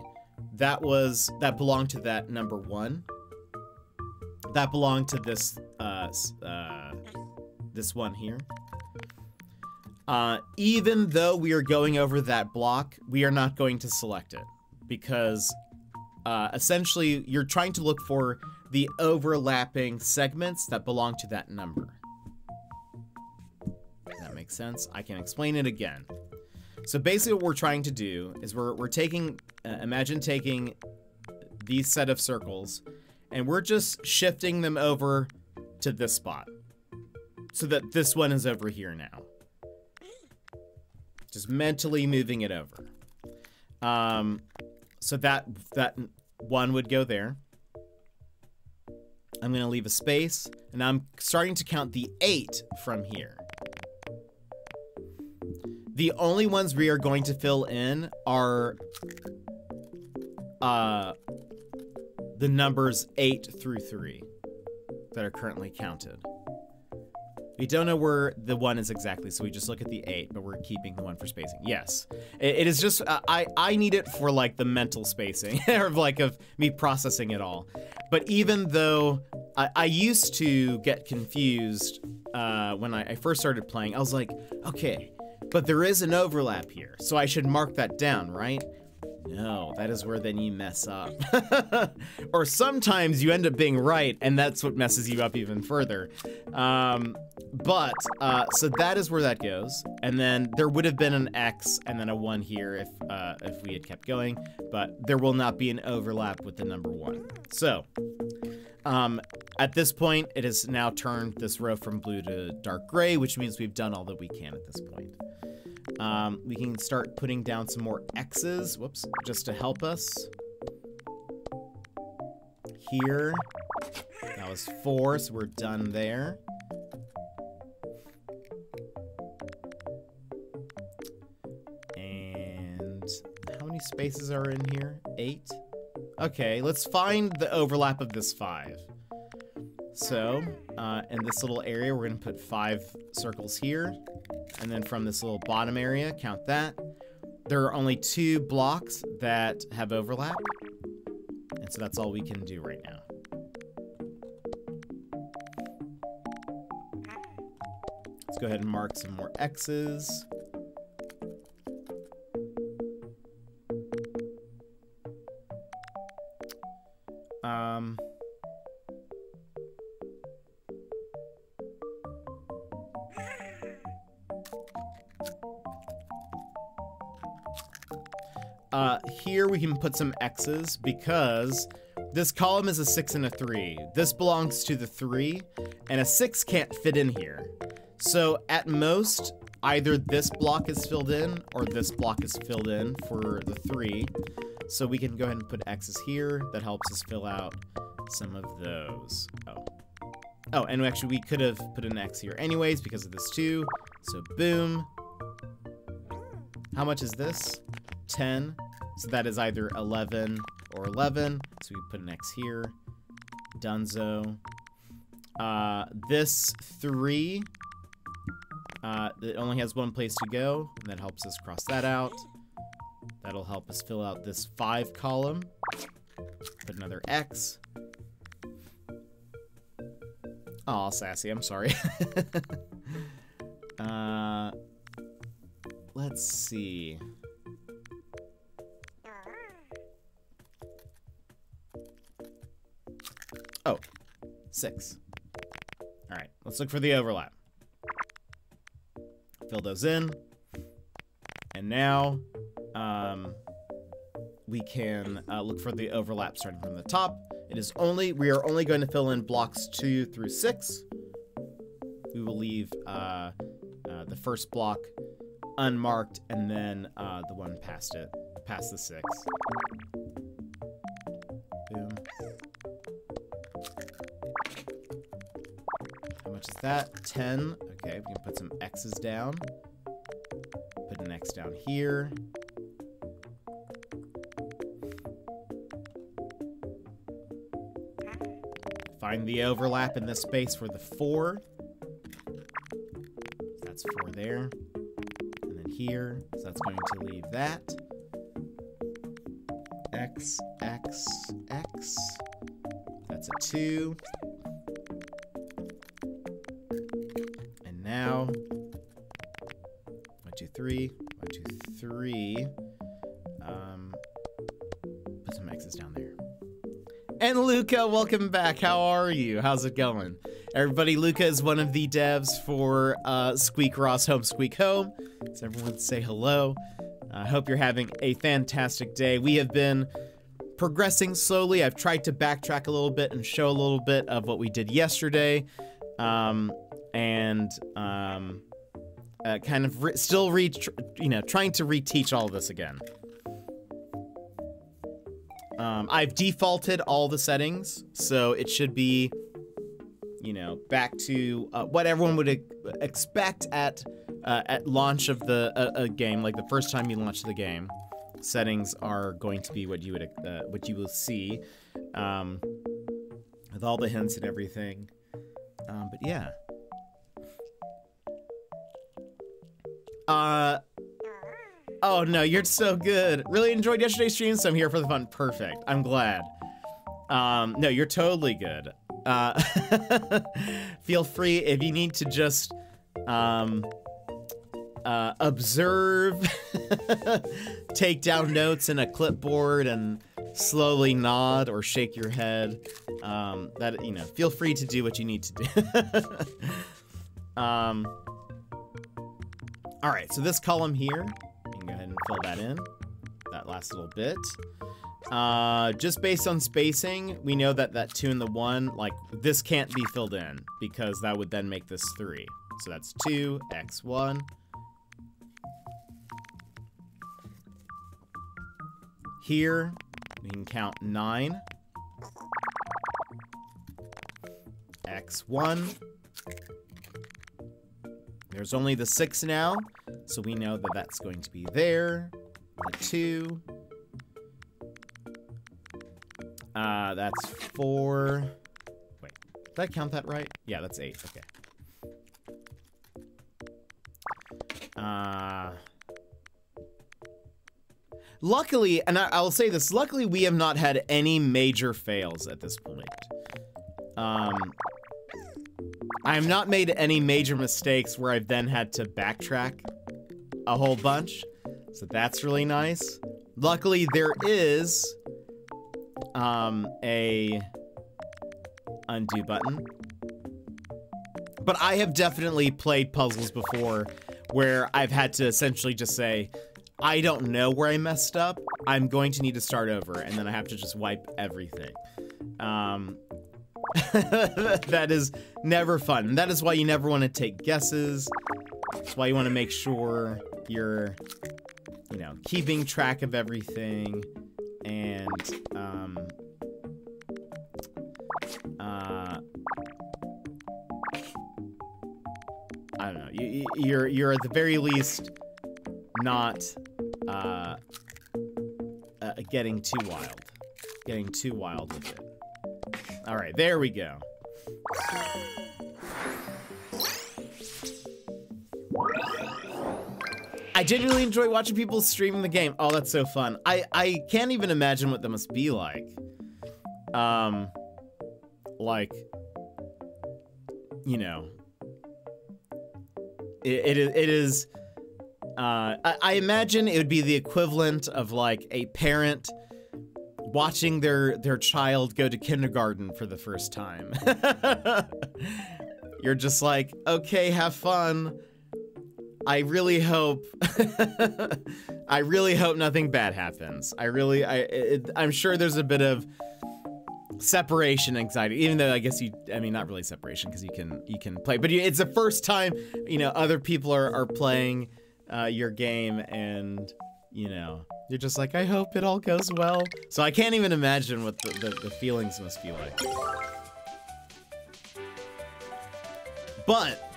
that belonged to that number 1. That belonged to this this one here. Even though we are going over that block, we are not going to select it, because essentially you're trying to look for the overlapping segments that belong to that number. Does that make sense? I can explain it again. So basically what we're trying to do is we're taking, imagine taking these set of circles, and we're just shifting them over to this spot. So that this one is over here now. Just mentally moving it over. So that one would go there. I'm gonna leave a space, and I'm starting to count the 8 from here. The only ones we are going to fill in are the numbers 8 through 3 that are currently counted. We don't know where the 1 is exactly, so we just look at the 8, but we're keeping the 1 for spacing. Yes, it is just, I need it for like the mental spacing, or like of me processing it all. But even though I used to get confused when I first started playing, I was like, okay, but there is an overlap here, so I should mark that down, right? No, that is where then you mess up. Or sometimes you end up being right, and that's what messes you up even further. So that is where that goes. And then there would have been an X and then a 1 here if we had kept going, but there will not be an overlap with the number 1. So, at this point, it has now turned this row from blue to dark gray, which means we've done all that we can at this point. We can start putting down some more X's, whoops, just to help us. Here, that was 4, so we're done there. And how many spaces are in here? 8? Okay, let's find the overlap of this 5. So, in this little area, we're gonna put 5 circles here. And then from this little bottom area, count that. There are only 2 blocks that have overlap. And so that's all we can do right now. Let's go ahead and mark some more X's. Here we can put some X's because this column is a 6 and a 3. This belongs to the 3, and a 6 can't fit in here. So at most, either this block is filled in or this block is filled in for the 3. So we can go ahead and put X's here. That helps us fill out some of those. Oh, and actually we could have put an X here anyways because of this 2. So boom. How much is this? 10. So that is either 11 or 11. So we put an X here. Dunzo. This 3, it only has 1 place to go, and that helps us cross that out. That'll help us fill out this 5 column. Put another X. Aw, sassy, I'm sorry. Let's see. Oh, 6. All right, let's look for the overlap. Fill those in. And now we can look for the overlap starting from the top. We are only going to fill in blocks 2 through 6. We will leave the first block unmarked, and then the one past it, past the 6. Boom. How much is that? 10. Okay, we can put some X's down. Put an X down here. Find the overlap in this space for the 4. That's 4 there. And then here, so that's going to leave that. X, X, X. That's a 2. And now, 1, 2, 3, 1, 2, 3. Put some X's down there. And Luca, welcome back. How are you? How's it going? Everybody, Luca is one of the devs for Squeak Ross Home Squeak Home. So everyone say hello. I hope you're having a fantastic day. We have been progressing slowly. I've tried to backtrack a little bit and show a little bit of what we did yesterday. Kind of still trying to reteach all of this again. I've defaulted all the settings, so it should be, back to what everyone would expect at launch of the game, like the first time you launch the game. Settings are going to be what you will see, with all the hints and everything. But yeah. Oh no, you're so good. Really enjoyed yesterday's stream, so I'm here for the fun. Perfect. I'm glad. No, you're totally good. Feel free if you need to just observe, take down notes in a clipboard and slowly nod or shake your head. Feel free to do what you need to do. All right, so this column here, you can go ahead and fill that in, that last little bit. Just based on spacing, we know that that 2 and the 1, like, this can't be filled in because that would then make this 3. So that's 2, x1. Here, we can count 9. x1. There's only the 6 now, so we know that that's going to be there. The 2. That's 4. Wait, did I count that right? Yeah, that's 8. Okay. Luckily, and I will say this, luckily we have not had any major fails at this point. I have not made any major mistakes where I've then had to backtrack a whole bunch, so that's really nice. Luckily, there is a undo button, but I have definitely played puzzles before where I've had to essentially just say, I don't know where I messed up, I'm going to need to start over, and then I have to just wipe everything. That is never fun. That is why you never want to take guesses. That's why you want to make sure you're, keeping track of everything. And, I don't know. You're at the very least not, getting too wild. Getting too wild with it. All right, there we go. I genuinely enjoy watching people streaming the game. Oh, that's so fun. I can't even imagine what that must be like. It is, I imagine it would be the equivalent of like a parent watching their child go to kindergarten for the first time. You're just like, okay, have fun. I really hope I really hope nothing bad happens. I'm sure there's a bit of separation anxiety, even though I guess not really separation because you can play, but it's the first time, other people are playing your game, and you're just like, I hope it all goes well. So I can't even imagine what the feelings must be like. But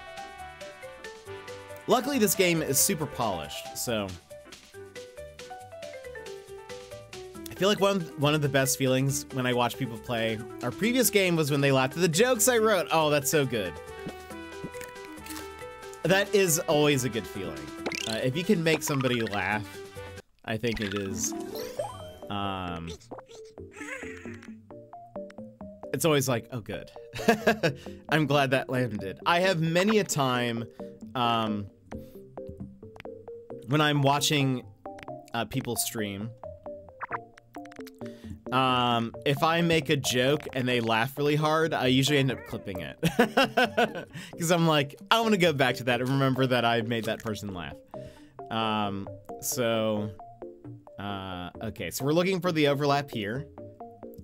luckily this game is super polished, so I feel like one of the best feelings when I watch people play our previous game was when they laughed at the jokes I wrote. Oh, that's so good. That is always a good feeling. If you can make somebody laugh, I think it is, it's always like, oh, good. I'm glad that landed. I have many a time, when I'm watching people stream, If I make a joke and they laugh really hard, I usually end up clipping it. Because I'm like, I want to go back to that and remember that I made that person laugh. Okay, so we're looking for the overlap here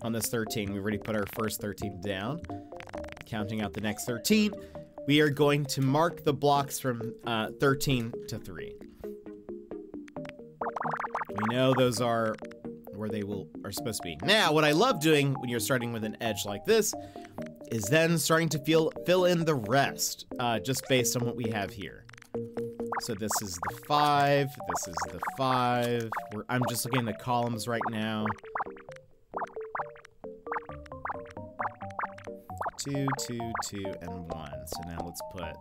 on this 13. We already put our first 13 down. Counting out the next 13. We are going to mark the blocks from 13 to 3. We know those are where they are supposed to be. Now, what I love doing when you're starting with an edge like this is then starting to fill in the rest, just based on what we have here. So this is the 5, this is the 5. I'm just looking at the columns right now. 2, 2, 2, and 1. So now let's put...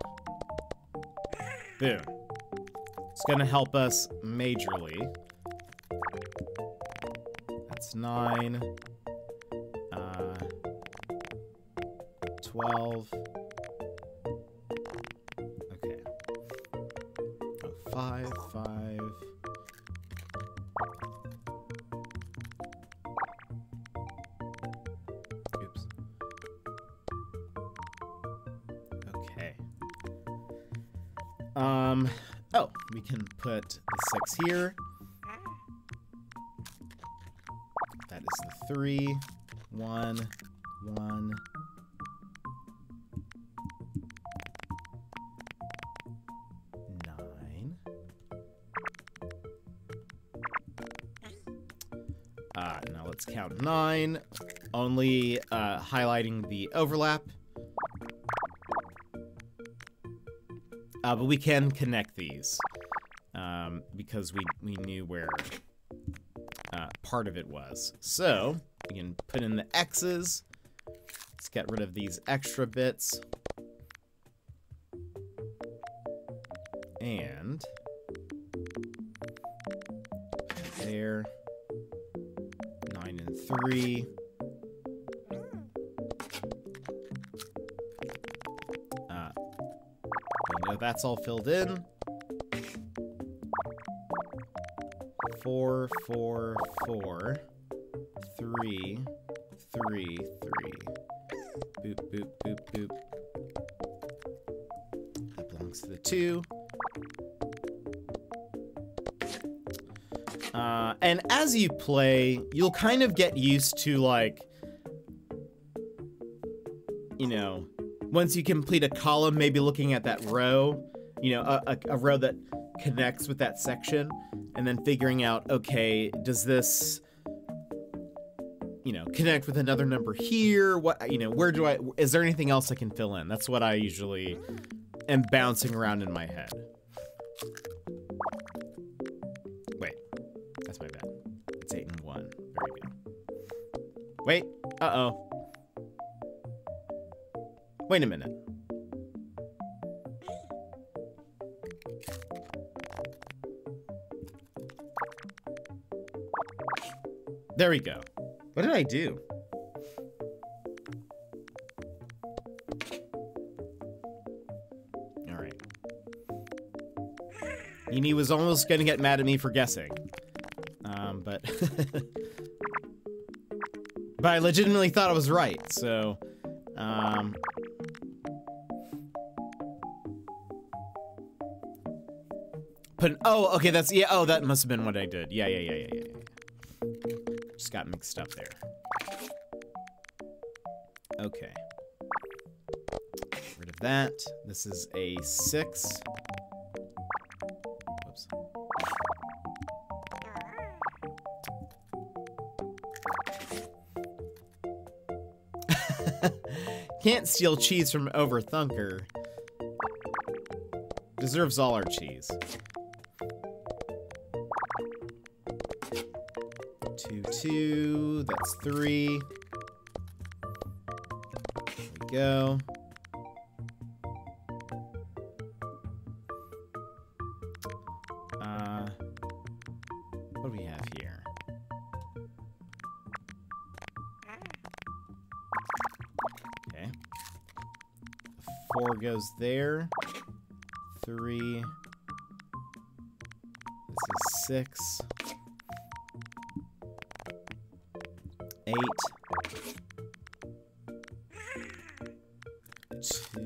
Boom. It's gonna help us majorly. That's 9. 12. Okay. 5, 5. Oops. Okay. Oh, we can put the 6 here. That is the 3. 1, 1. 9. Now let's count 9. Only highlighting the overlap. But we can connect these because we knew where part of it was. So we can put in the X's. Let's get rid of these extra bits. And there. 9 and 3. That's all filled in. 4, 4, 4. 3, 3, 3. Boop, boop, boop, boop. That belongs to the 2. And as you play, you'll kind of get used to, like, you know, once you complete a column, maybe looking at that row, you know, a row that connects with that section, and then figuring out, okay, does this, you know, connect with another number here? What, you know, is there anything else I can fill in? That's what I usually am bouncing around in my head. Wait, that's my bad. It's 8 and 1. There we go. Wait, uh-oh. Wait a minute. There we go. What did I do? All right. Yini was almost gonna get mad at me for guessing. But... but I legitimately thought I was right, so... Oh, okay, that's, yeah, oh, that must have been what I did. Yeah. Just got mixed up there. Okay. Get rid of that. This is a 6. Whoops. Can't steal cheese from Overthunker. Deserves all our cheese. 2, 2, that's 3. There we go. What do we have here? Okay. 4 goes there. 3. This is 6. 2. So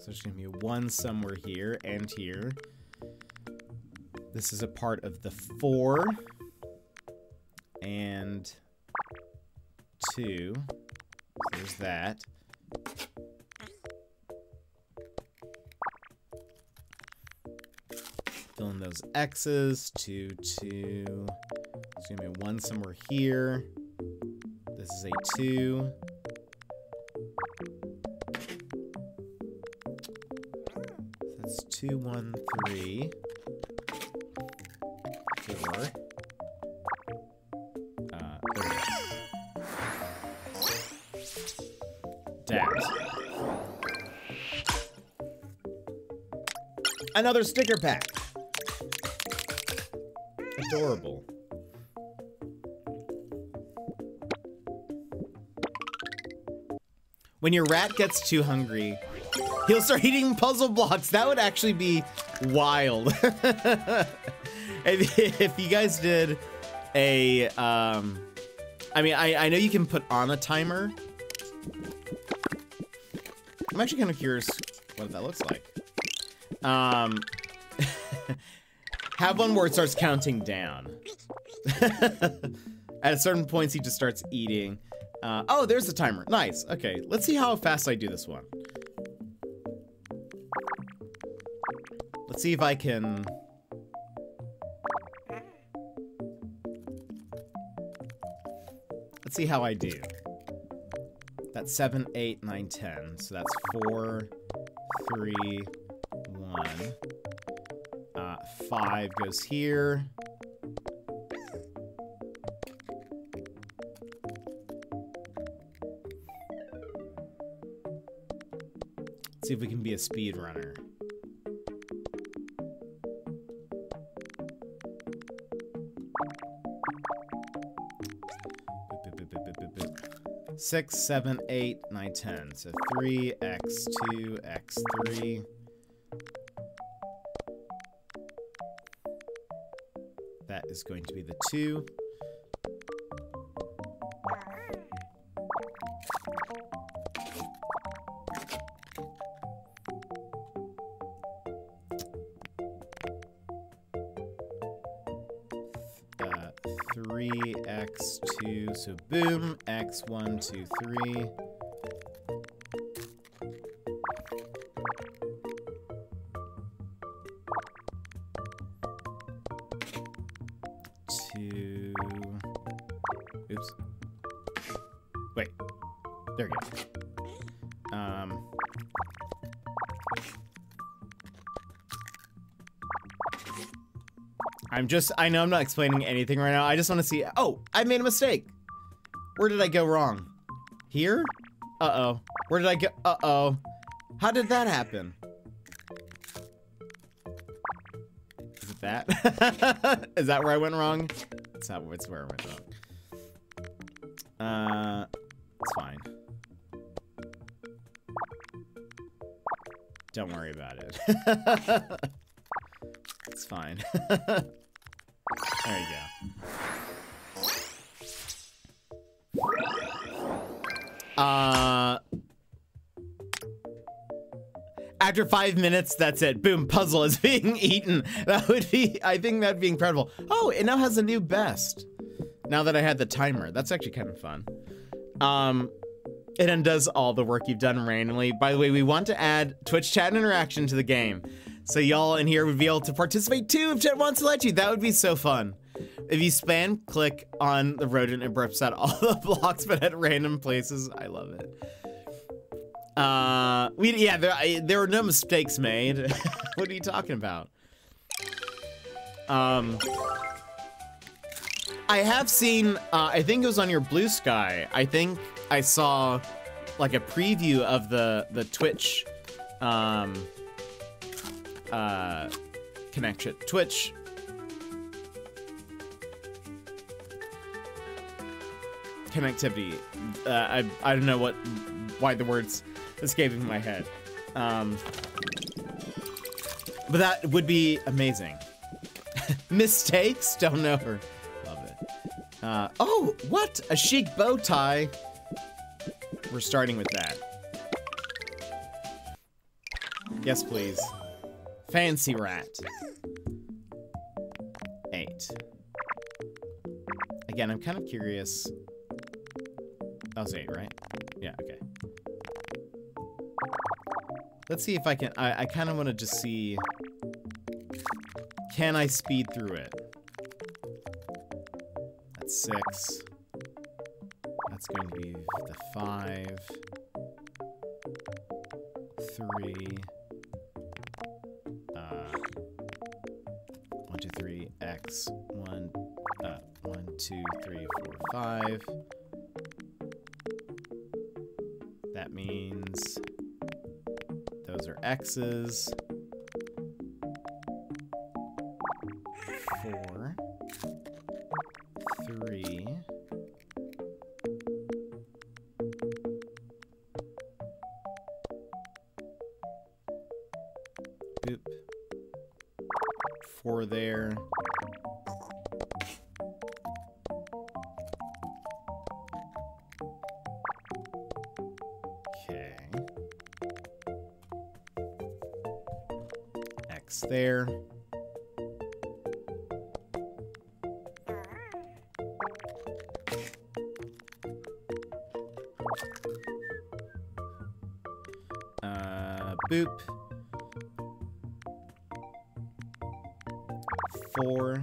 there's gonna be a 1 somewhere here and here. This is a part of the 4 and 2. So there's that. Fill in those X's. 2, 2. There's gonna be a 1 somewhere here. This is a 2. That's 2, 1, 3. 4. There we go. Dash. Another sticker pack. Adorable. When your rat gets too hungry, he'll start eating puzzle blocks. That would actually be wild. If you guys did a, I mean, I know you can put on a timer. I'm actually kind of curious what that looks like. Have one where it starts counting down. At a certain points, he just starts eating. Oh, there's the timer. Nice. Okay, let's see how fast I do this one. Let's see if I can... Let's see how I do. That's 7, 8, 9, 10. So that's 4, 3, 1. 5 goes here. Let's see if we can be a speed runner. Six, 7, 8, 9, 10. So 3, x2, x3. That is going to be the 2. Three, x2, so boom, x1, 2, 3. Oops. Wait. There we go. I know I'm not explaining anything right now. I just want to see. Oh, I made a mistake. Where did I go wrong? Here? Uh-oh. Where did I go? Uh-oh. How did that happen? Is it that? Is that where I went wrong? It's not, it's where I went wrong. It's fine. Don't worry about it. It's fine. There you go. After 5 minutes, that's it. Boom, puzzle is being eaten. That would be, I think that'd be incredible. Oh, it now has a new best. Now that I had the timer. That's actually kind of fun. It undoes all the work you've done randomly. By the way, we want to add Twitch chat interaction to the game. So y'all in here would be able to participate too if chat wants to let you. That would be so fun. If you spam click on the rodent, it burps out all the blocks, but at random places. I love it. There were no mistakes made. What are you talking about? I have seen, I think it was on your Blue Sky. I think I saw like a preview of the Twitch, connection. Twitch. Connectivity. I don't know why the words escaping my head. But that would be amazing. Mistakes? Don't know her. Love it. Oh, what? A chic bow tie. We're starting with that. Yes, please. Fancy rat. 8. Again, I'm kind of curious. That was 8, right? Yeah, okay. Let's see if I can... I kind of want to just see... Can I speed through it? That's 6. That's going to be the 5. 3. 1, 2, 3, X. 1, 2, 3, 4, 5. That means those are X's. 4, 3. Boop. 4 there. Okay. X there. Boop. 4.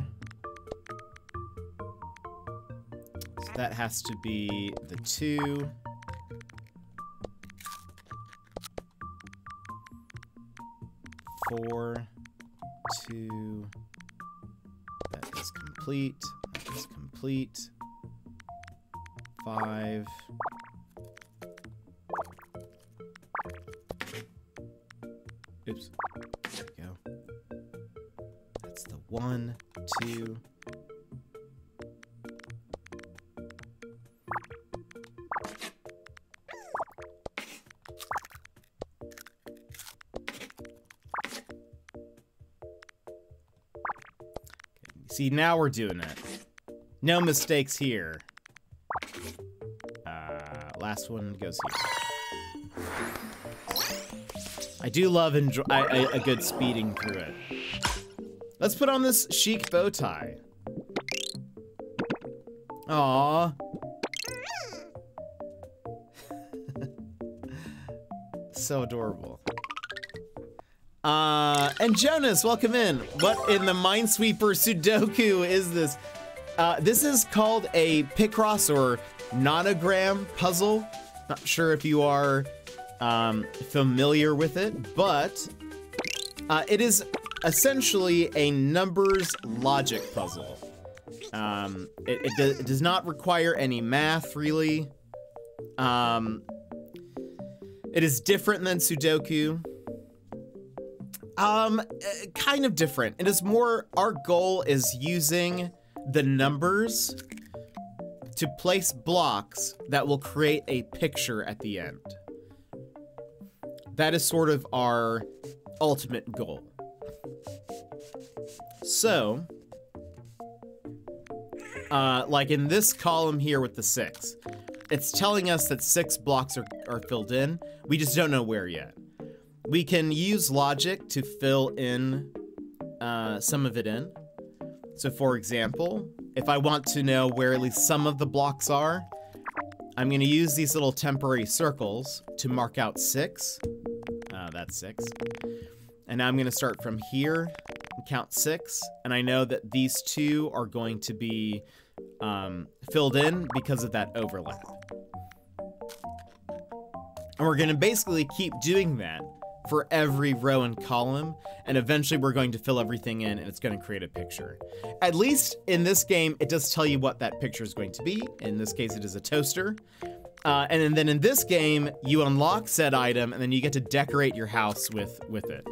So that has to be the 2. 4, 2. That is complete. That is complete. 5. Oops. There we go. That's the 1, 2. See, now we're doing it. No mistakes here. Last one goes here. I do love a good speeding through it. Let's put on this chic bow tie. Aww. So adorable. And Jonas, welcome in. What in the Minesweeper Sudoku is this? This is called a Picross or nonogram puzzle. Not sure if you are familiar with it, but it is essentially a numbers logic puzzle. It does not require any math, really. It is different than Sudoku. Kind of different. It is more, our goal is using the numbers to place blocks that will create a picture at the end. That is sort of our ultimate goal. So, like in this column here with the 6, it's telling us that 6 blocks are filled in. We just don't know where yet. We can use logic to fill in some of it in. So for example, if I want to know where at least some of the blocks are, I'm gonna use these little temporary circles to mark out 6. That's 6. And now I'm gonna start from here and count 6. And I know that these 2 are going to be filled in because of that overlap. And we're gonna basically keep doing that for every row and column, and eventually we're going to fill everything in and it's going to create a picture. At least in this game, it does tell you what that picture is going to be. In this case, it is a toaster. And then in this game, you unlock said item and then you get to decorate your house with it.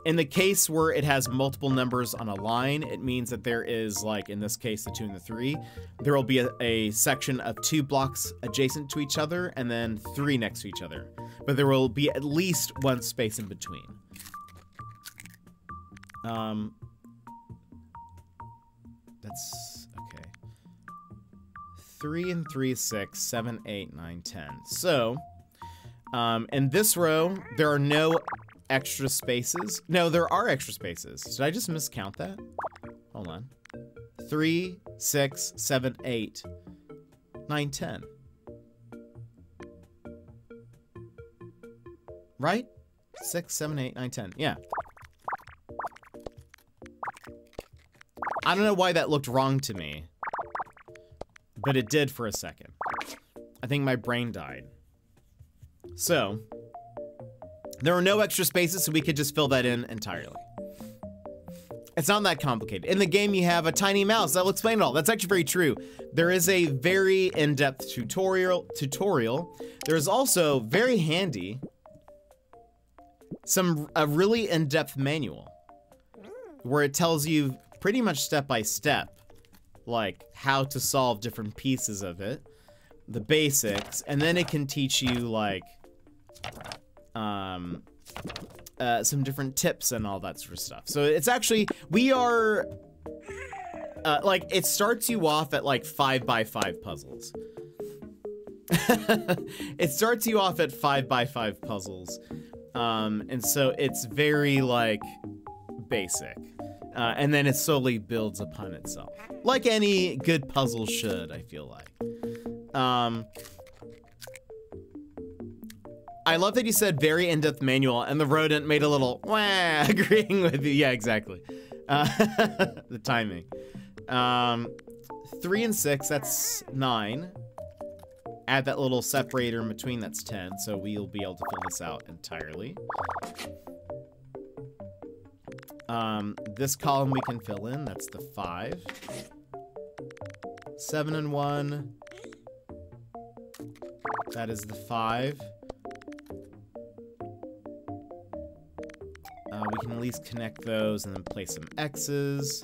In the case where it has multiple numbers on a line, it means that there is, like in this case, the 2 and the 3, there will be a section of 2 blocks adjacent to each other and then 3 next to each other. But there will be at least 1 space in between. That's okay. 3 and 3, 6, 7, 8, 9, 10. So, in this row, there are no extra spaces. No, there are extra spaces. Did I just miscount that? Hold on. 3, 6, 7, 8, 9, 10. Right? 6, 7, 8, 9, 10. Yeah. I don't know why that looked wrong to me, but it did for a second. I think my brain died. So, there were no extra spaces, so we could just fill that in entirely. It's not that complicated. In the game, you have a tiny mouse. That'll explain it all. That's actually very true. There is a very in-depth tutorial. There is also, very handy, a really in-depth manual where it tells you pretty much step by step, like how to solve different pieces of it, the basics, and then it can teach you like some different tips and all that sort of stuff. So it's actually, we are like, it starts you off at like 5x5 puzzles. It starts you off at 5x5 puzzles. And so it's very like basic. And then it slowly builds upon itself. Like any good puzzle should, I feel like. I love that you said very in-depth manual and the rodent made a little wah agreeing with you. Yeah, exactly. The timing. 3 and 6, that's 9. Add that little separator in between, that's 10. So we'll be able to fill this out entirely. This column we can fill in, that's the 5. 7 and 1. That is the 5. We can at least connect those and then place some X's.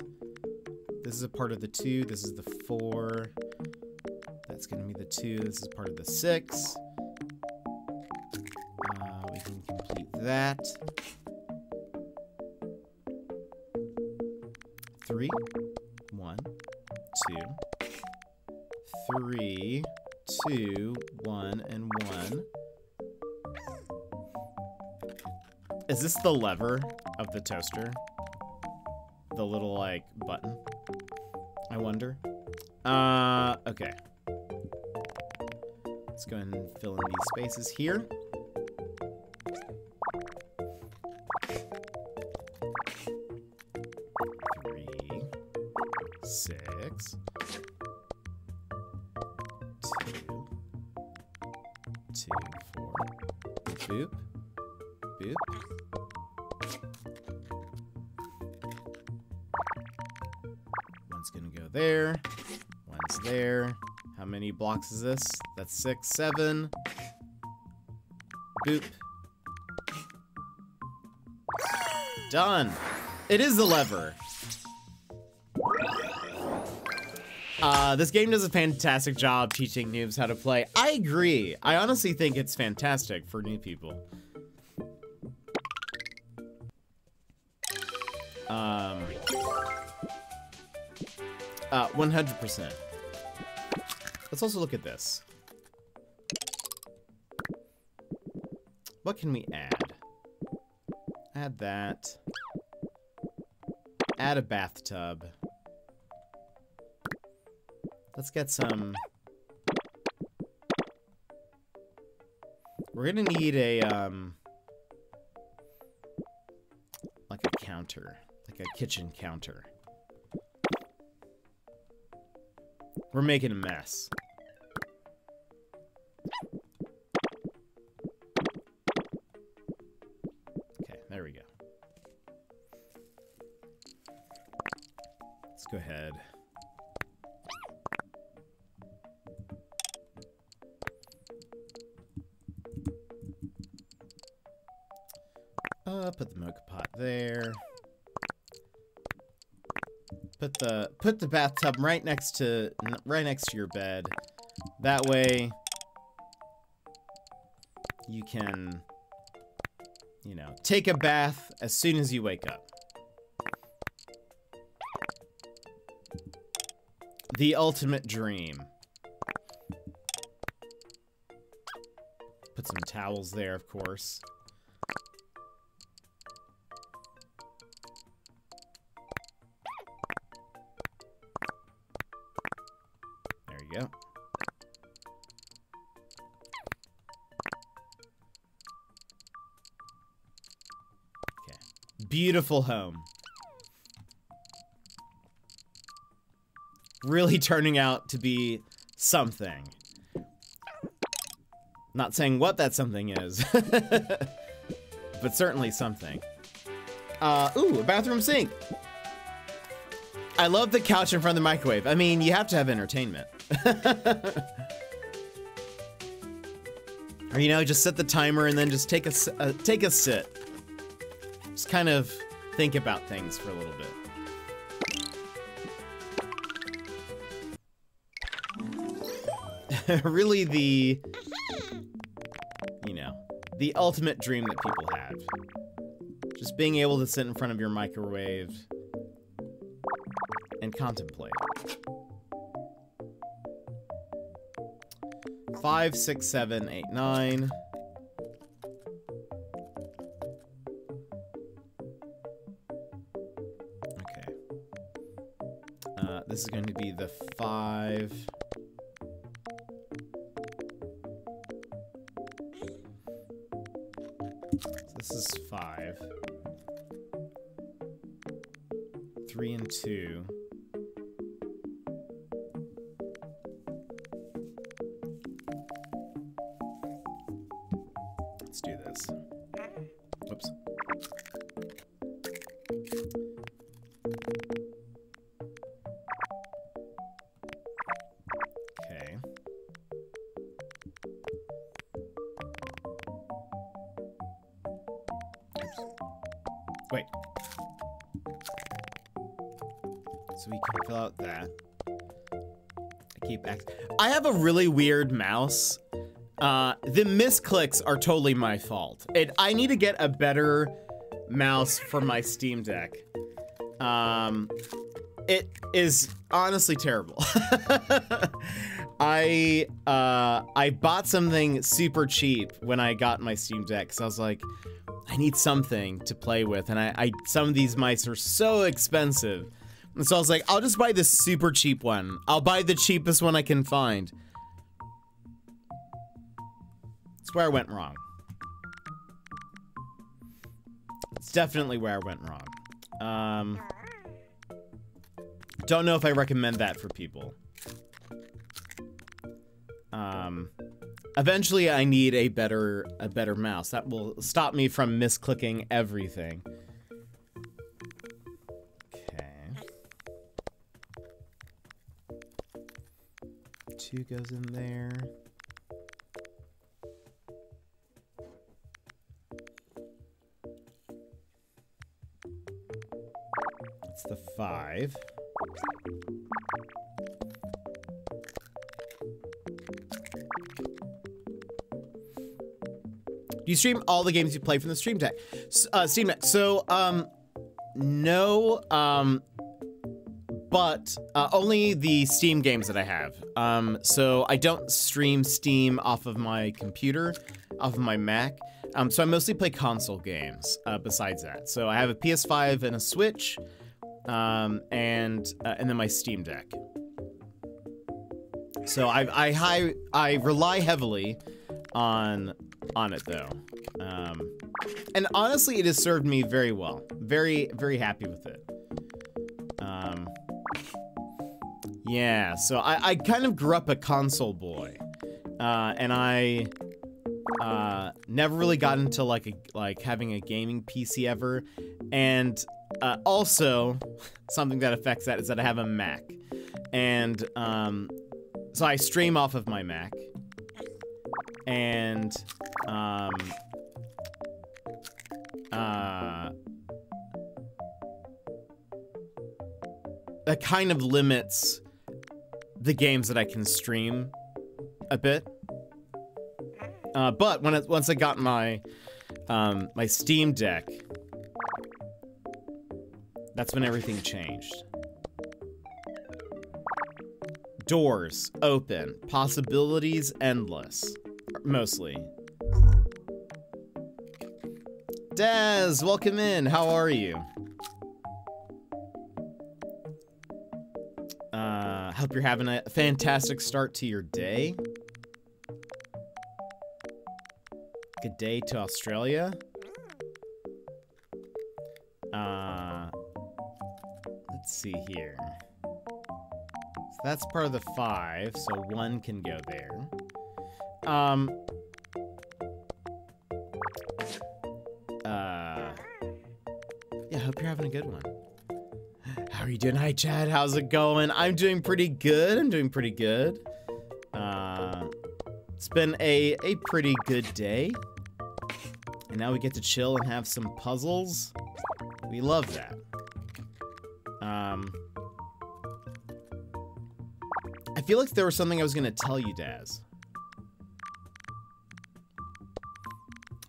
This is a part of the 2. This is the 4. That's going to be the 2. This is part of the 6. We can complete that. 3, 1, 2, 3, 2, 1, and 1. Is this the lever of the toaster? The little, like, button? I wonder. Okay. Let's go ahead and fill in these spaces here. Six. 2, 4. Boop. Boop. One's gonna go there. One's there. How many blocks is this? That's 6, 7. Boop. Done. It is the lever. This game does a fantastic job teaching noobs how to play. I agree. I honestly think it's fantastic for new people. 100%. Let's also look at this. What can we add? Add that. Add a bathtub. Let's get some... We're gonna need a, like a counter. Like a kitchen counter. We're making a mess. Okay, there we go. Let's go ahead. Put the mocha pot there. Put the bathtub right next to your bed. That way you can, you know, take a bath as soon as you wake up. The ultimate dream. towels there, of course. There you go. Okay. Beautiful home. Really turning out to be something. Not saying what that something is, but certainly something. Ooh, a bathroom sink. I love the couch in front of the microwave. I mean, you have to have entertainment. Or, you know, just set the timer and then just take a sit. Just kind of think about things for a little bit. Really the, you know, the ultimate dream that people have. Just being able to sit in front of your microwave and contemplate. 5, 6, 7, 8, 9. Okay. This is going to be the 5. This is 5. 3 and 2. Let's do this. Whoops. Okay. Wait. So we can fill out that. I have a really weird mouse. The misclicks are totally my fault. I need to get a better mouse for my Steam Deck. It is honestly terrible. I bought something super cheap when I got my Steam Deck, because I was like, I need something to play with, and some of these mice are so expensive. And so I was like, I'll just buy this super cheap one. I'll buy the cheapest one I can find. That's where I went wrong. It's definitely where I went wrong. Don't know if I recommend that for people. Eventually I need a better mouse. That will stop me from misclicking everything. Okay. 2 goes in there. That's the 5. Do you stream all the games you play from the Steam Deck? Steam Deck. So, no, but only the Steam games that I have. So I don't stream Steam off of my computer, off of my Mac. So I mostly play console games, besides that. So I have a PS5 and a Switch, and then my Steam Deck. So I rely heavily on it though. And honestly, it has served me very well. Very, very happy with it. Yeah, so I kind of grew up a console boy. And I never really got into like having a gaming PC ever. And also something that affects that is that I have a Mac. And so I stream off of my Mac. And that kind of limits the games that I can stream a bit. But once I got my my Steam Deck, that's when everything changed. Doors open, possibilities endless, mostly. Daz, welcome in. How are you? Hope you're having a fantastic start to your day. Good day to Australia. Let's see here. So that's part of the 5, so 1 can go there. Yeah, hope you're having a good one. How are you doing? Hi, Chad. How's it going? I'm doing pretty good. It's been a pretty good day. And now we get to chill and have some puzzles. We love that. I feel like there was something I was gonna tell you, Daz.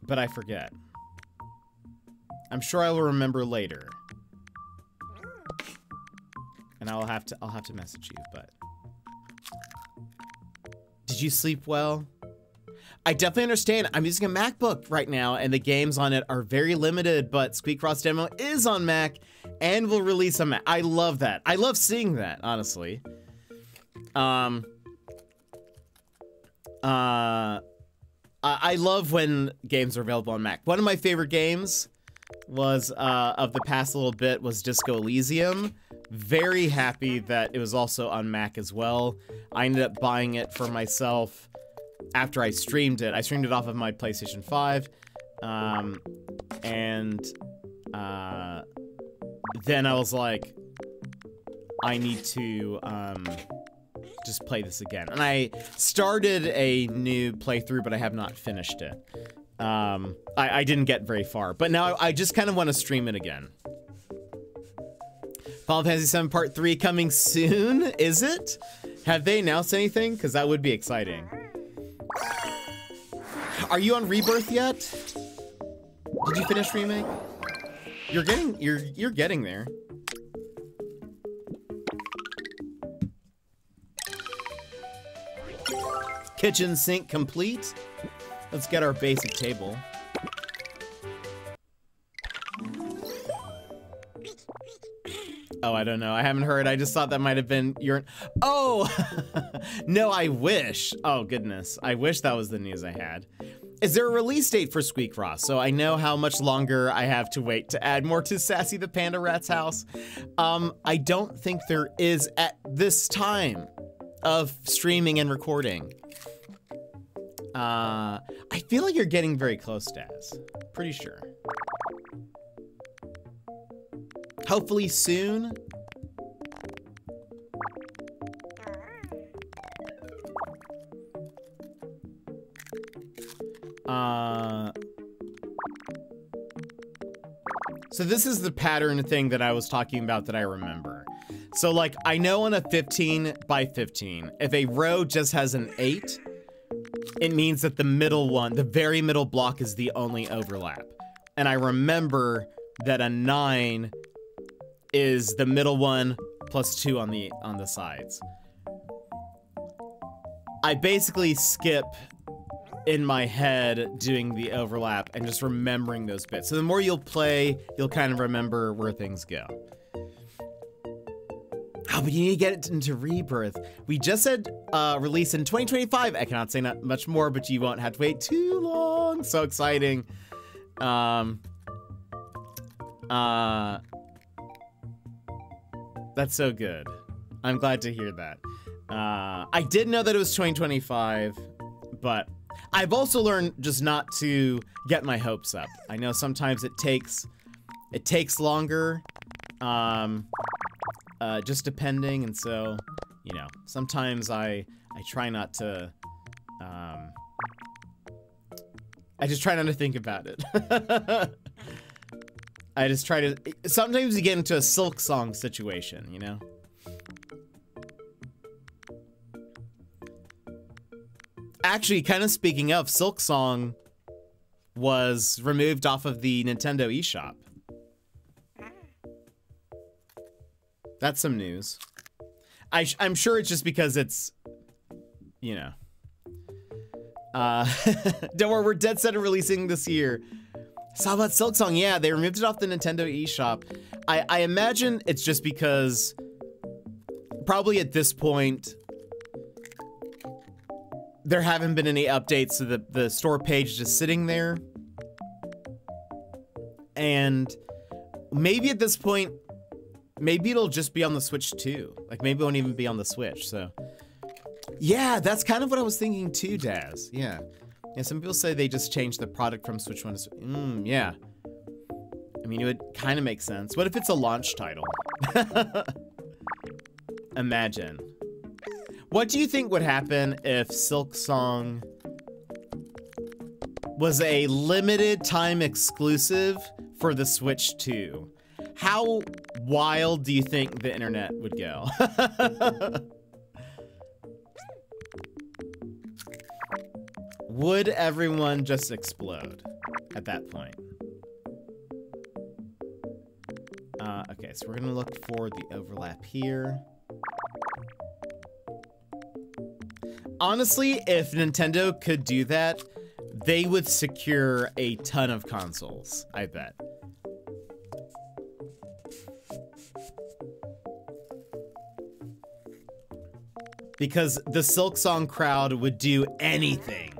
But I forget. I'm sure I will remember later. And I'll have to message you, but did you sleep well? I definitely understand. I'm using a MacBook right now, and the games on it are very limited, but Squeakfrost Demo is on Mac and will release on Mac. I love that. I love seeing that, honestly. I love when games are available on Mac. One of my favorite games was, of the past little bit, was Disco Elysium. Very happy that it was also on Mac as well. I ended up buying it for myself after I streamed it. I streamed it off of my PlayStation 5. Then I was like, I need to, just play this again. And I started a new playthrough, but I have not finished it. I didn't get very far, but now I just kind of want to stream it again. Final Fantasy VII Part 3 coming soon, is it? Have they announced anything? Because that would be exciting. Are you on Rebirth yet? Did you finish Remake? You're getting there. Kitchen sink complete. Let's get our basic table. Oh, I don't know. I haven't heard. I just thought that might have been your... Oh! No, I wish. Oh, goodness. I wish that was the news I had. Is there a release date for Squeakfrost? So I know how much longer I have to wait to add more to Sassy the Panda Rat's house. I don't think there is at this time of streaming and recording. I feel like you're getting very close, Daz. Pretty sure. Hopefully soon. So this is the pattern thing that I was talking about that I remember. So like, I know on a 15 by 15, if a row just has an 8, it means that the middle one, the very middle block, is the only overlap. And I remember that a 9 is the middle one plus 2 on the sides. I basically skip in my head doing the overlap and just remembering those bits. So the more you'll play, you'll kind of remember where things go. Oh, but you need to get it into Rebirth. We just said release in 2025. I cannot say not much more, but you won't have to wait too long. So exciting. That's so good. I'm glad to hear that. I did know that it was 2025, but I've also learned just not to get my hopes up. I know sometimes it takes longer, just depending, and so, you know, sometimes I try not to, I just try not to think about it. I just try to, sometimes you get into a Silk Song situation, you know? Actually, kind of speaking of, Silk Song was removed off of the Nintendo eShop. That's some news. I'm sure it's just because it's, you know. Don't worry, we're dead set on releasing this year. Saw about Silksong. Yeah, they removed it off the Nintendo eShop. I imagine it's just because probably at this point there haven't been any updates, so the store page is just sitting there. And maybe at this point, maybe it'll just be on the Switch too. Like maybe it won't even be on the Switch, so. Yeah, that's kind of what I was thinking too, Daz. Yeah. Yeah, some people say they just changed the product from Switch 1 to yeah. I mean, it would kind of make sense. What if it's a launch title? Imagine. What do you think would happen if Silksong was a limited time exclusive for the Switch 2? How wild do you think the internet would go? Would everyone just explode at that point? Okay, so we're gonna look for the overlap here. Honestly, if Nintendo could do that, they would secure a ton of consoles, I bet. Because the Silksong crowd would do anything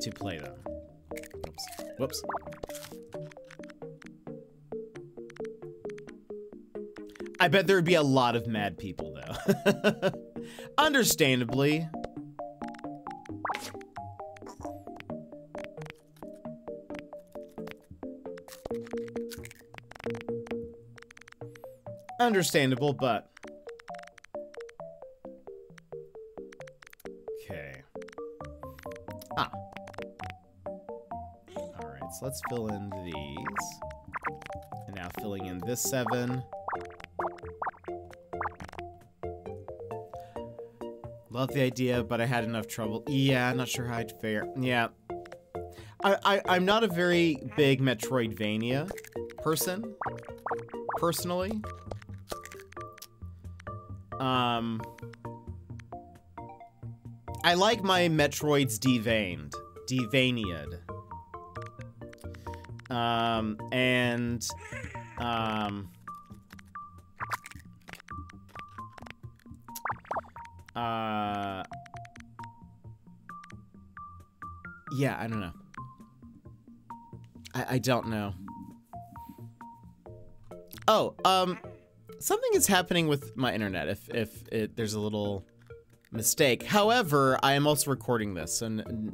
to play them. Oops. Whoops. I bet there would be a lot of mad people, though. Understandably. Understandable, but... Okay. Ah. Alright, so let's fill in these. And now filling in this 7. Love the idea, but I had enough trouble. Yeah, not sure how I'd fare. Yeah. I'm not a very big Metroidvania person, personally. I like my Metroids deveined. Yeah, I don't know. I don't know. Oh, something is happening with my internet if there's a little mistake. However, I am also recording this, so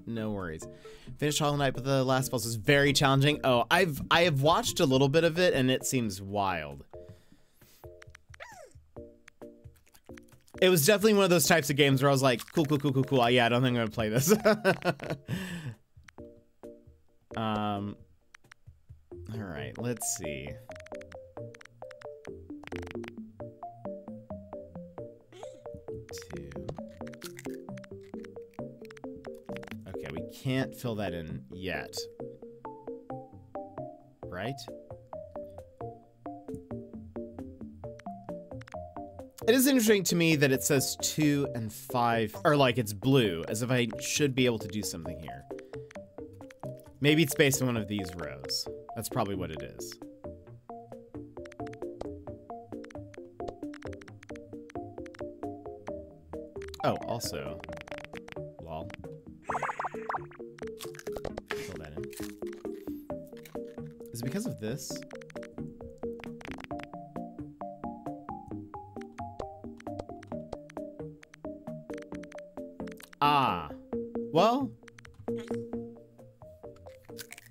no worries. Finished Hollow Knight, but the last boss was very challenging. Oh, I have watched a little bit of it, and it seems wild. It was definitely one of those types of games where I was like, cool. Yeah, I don't think I'm gonna play this. All right, let's see. Okay, we can't fill that in yet. Right? It is interesting to me that it says 2 and 5, or like it's blue, as if I should be able to do something here. Maybe it's based on one of these rows. That's probably what it is. Oh, also, lol. Fill that in. Is it because of this? Ah, well,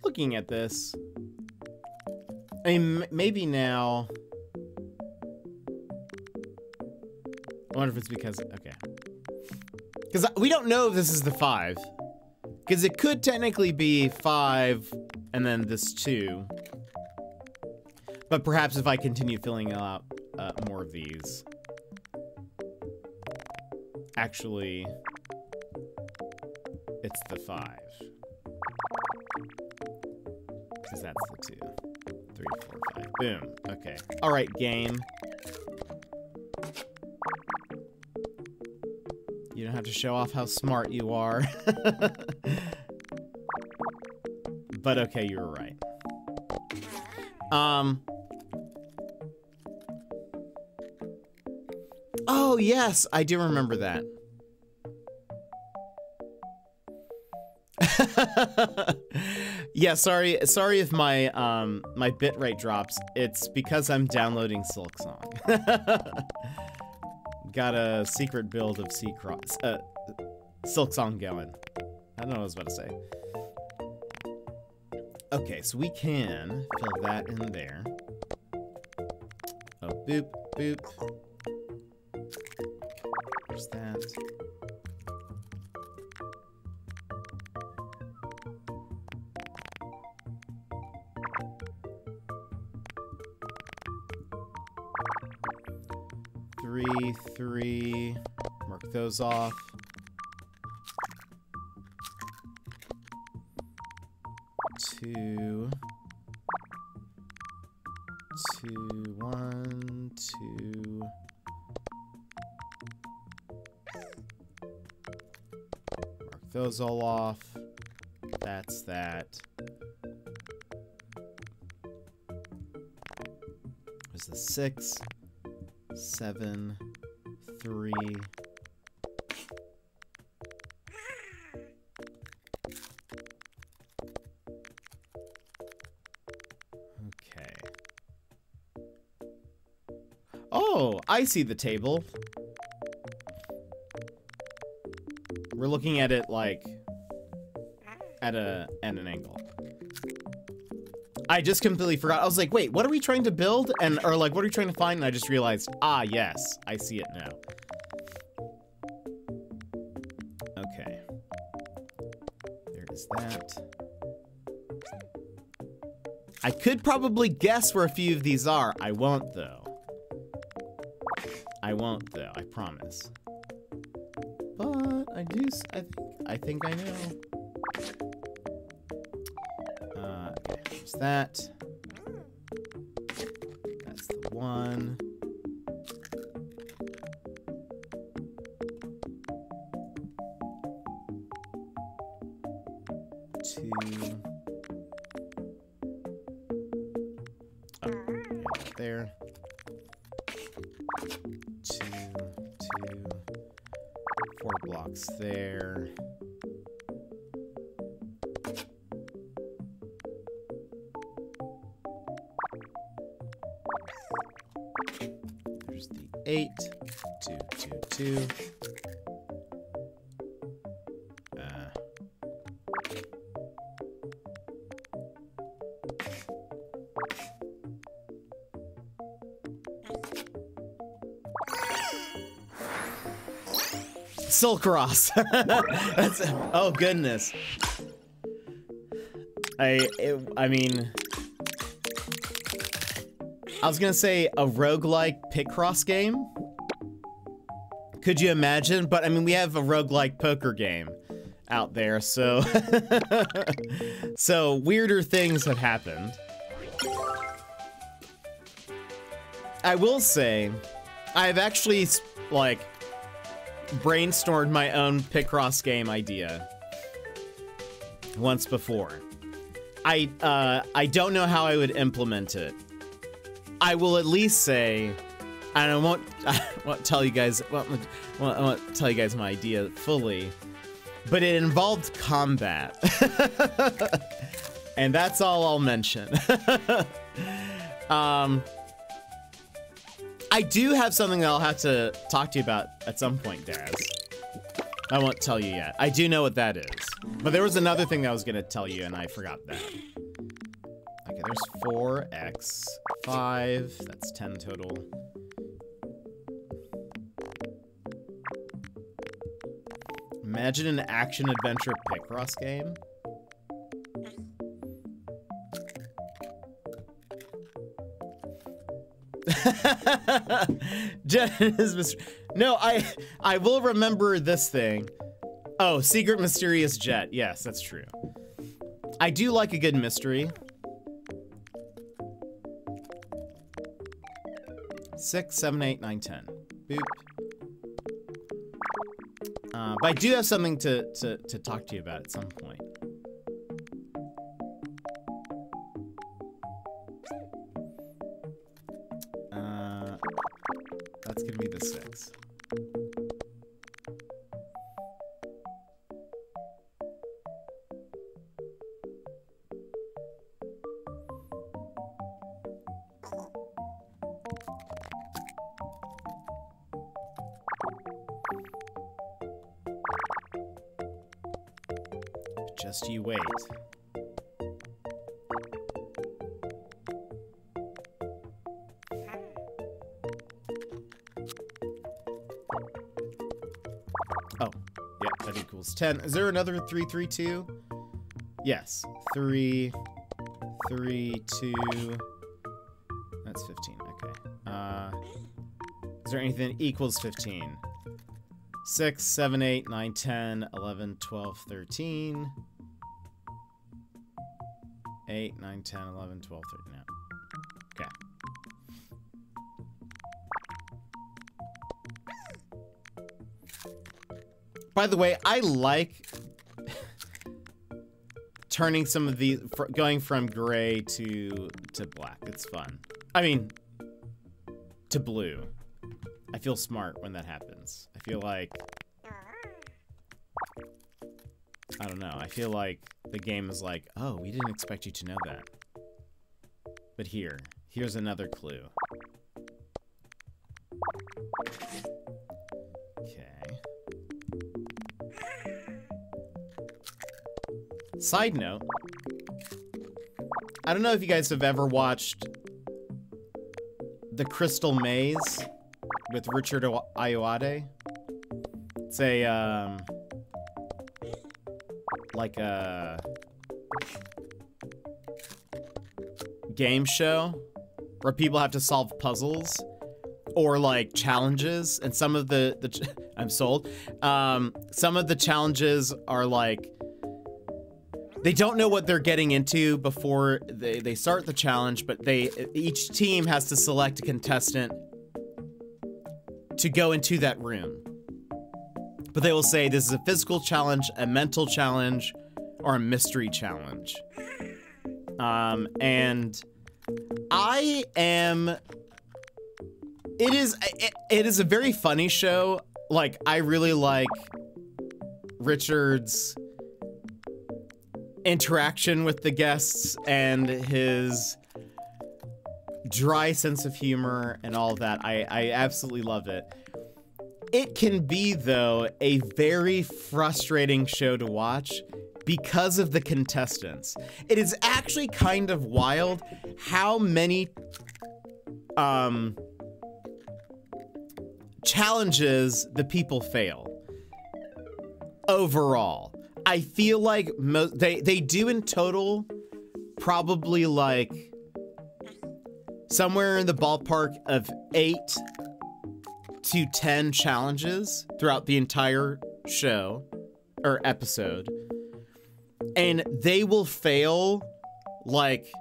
looking at this, I mean, maybe now, I wonder if it's because, okay. Because we don't know if this is the 5. Because it could technically be 5 and then this 2. But perhaps if I continue filling out more of these. Actually, it's the 5. Because that's the 2. 3, 4, 5. Boom. Okay. Alright, game. You don't have to show off how smart you are. But okay, you were right. Oh, yes, I do remember that. Yeah, sorry if my my bitrate drops. It's because I'm downloading Silksong. Got a secret build of Silksong going. I don't know what I was about to say. Okay, so we can fill that in there. Oh, boop, boop. There's that. Three. Mark those off. Two, 1, 2. Mark those all off. That's that. There's the 6, 7, 3. Okay. Oh, I see the table. We're looking at it like at an angle. I just completely forgot. I was like, wait, what are we trying to build? Or like, what are we trying to find? And I just realized, ah, yes, I see it now. Okay. There is that. I could probably guess where a few of these are. I won't, though. I promise. But I think I know. Okay, there's that. That's the 1. Two. Oh, yeah, there. 2, 4 blocks there. There's the 8, 2, 2, 2. Silkross. That's, oh goodness. I mean, I was gonna say a roguelike Picross game. Could you imagine? But I mean, we have a roguelike poker game out there, so so weirder things have happened. I will say, I've actually like brainstormed my own Picross game idea once before. I don't know how I would implement it. I will at least say, and I won't tell you guys. I won't tell you guys my idea fully, but it involved combat, and that's all I'll mention. I do have something that I'll have to talk to you about at some point, Daz. I won't tell you yet. I do know what that is. But there was another thing that I was gonna tell you, and I forgot that. Okay, there's 4x, 5, that's 10 total. Imagine an action-adventure Picross game. No, I will remember this thing. Oh, Secret Mysterious Jet. Yes, that's true. I do like a good mystery. 6, 7, 8, 9, 10. Boop. But I do have something to talk to you about at some point. Just you wait. Oh, yeah, that equals 10. Is there another 332? Yes. 3, 3, 2. That's 15. Okay. Is there anything that equals 15? 6, 7, 8, 9, 10, 11, 12, 13. 8, 9, 10, 11, 12, 13. No. Okay. By the way, I like turning some of the going from gray to black. It's fun. I mean, to blue. I feel smart when that happens. I feel like, I don't know. I feel like the game is like, oh, we didn't expect you to know that. But here's another clue. Okay. Side note, I don't know if you guys have ever watched The Crystal Maze with Richard Ayoade. It's a, like a game show where people have to solve puzzles or like challenges, and some of the I'm sold. Some of the challenges are like, they don't know what they're getting into before they start the challenge, but each team has to select a contestant to go into that room. But they will say this is a physical challenge, a mental challenge, or a mystery challenge. And I am... It is a very funny show. Like, I really like Richard's interaction with the guests and his dry sense of humor and all of that. I absolutely love it. It can be, though, a very frustrating show to watch because of the contestants. It is actually kind of wild how many challenges the people fail overall. I feel like they do in total probably like somewhere in the ballpark of 8 to 10 challenges throughout the entire show or episode. And they will fail, like,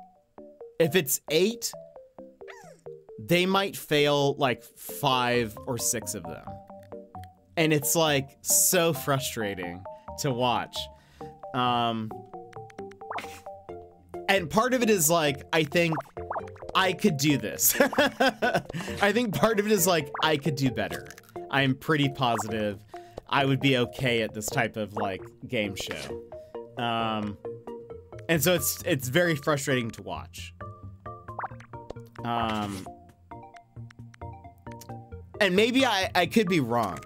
if it's 8, they might fail like 5 or 6 of them. And it's like so frustrating to watch. And part of it is like, I think I could do this. I think part of it is like, I could do better. I'm pretty positive I would be okay at this type of like game show. And so it's very frustrating to watch. And maybe I could be wrong.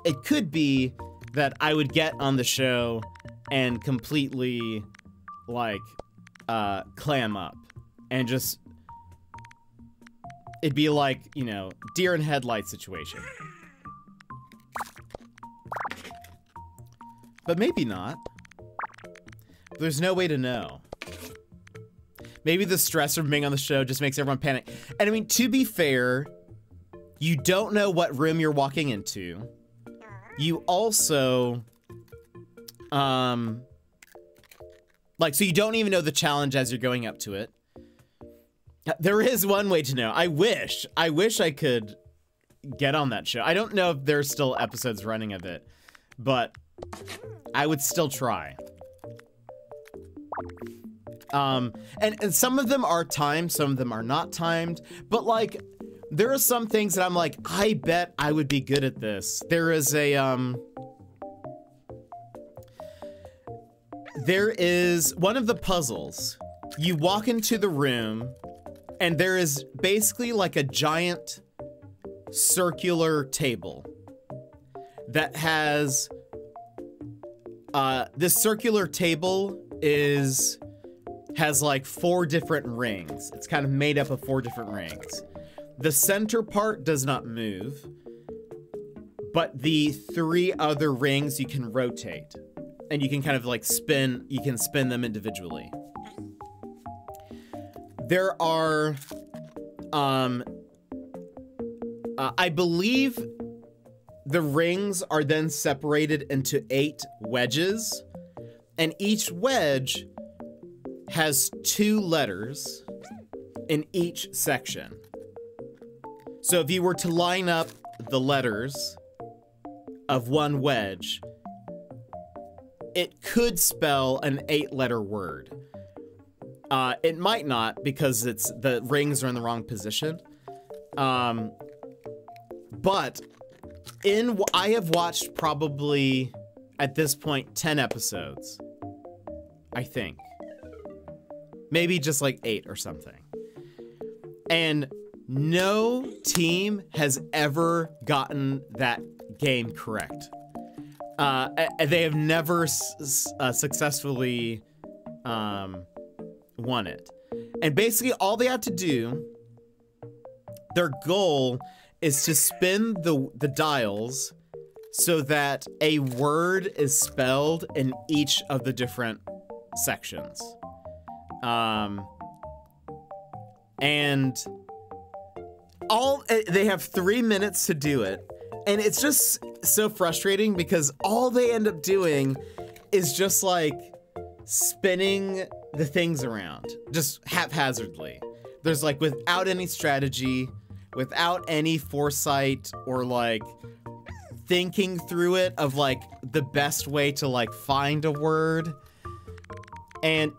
It could be that I would get on the show and completely like clam up and just, it'd be like, you know, deer in headlights situation. But maybe not. There's no way to know. Maybe the stress of being on the show just makes everyone panic. And I mean, to be fair, you don't know what room you're walking into. You also, like, so you don't even know the challenge as you're going up to it. There is one way to know. I wish I could get on that show. I don't know if there's still episodes running of it, but I would still try. And some of them are timed, some of them are not timed, but like, there are some things that I'm like, I bet I would be good at this. There is one of the puzzles. You walk into the room and there is basically like a giant circular table that has this circular table has like 4 different rings. It's kind of made up of 4 different rings. The center part does not move, but the 3 other rings you can rotate, and you can kind of like spin. You can spin them individually. There are, I believe the rings are then separated into 8 wedges, and each wedge has 2 letters in each section. So if you were to line up the letters of one wedge, it could spell an 8-letter word. It might not, because the rings are in the wrong position. But I have watched probably at this point 10 episodes, I think. Maybe just like 8 or something. And no team has ever gotten that game correct. They have never successfully won it. And basically all they have to do, their goal is to spin the dials so that a word is spelled in each of the different sections. And they have 3 minutes to do it. And it's just so frustrating because all they end up doing is just like spinning the things around, just haphazardly. There's like without any strategy, without any foresight or like thinking through it of like the best way to like find a word. And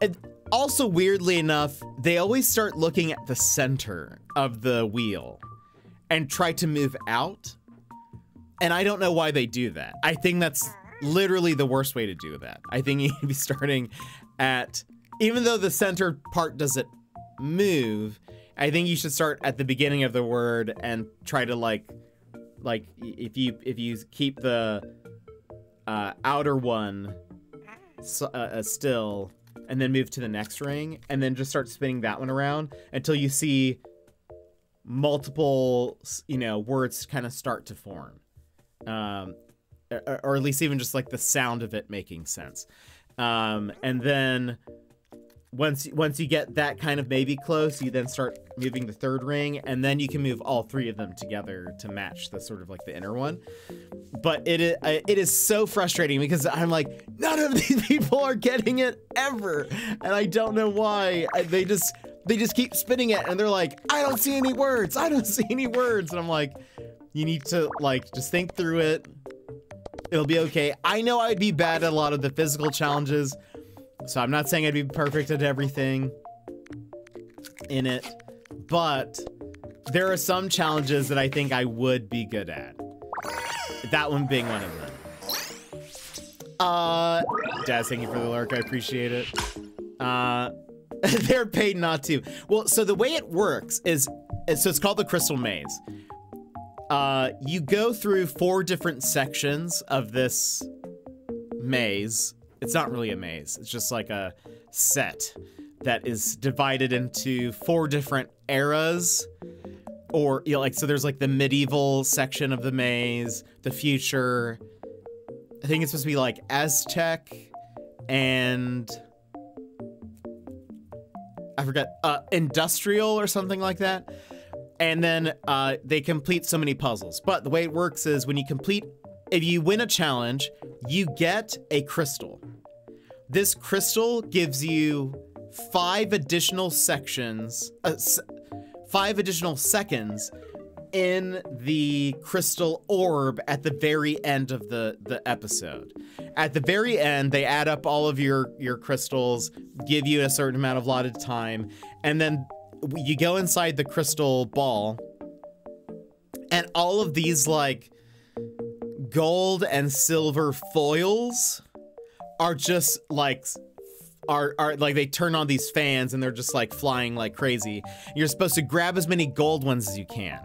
also weirdly enough, they always start looking at the center of the wheel and try to move out. And I don't know why they do that. I think that's literally the worst way to do that. I think you need to be starting at, even though the center part doesn't move, I think you should start at the beginning of the word and try to like if you keep the outer one still, and then move to the next ring, and then just start spinning that one around until you see multiple, words kind of start to form. Or at least even just like the sound of it making sense. And then once you get that kind of maybe close, you then start moving the third ring, and then you can move all 3 of them together to match the sort of like the inner one. But it is so frustrating because I'm like, none of these people are getting it ever, and I don't know why. They just keep spinning it, and they're like, I don't see any words. I don't see any words, and I'm like, you need to like just think through it. It'll be okay. I know I'd be bad at a lot of the physical challenges, so I'm not saying I'd be perfect at everything in it, but there are some challenges that I think I would be good at. That one being one of them. Daz, thank you for the lurk. I appreciate it. They're paid not to. Well, so the way it works is, so it's called the Crystal Maze. You go through 4 different sections of this maze. It's not really a maze. It's just like a set that is divided into 4 different eras. Or, so there's like the medieval section of the maze, the future. I think it's supposed to be like Aztec and I forgot, industrial or something like that. And then they complete so many puzzles. But the way it works is when you complete, if you win a challenge, you get a crystal. This crystal gives you 5 additional sections, 5 additional seconds in the crystal orb at the very end of the episode. At the very end, they add up all of your crystals, give you a certain amount of allotted time, and then you go inside the crystal ball, and all of these like gold and silver foils are just like are like, they turn on these fans and they're just like flying like crazy. You're supposed to grab as many gold ones as you can.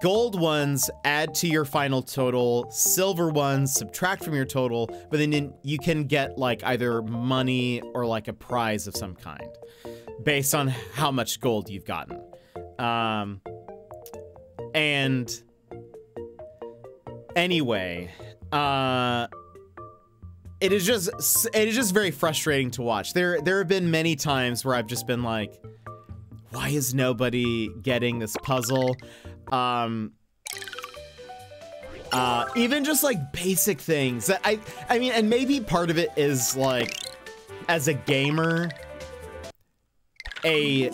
gold ones add to your final total, silver ones subtract from your total, but then you can get like either money or like a prize of some kind based on how much gold you've gotten. And anyway, it is just very frustrating to watch. There have been many times where I've just been like, why is nobody getting this puzzle? Even just like basic things that I mean, and maybe part of it is like, as a gamer, a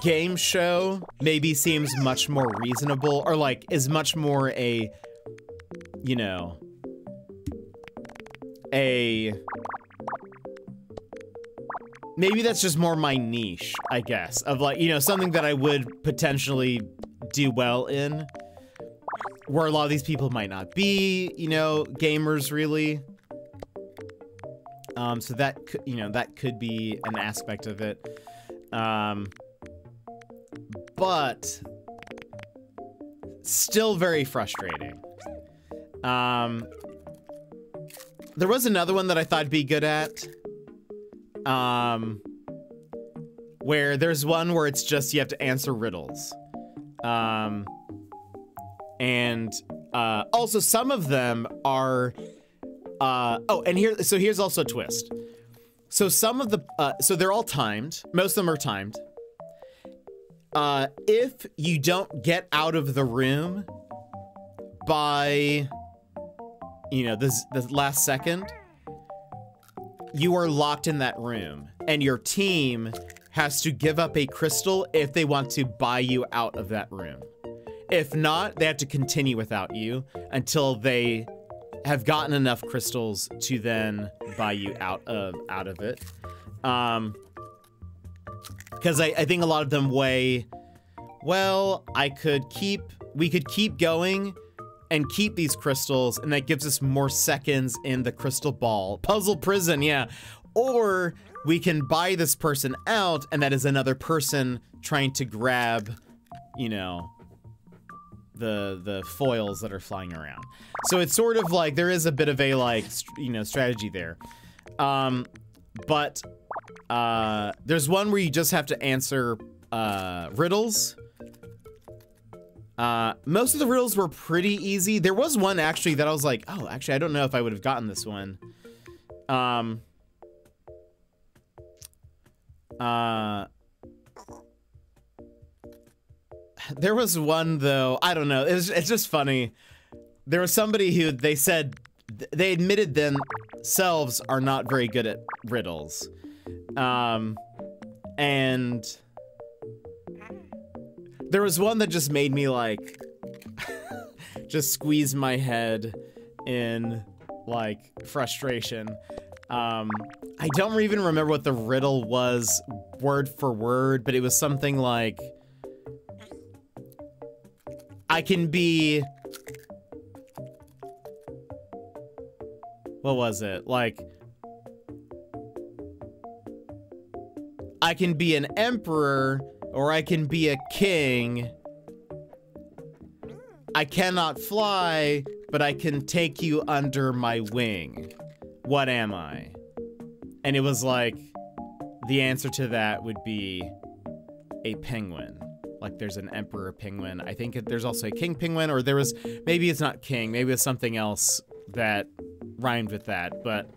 game show maybe seems much more reasonable, or like is much more a, you know, maybe that's just more my niche, I guess, of like, you know, something that I would potentially do well in, where a lot of these people might not be, you know, gamers really. So that could, you know, that could be an aspect of it. But still very frustrating. There was another one that I thought I'd be good at. Where there's one where it's just you have to answer riddles. And also some of them are oh, and here's also a twist. So some of the so they're all timed. Most of them are timed. If you don't get out of the room by, you know, the last second, you are locked in that room, and your team has to give up a crystal if they want to buy you out of that room. If not, they have to continue without you until they have gotten enough crystals to then buy you out of it. Because I think a lot of them weigh, well, we could keep going and keep these crystals, and that gives us more seconds in the crystal ball. Puzzle prison, yeah. Or we can buy this person out, and that is another person trying to grab, you know, the foils that are flying around. So it's sort of like, there is a bit of a, like, you know, strategy there. But there's one where you just have to answer riddles. Most of the riddles were pretty easy. There was one actually that I was like, oh, actually, I don't know if I would have gotten this one. There was one though, I don't know, it's just funny. There was somebody who they said, they admitted themselves are not very good at riddles. And there was one that just made me like, just squeeze my head in like frustration. I don't even remember what the riddle was word for word, but it was something like, I can be, what was it? Like, I can be an emperor or I can be a king. I cannot fly, but I can take you under my wing. What am I? And it was like, the answer to that would be a penguin. Like, there's an emperor penguin. I think there's also a king penguin, or there was, maybe it's not king, maybe it's something else that rhymed with that, but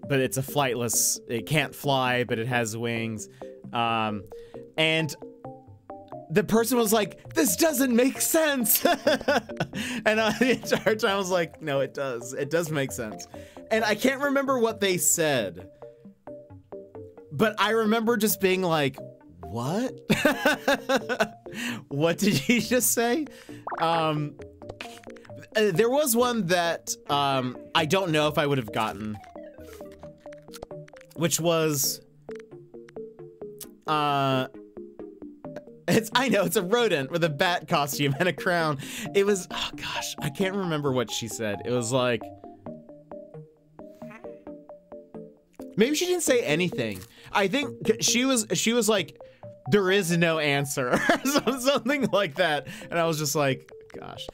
it's a flightless, it can't fly, but it has wings. And the person was like, this doesn't make sense. And the entire time I was like, no, it does make sense. And I can't remember what they said, but I remember just being like, what? What did you just say? There was one that I don't know if I would have gotten, which was, I know, it's a rodent with a bat costume and a crown. It was, oh gosh, I can't remember what she said. It was like, maybe she didn't say anything. I think she was like, there is no answer. Something like that. And I was just like, gosh.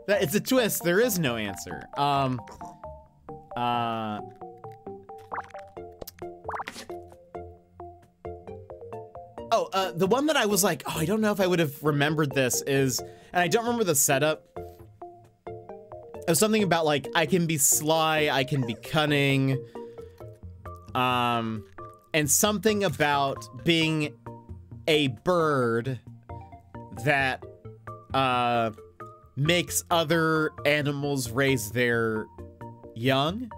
It's a twist. There is no answer. The one that I was like, oh, I don't know if I would have remembered this is, and I don't remember the setup. It was something about like, I can be sly, I can be cunning. And something about being a bird that, makes other animals raise their young.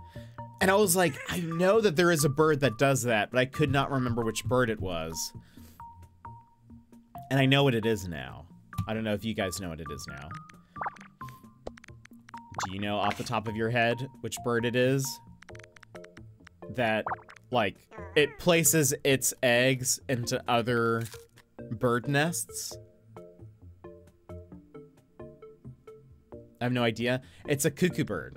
And I was like, I know that there is a bird that does that, but I could not remember which bird it was. And I know what it is now. I don't know if you guys know what it is now. Do you know off the top of your head which bird it is? That, like, it places its eggs into other bird nests? I have no idea. It's a cuckoo bird.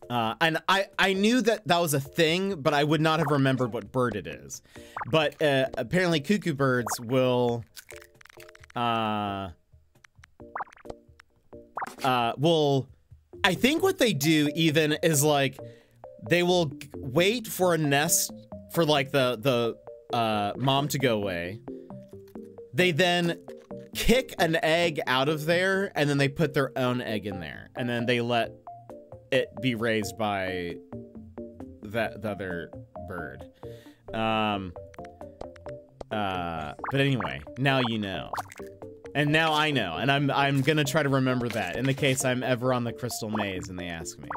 And I knew that that was a thing, but I would not have remembered what bird it is. But apparently cuckoo birds will, I think what they do even is like, they will wait for a nest for like the mom to go away. They then kick an egg out of there, and then they put their own egg in there, and then they let it be raised by the other bird. But anyway, now you know. And now I know, and I'm gonna try to remember that in the case I'm ever on the Crystal Maze and they ask me.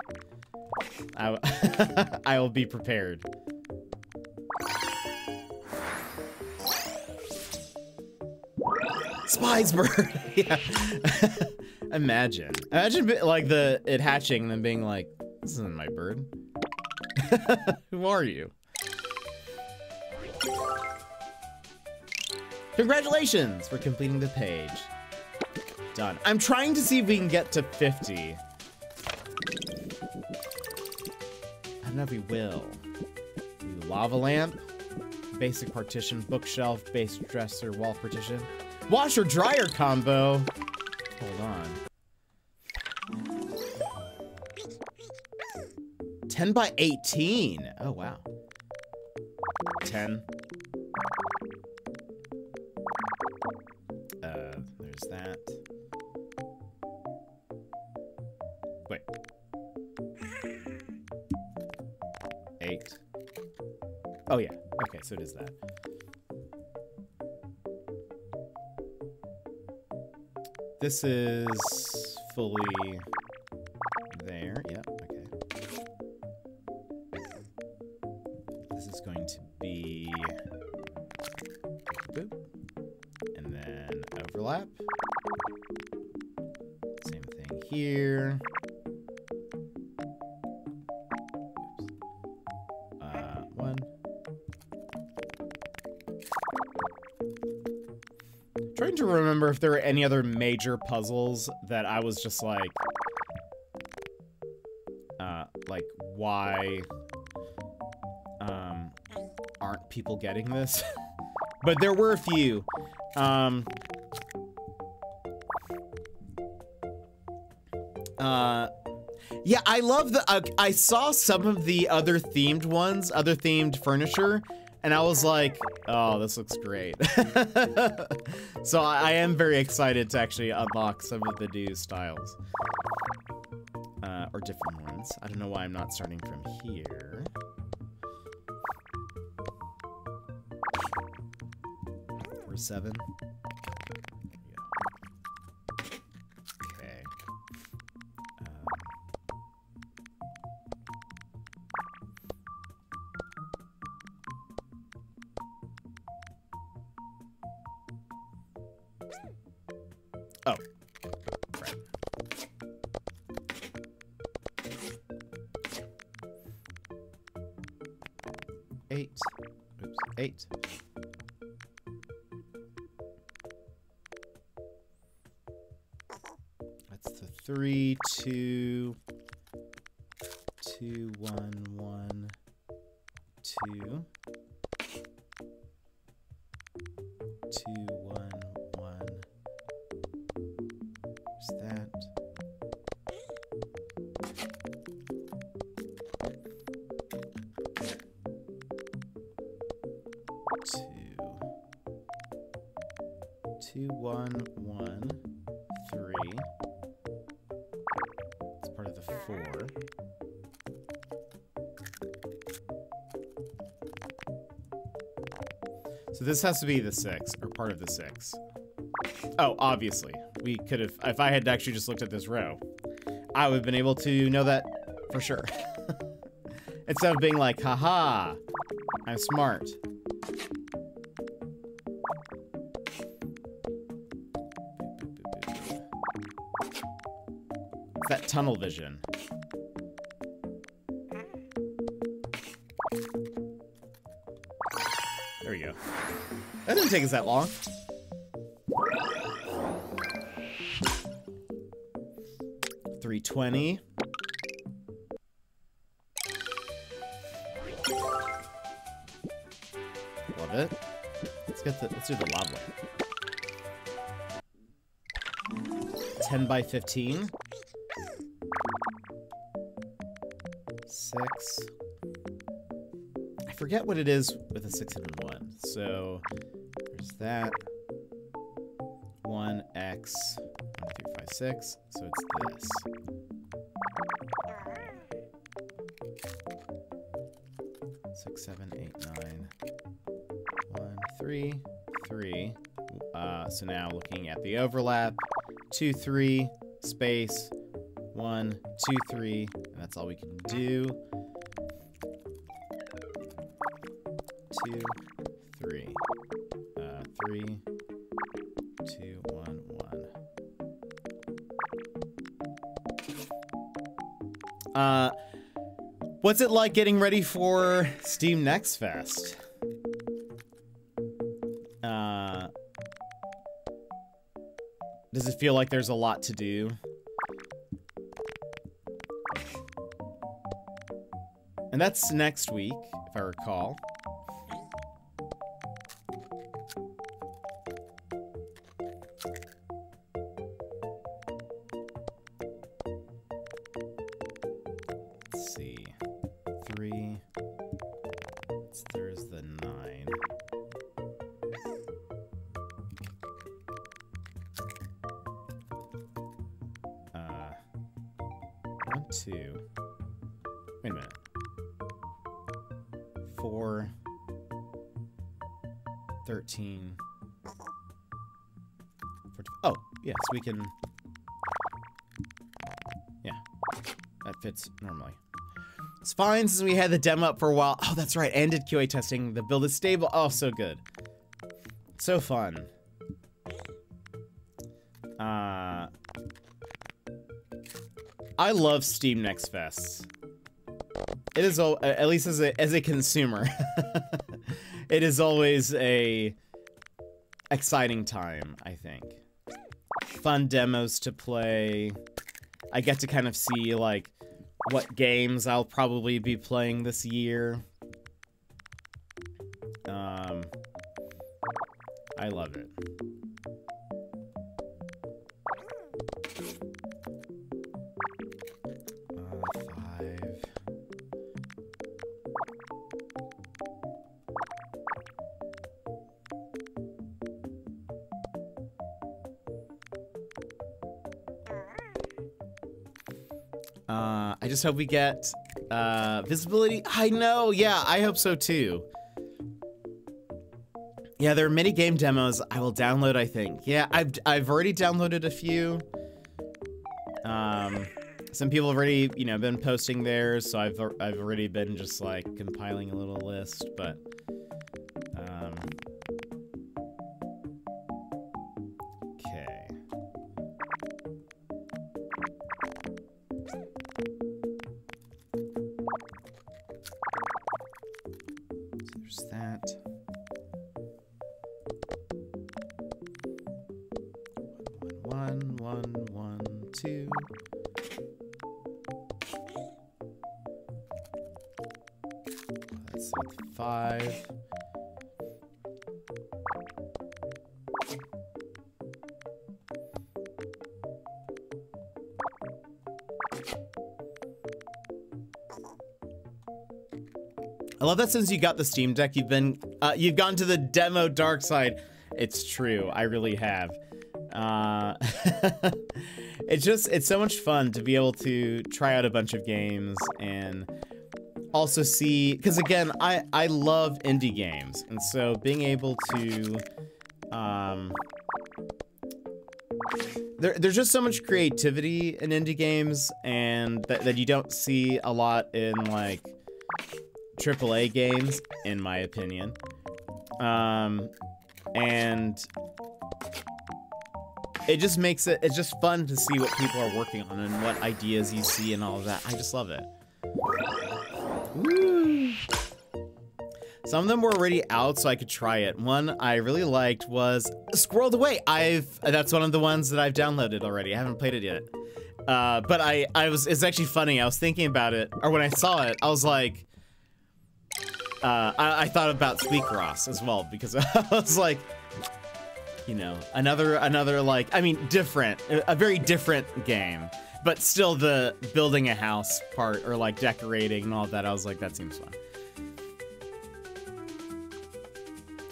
I will be prepared. Spies bird. Yeah. Imagine like it hatching and then being like, this isn't my bird. Who are you? Congratulations for completing the page. Done. I'm trying to see if we can get to 50. I don't know if we will. Lava lamp, basic partition, bookshelf, base dresser, wall partition. Washer dryer combo. Hold on. 10 by 18. Oh, wow. 10. There's that. Wait. 8. Oh, yeah. Okay, so it is that. This is fully there. Yep, okay. This is going to be boop. And then overlap. Same thing here. Oops. 1. Trying to remember if there are any other major puzzles that I was just like why aren't people getting this? But there were a few. Yeah, I love the, I saw some of the other themed ones, other themed furniture, and I was like, oh, this looks great. So I am very excited to actually unlock some of the new styles. Or different ones. I don't know why I'm not starting from here. Or 7. Okay. Oh. Right. 8. Oops. 8. That's the 3, 2, 2, 1, 1. 2, 2, 1, 1. There's that. 2, 1, 1, 3. It's part of the 4. So this has to be the 6, or part of the 6. Oh, obviously. We could have, if I had actually just looked at this row, I would have been able to know that for sure. Instead of being like, haha, I'm smart. It's that tunnel vision. There we go. That didn't take us that long. $320. Love it. Let's do the lava. 10 by 15. 6. I forget what it is with a 6 and 1. So there's that. 1x 1, 2, 5, 6. So it's this. Six, 7, 8, 9. 1, 3, 3. So now looking at the overlap. 2, 3, space. 1, 2, 3, and that's all we can do. 2, 3. 3, 2, 1, 1. What's it like getting ready for Steam Next Fest? Does it feel like there's a lot to do? And that's next week, if I recall. Let's see. 3. There's the 9. One, 2. Wait a minute. 4, 13, 14. Oh, yes, we can. Yeah, that fits normally. It's fine since we had the demo up for a while. Oh, that's right, and did QA testing. The build is stable. Oh, so good. So fun. I love Steam Next Fest. It is, at least as a consumer, it is always a exciting time, I think. Fun demos to play. I get to kind of see, like, what games I'll probably be playing this year. I love it. I just hope we get visibility. I know, yeah, I hope so too. Yeah, there are many game demos I will download, I think. Yeah, I've already downloaded a few. Some people have already, you know, been posting theirs, so I've already been just like compiling a little list, but okay. So there's that. 1, 1, 1, 2. That's 5. I love that since you got the Steam Deck, you've gone to the demo dark side. It's true, I really have. It's so much fun to be able to try out a bunch of games and also see, because again, I love indie games, and so being able to, there's just so much creativity in indie games, and that you don't see a lot in like AAA games, in my opinion. And it just makes it's just fun to see what people are working on and what ideas you see and all of that. I just love it. Woo. Some of them were already out, so I could try it. One I really liked was Squirreled Away. That's one of the ones that I've downloaded already. I haven't played it yet. But it's actually funny. I was thinking about it, or when I saw it, I was like, I thought about Squeakross as well, because I was like, you know, another like, I mean, a very different game, but still the building a house part, or like decorating and all that. I was like, that seems fun.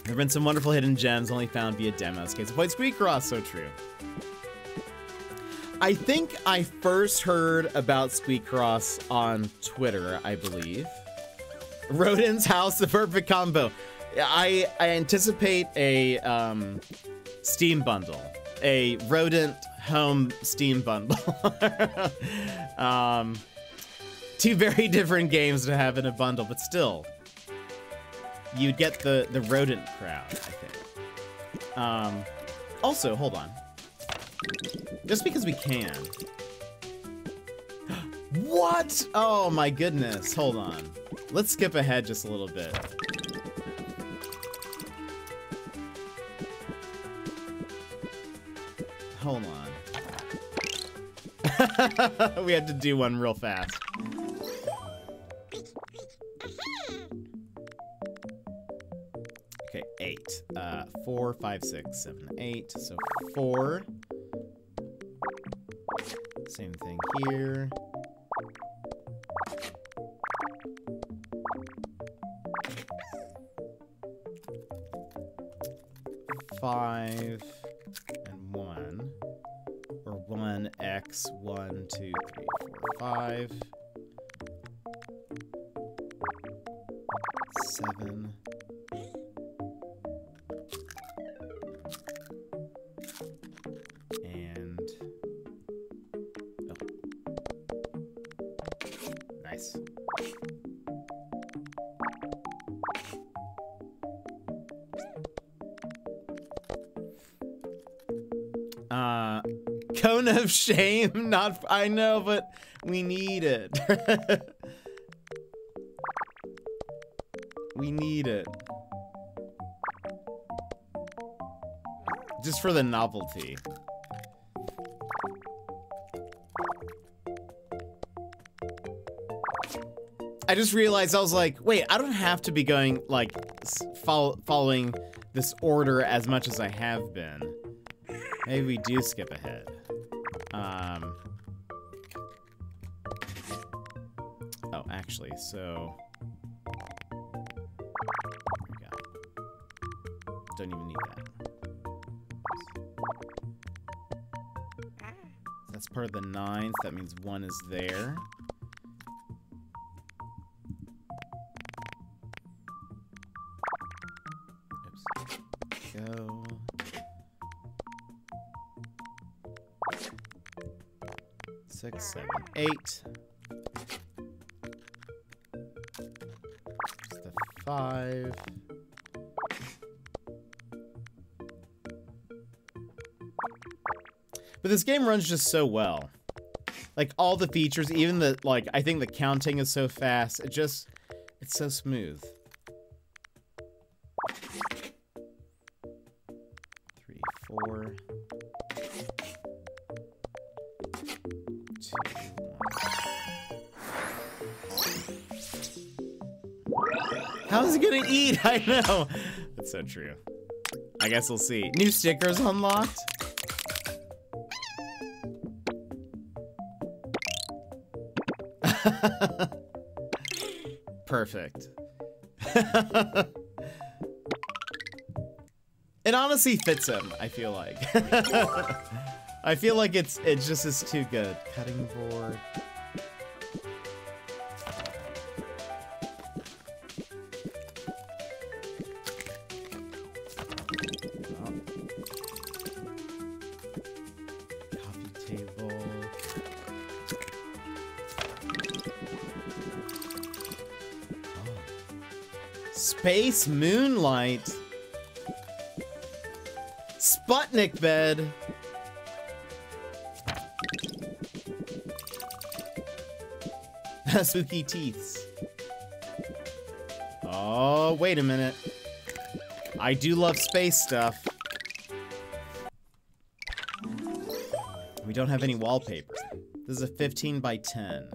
There have been some wonderful hidden gems only found via demos. Case of Point Squeakross, so true. I think I first heard about Squeakross on Twitter, I believe. Rodent's House, the perfect combo. I anticipate a Steam bundle, a Rodent Home Steam bundle. Two very different games to have in a bundle, but still, you'd get the rodent crowd, I think. Also, hold on. Just because we can. What? Oh my goodness, hold on. Let's skip ahead just a little bit. Hold on. We had to do one real fast. Okay, 8. 4, 5, 6, 7, 8. So 4. Same thing here. 5 and 1, or 1x 1 2 3 4 5 7 and nice. Cone of shame, not, I know, but we need it. We need it. Just for the novelty. I just realized, I was like, wait, I don't have to be going, like, following this order as much as I have been. Maybe we do skip ahead. Oh, actually, so... Don't even need that. That's part of the 9th. That means 1 is there. Oops. Go. Six, 7, 8. Just the 5. But this game runs just so well. Like, all the features, even the, like, I think the counting is so fast. It's so smooth. 3, 4. 2, 1. How's he gonna eat? I know. That's so true. I guess we'll see. New stickers unlocked. Perfect. It honestly fits him, I feel like. I feel like it just is too good. Cutting board. Coffee table. Space Moonlight. Sputnik bed. Spooky teeths. Oh, wait a minute. I do love space stuff. We don't have any wallpaper. This is a 15 by 10.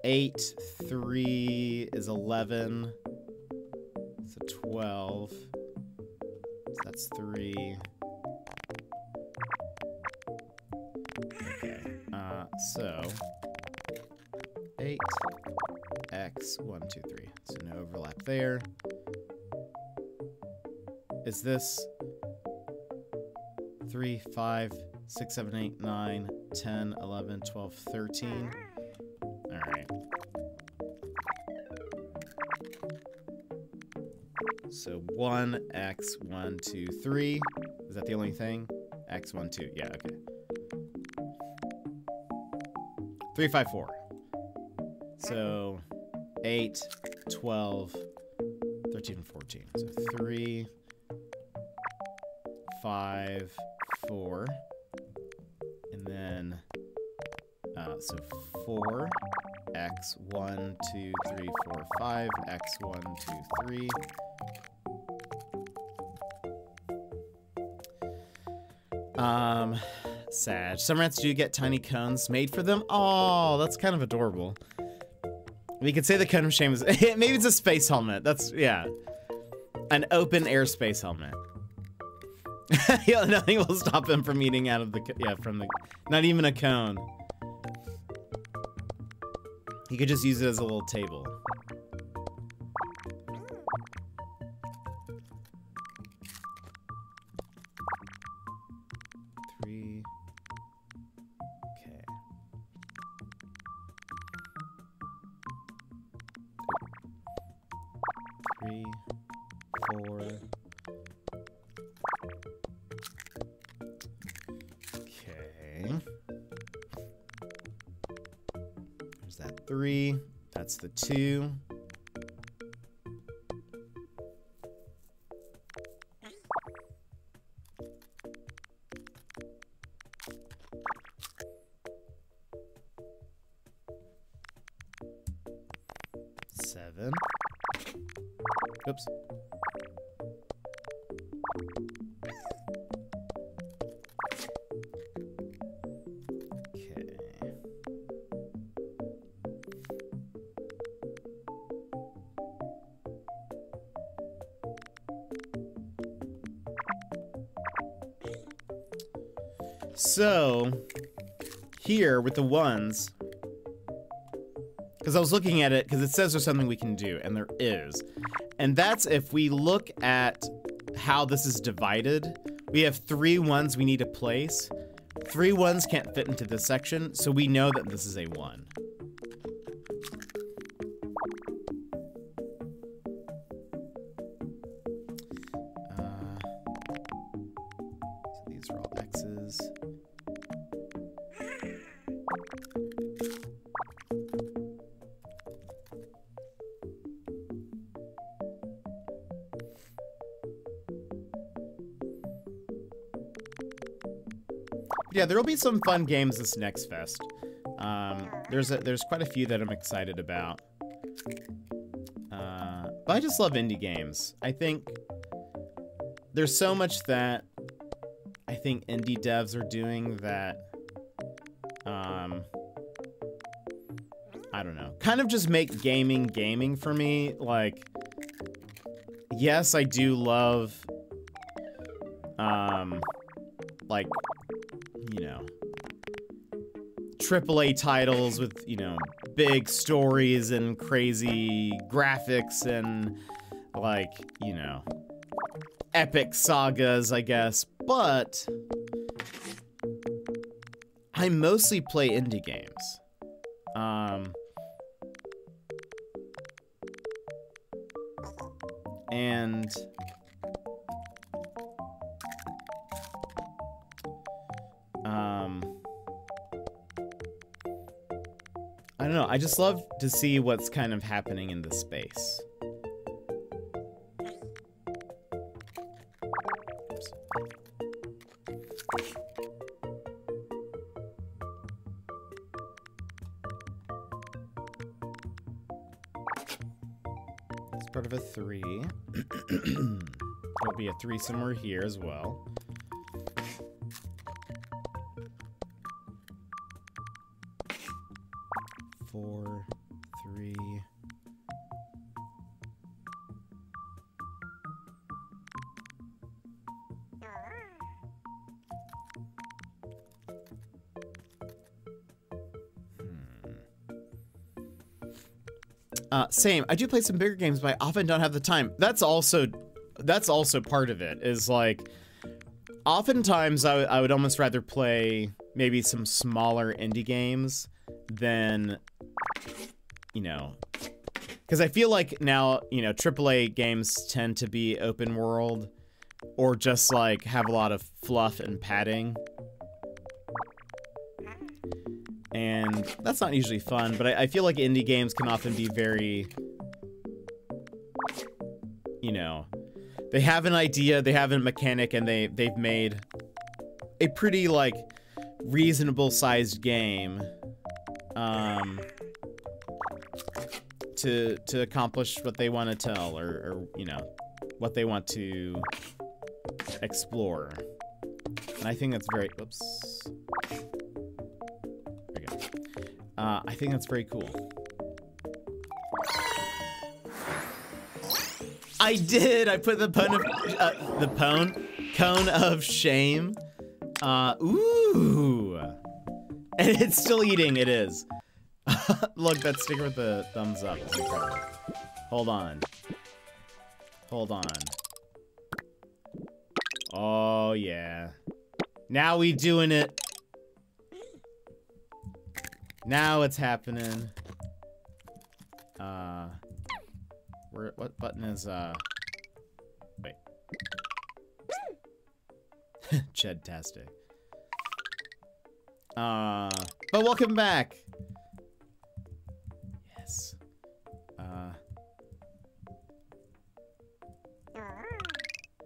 8, 3 is 11. It's a 12. So that's 3. Okay. So 8, X, 1, 2, 3. So no overlap there. Is this 3, 5, 6, 7, 8, 9, 10, 11, 12, 13? Alright. So 1, X, 1, 2, 3. Is that the only thing? X, 1, 2. Yeah, okay. 3, 5, 4. So 8, 12, 13, and 14. So 3, 5, 4. And then, so 4, X, 1, 2, 3, 4, 5, X, 1, 2, 3. Sad. Some rats do get tiny cones made for them. Oh, that's kind of adorable. We could say the cone of shame is maybe it's a space helmet. That's yeah, an open air space helmet. Yeah, nothing will stop him from eating out of the from the not even a cone. He could just use it as a little table. Okay. 3, 4. Okay. There's that 3. That's the 2. Oops. Okay. So, here with the ones, because I was looking at it, because it says there's something we can do, and there is. And that's if we look at how this is divided, we have 3 ones we need to place. 3 ones can't fit into this section, so we know that this is a 1. So these are all X's. Yeah, there will be some fun games this next fest. There's quite a few that I'm excited about. But I just love indie games. I think there's so much that I think indie devs are doing that I don't know, kind of just make gaming for me. Like, yes, I do love, like, you know, AAA titles with, you know, big stories and crazy graphics and, like, you know, epic sagas, I guess, but I mostly play indie games. And I don't know, I just love to see what's kind of happening in the space. It's part of a 3. There'll be a 3 somewhere here as well. Four, 3. Same. I do play some bigger games, but I often don't have the time. That's also part of it, is like, oftentimes I would almost rather play maybe some smaller indie games than, you know, because I feel like now, you know, AAA games tend to be open world or just like have a lot of fluff and padding. And that's not usually fun, but I feel like indie games can often be very, you know, they have an idea, they have a mechanic, and they've made a pretty, like, reasonable sized game to accomplish what they want to tell, or you know, what they want to explore. And I think that's very, oops. I think that's very cool. I did! I put the cone of shame. Ooh! And it's still eating, it is. Look, that sticker with the thumbs up is incredible. Hold on. Hold on. Oh, yeah. Now we doing it. Now it's happening. What button is, wait. Chedtastic. But welcome back. Yes.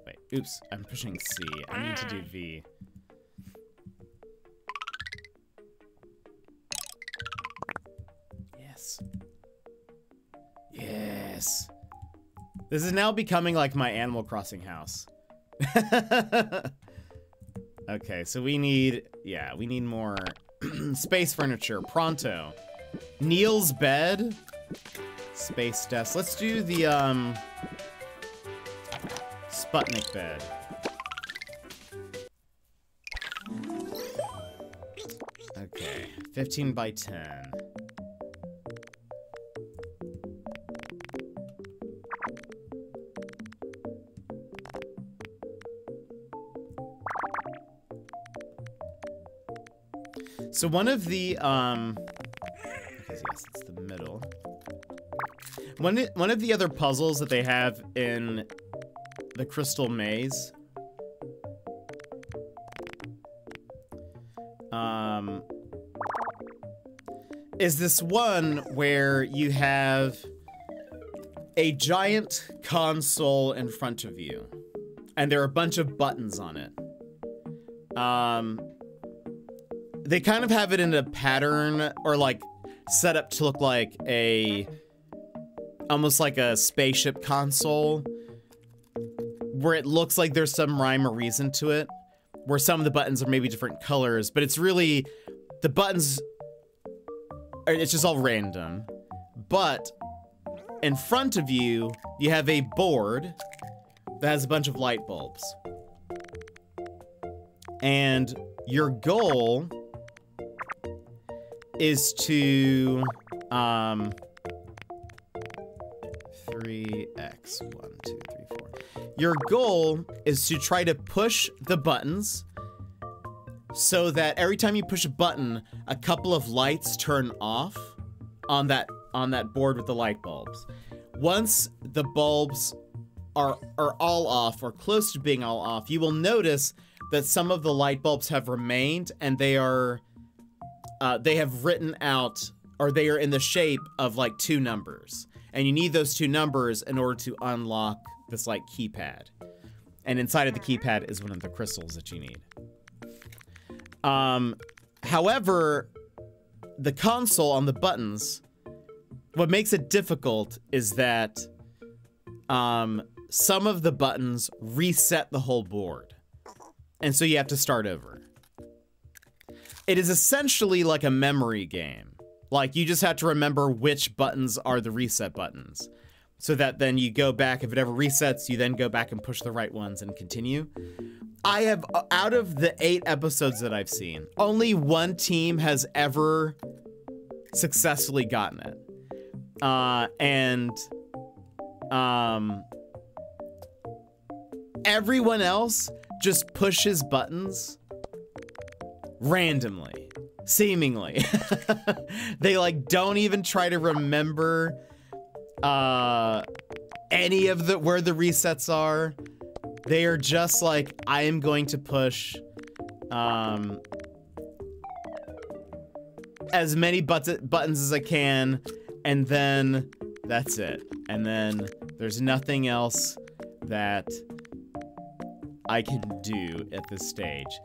Wait, oops, I'm pushing C. I need to do V. Yes. Yes. This is now becoming like my Animal Crossing house. Okay, so we need, yeah, we need more space furniture. Pronto. Neil's bed. Space desk. Let's do the, Sputnik bed. Okay, 15 by 10. So one of the, because yes, it's the middle. One of the other puzzles that they have in the Crystal Maze, is this one where you have a giant console in front of you, and there are a bunch of buttons on it. They kind of have it in a pattern, or like set up to look like almost like a spaceship console, where it looks like there's some rhyme or reason to it, where some of the buttons are maybe different colors, but it's really, the buttons it's just all random. But in front of you, you have a board that has a bunch of light bulbs. And your goal is to 3x 1 2 3 4. Your goal is to try to push the buttons so that every time you push a button, a couple of lights turn off on that board with the light bulbs. Once the bulbs are all off or close to being all off, you will notice that some of the light bulbs have remained, and they have written out, or they are in the shape of like 2 numbers. And you need those 2 numbers in order to unlock this like keypad. And inside of the keypad is one of the crystals that you need. However, the console on the buttons, what makes it difficult is that some of the buttons reset the whole board. And so you have to start over. It is essentially like a memory game. Like, you just have to remember which buttons are the reset buttons. So that then you go back, if it ever resets, you then go back and push the right ones and continue. I have, out of the 8 episodes that I've seen, only 1 team has ever successfully gotten it. Everyone else just pushes buttons randomly, seemingly. They like don't even try to remember any of where the resets are. They are just like, I am going to push as many buttons as I can, and then that's it. And then there's nothing else that I can do at this stage.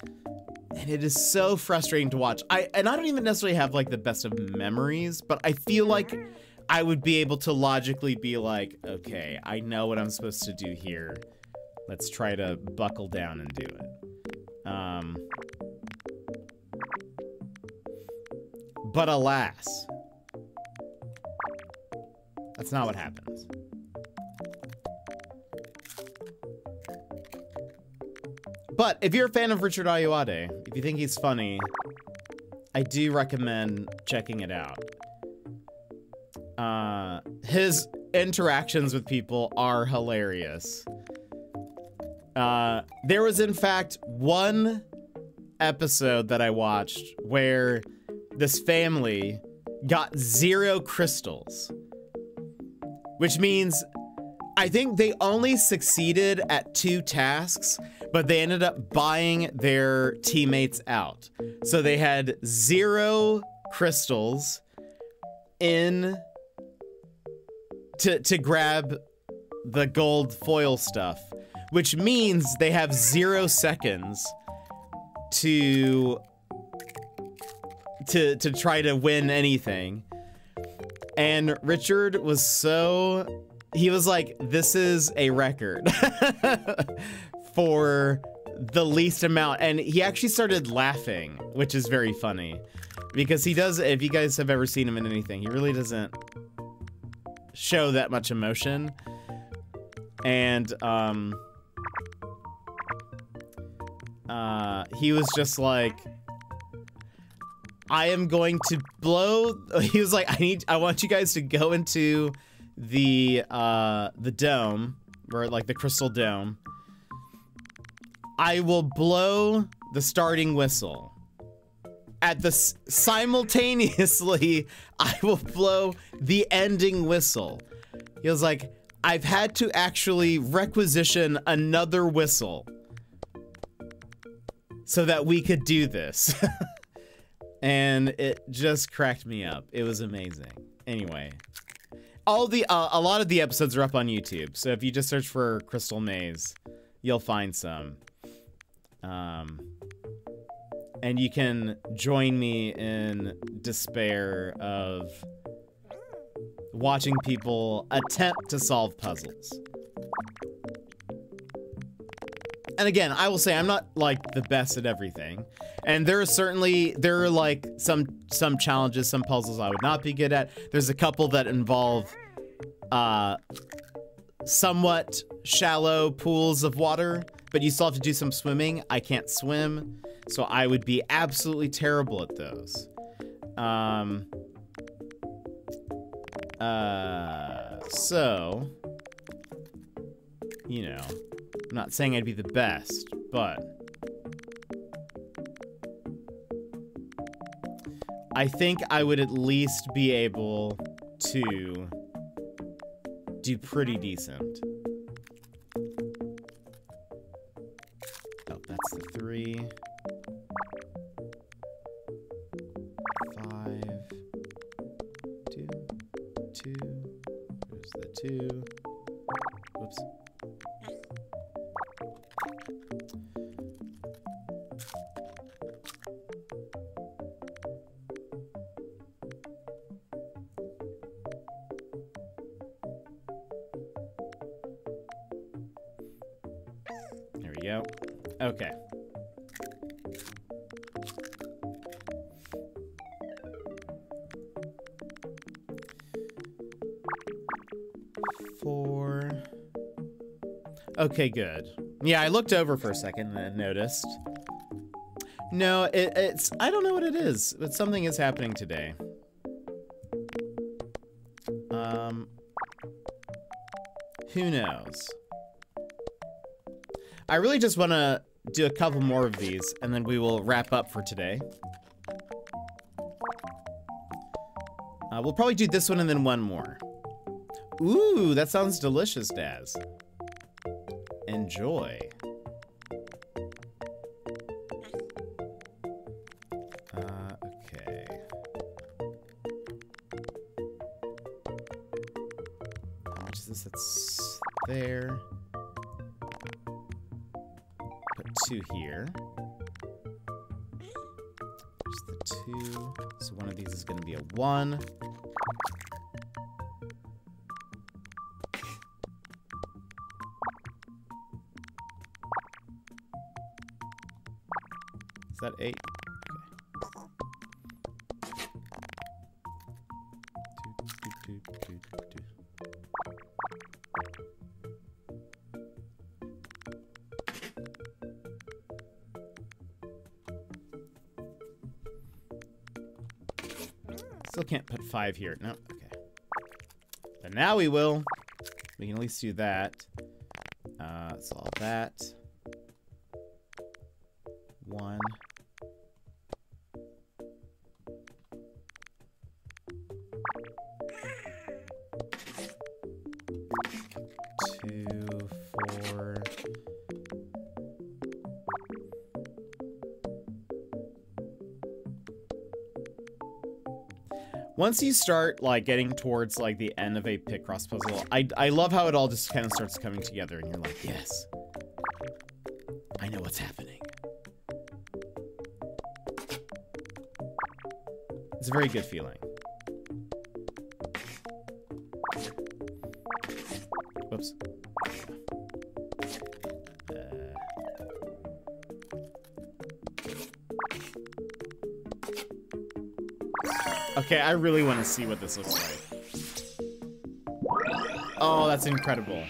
And it is so frustrating to watch. I don't even necessarily have like the best of memories, but I feel like I would be able to logically be like, okay, I know what I'm supposed to do here. Let's try to buckle down and do it. But alas, that's not what happens. But if you're a fan of Richard Ayoade, if you think he's funny, I do recommend checking it out. His interactions with people are hilarious. There was, in fact, one episode that I watched where this family got 0 crystals, which means I think they only succeeded at 2 tasks, but they ended up buying their teammates out. So they had 0 crystals in to grab the gold foil stuff, which means they have 0 seconds to try to win anything. And Richard was so, he was like, this is a record for the least amount. And he actually started laughing, which is very funny, because he does, if you guys have ever seen him in anything, he really doesn't show that much emotion. And he was just like, I am going to blow, he was like, I want you guys to go into the dome, or like the crystal dome. I will blow the starting whistle. At the simultaneously, I will blow the ending whistle. He was like, I've had to actually requisition another whistle so that we could do this. And it just cracked me up. It was amazing. Anyway, a lot of the episodes are up on YouTube, so if you just search for Crystal Maze, you'll find some. And you can join me in despair of watching people attempt to solve puzzles. And again, I will say I'm not like the best at everything. And there are like some challenges, some puzzles I would not be good at. There's a couple that involve somewhat shallow pools of water, but you still have to do some swimming. I can't swim, so I would be absolutely terrible at those. So, you know, I'm not saying I'd be the best, but I think I would at least be able to do pretty decent. Oh, that's the 3. 5. 2. 2. There's the 2. Whoops. There we go. Okay. Four. Okay, good. Yeah, I looked over for a second and noticed. No, it's I don't know what it is, but something is happening today. Who knows? I really just want to do a couple more of these, and then we will wrap up for today. We'll probably do this one and then one more. Ooh, that sounds delicious, Daz. Enjoy. Okay. How much is this? That's there. Put 2 here. There's the 2. So one of these is going to be a 1. Is that 8? Still can't put 5 here. No, okay. But now we will. We can at least do that. So all that. 1. 2, 4. Once you start like getting towards like the end of a Picross puzzle, I love how it all just kind of starts coming together and you're like, yes, I know what's happening. It's a very good feeling. Whoops. Okay, I really want to see what this looks like. Oh, that's incredible.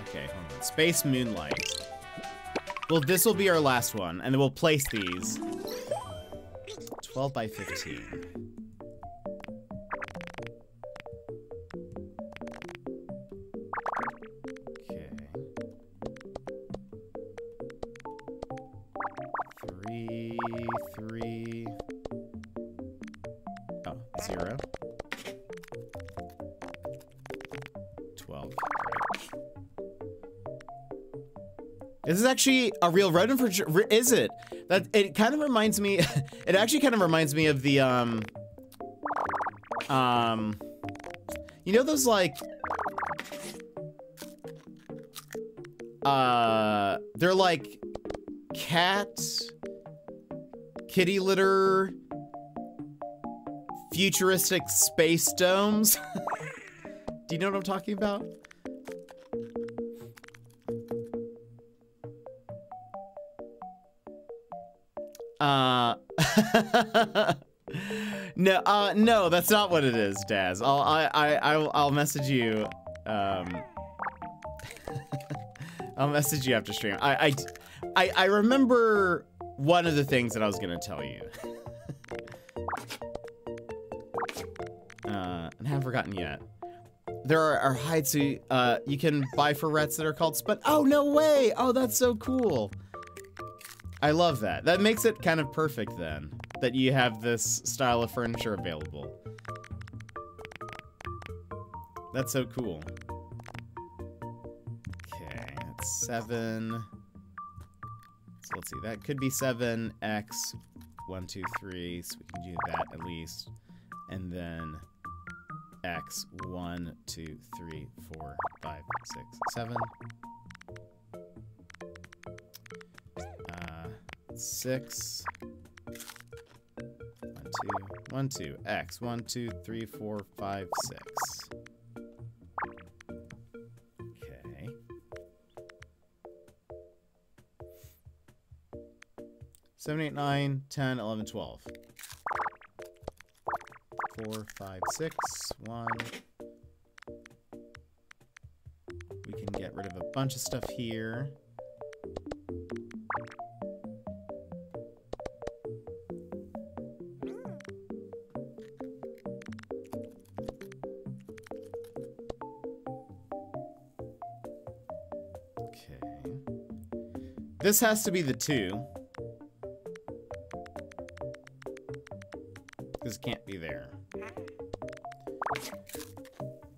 Okay, hold on. Space Moonlight. Well, this will be our last one, and then we'll place these. 12 by 15. Okay. 3, 3. Oh, 0. 12. Right. This is actually a real rodent for is it? That it kind of reminds me it actually kind of reminds me of the you know those like they're like cat kitty litter futuristic space domes. Do you know what I'm talking about? No, that's not what it is, Daz. I'll message you. I'll message you after stream. I remember one of the things that I was gonna tell you. And I haven't forgotten yet. There are hides you can buy for rets that are called Spud. Oh, no way! Oh, that's so cool. I love that. That makes it kind of perfect then, that you have this style of furniture available. That's so cool. Okay, that's 7. So let's see, that could be 7x 1, 2, 3, so we can do that at least. And then x 1, 2, 3, 4, 5, 6, 7. 6. 1, 2, x 1, 2, 3, 4, 5, 6. Okay. 7, 8, 9, 10, 11, 12. 4, 5, 6, 1. We can get rid of a bunch of stuff here. Okay. This has to be the 2. Because it can't be there.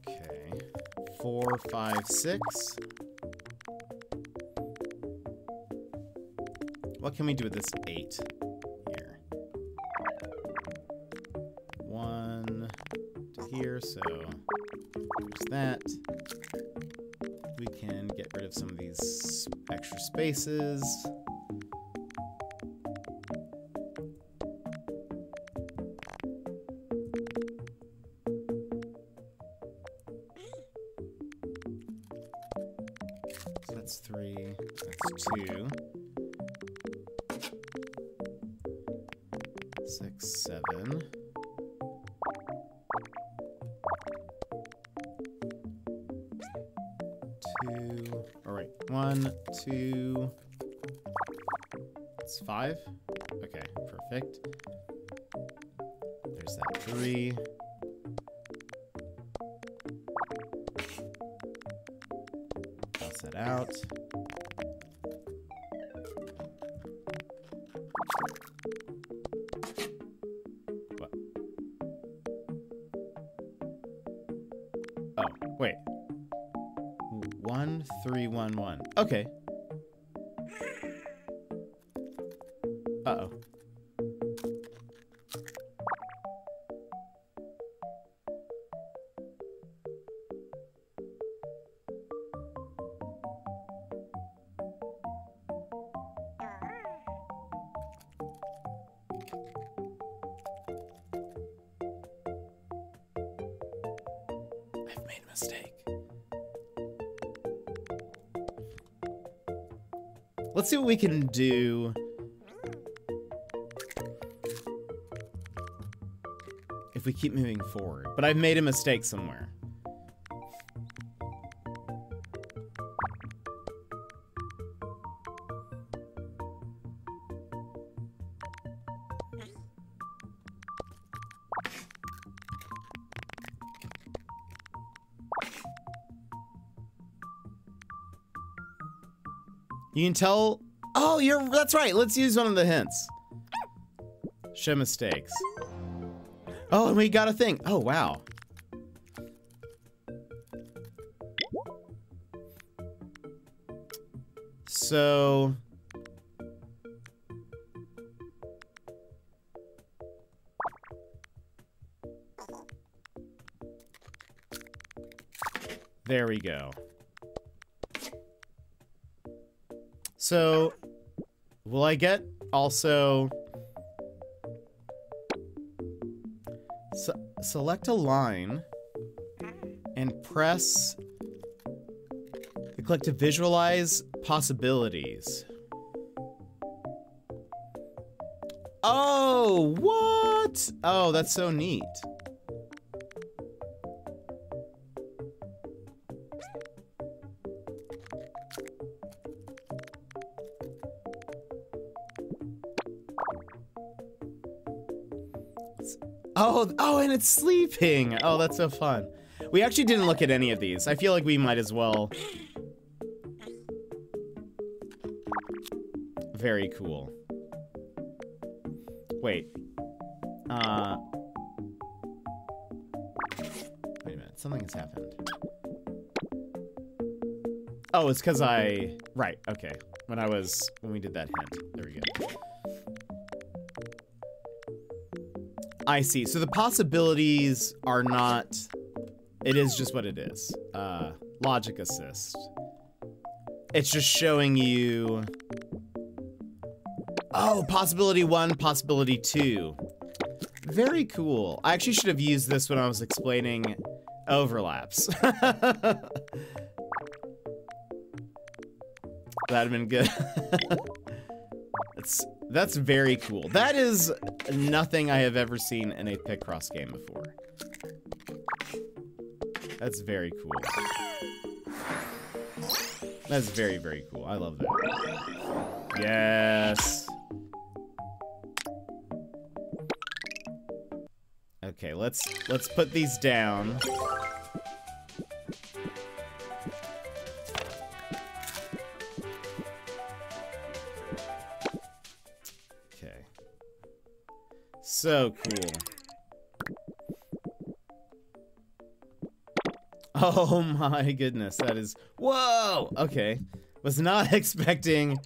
Okay. 4, 5, 6. What can we do with this 8 here? 1 to here, so there's that. We can get rid of some of these extra spaces. So that's 3, that's 2. 6, 7. 2. All right, 1, 2. It's 5. Okay, perfect. There's that 3. Toss that out. What? Oh, wait. 1, 3, 1, 1. Okay. Uh-oh. I've made a mistake. Let's see what we can do. If we keep moving forward. But I've made a mistake somewhere. You can tell. Oh, that's right. Let's use one of the hints. Show mistakes. Oh, and we got a thing. Oh, wow. So there we go. So will I get also select a line and press click to visualize possibilities. Oh, what? Oh, that's so neat. Oh, and it's sleeping. Oh, that's so fun. We actually didn't look at any of these. I feel like we might as well. Very cool. Wait. Wait a minute. Something has happened. Oh, it's because right, okay. When we did that hint. There we go. I see. So the possibilities are not... It is just what it is. Logic assist. It's just showing you... Oh, possibility 1, possibility 2. Very cool. I actually should have used this when I was explaining overlaps. That'd have been good. That's very cool. That is nothing I have ever seen in a Picross game before. That's very cool. That's very, very cool. I love that. Yes. Okay, let's put these down. Okay. So cool. Oh my goodness, that is... Whoa! Okay. Was not expecting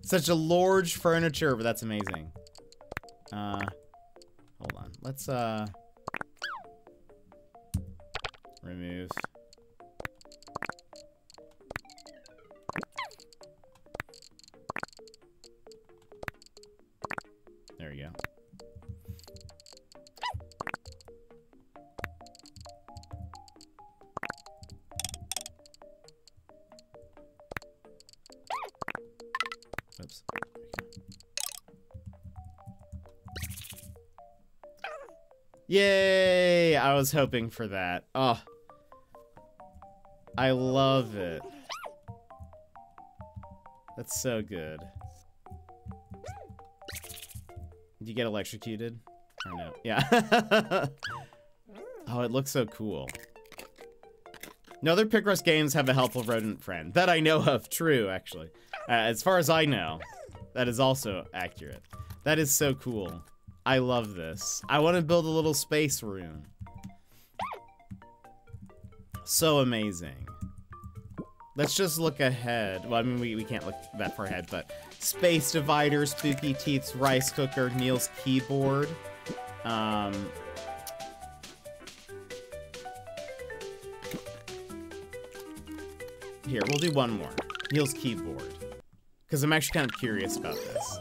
such a large furniture, but that's amazing. Hold on. Let's, remove. There we go. Oops. Yay! I was hoping for that. Oh. I love it. That's so good. Did you get electrocuted? Or no? Yeah. Oh, it looks so cool. No other Picross games have a helpful rodent friend. That I know of. True, actually. As far as I know, that is also accurate. That is so cool. I love this. I want to build a little space room. So amazing. Let's just look ahead. Well, I mean, we can't look that far ahead, but Space Divider, Spooky Teeth's Rice Cooker, Neil's Keyboard. Here, we'll do one more. Neil's Keyboard. Because I'm actually kind of curious about this.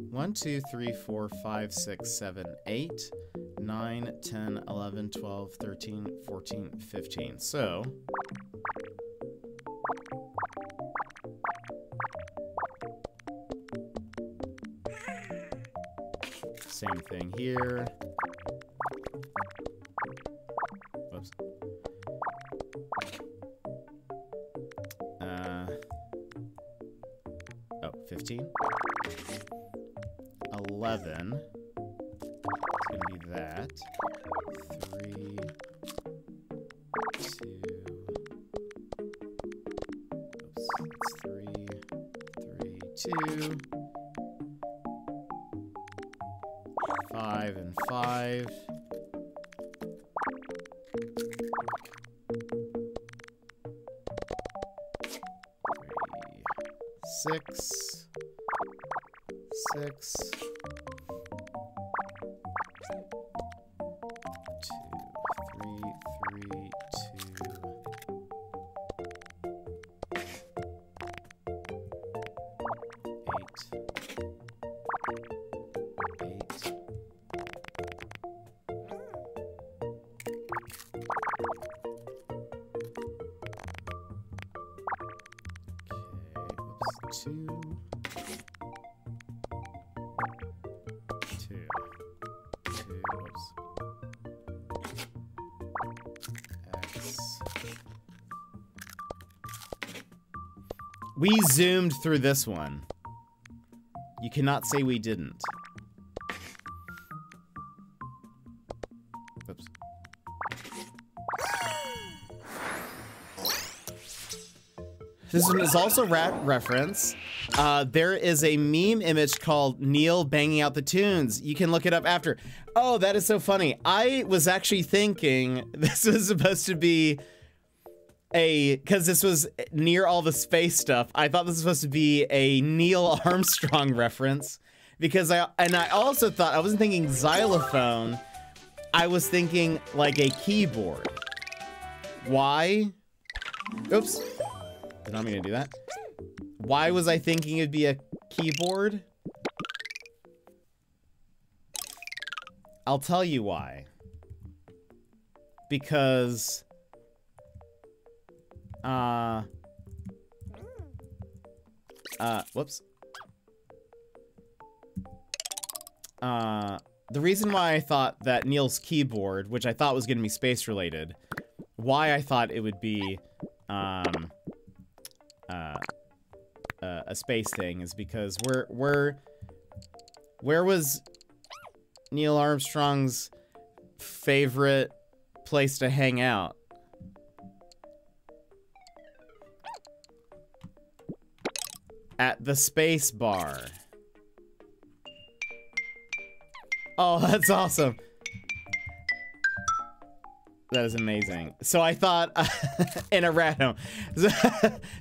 1, 2, 3, 4, 5, 6, 7, 8, 9, 10, 11, 12, 13, 14, 15. So... Same thing here. Whoops. Oh, 15. 11. It's gonna be that. 3, 2. Oops, it's 3, 2. 5 and 5. 3, 6. 6. 2, 3, 3, 2. 8. Oops. 2. 2. 2. Whoops. X. We zoomed through this one. You cannot say we didn't. Oops. This one is also rat reference. There is a meme image called Neil banging out the tunes. You can look it up after. Oh, that is so funny. I was actually thinking this was supposed to be because this was near all the space stuff. I thought this was supposed to be a Neil Armstrong reference because I also thought, I wasn't thinking xylophone. I was thinking like a keyboard. Why? Oops. Did not mean to do that. Why was I thinking it'd be a keyboard? I'll tell you why. Because whoops. The reason why I thought that Neil's keyboard, which I thought was going to be space related, why I thought it would be a space thing is because where was Neil Armstrong's favorite place to hang out? At the space bar. Oh, that's awesome. That is amazing. So I thought, in a rat home.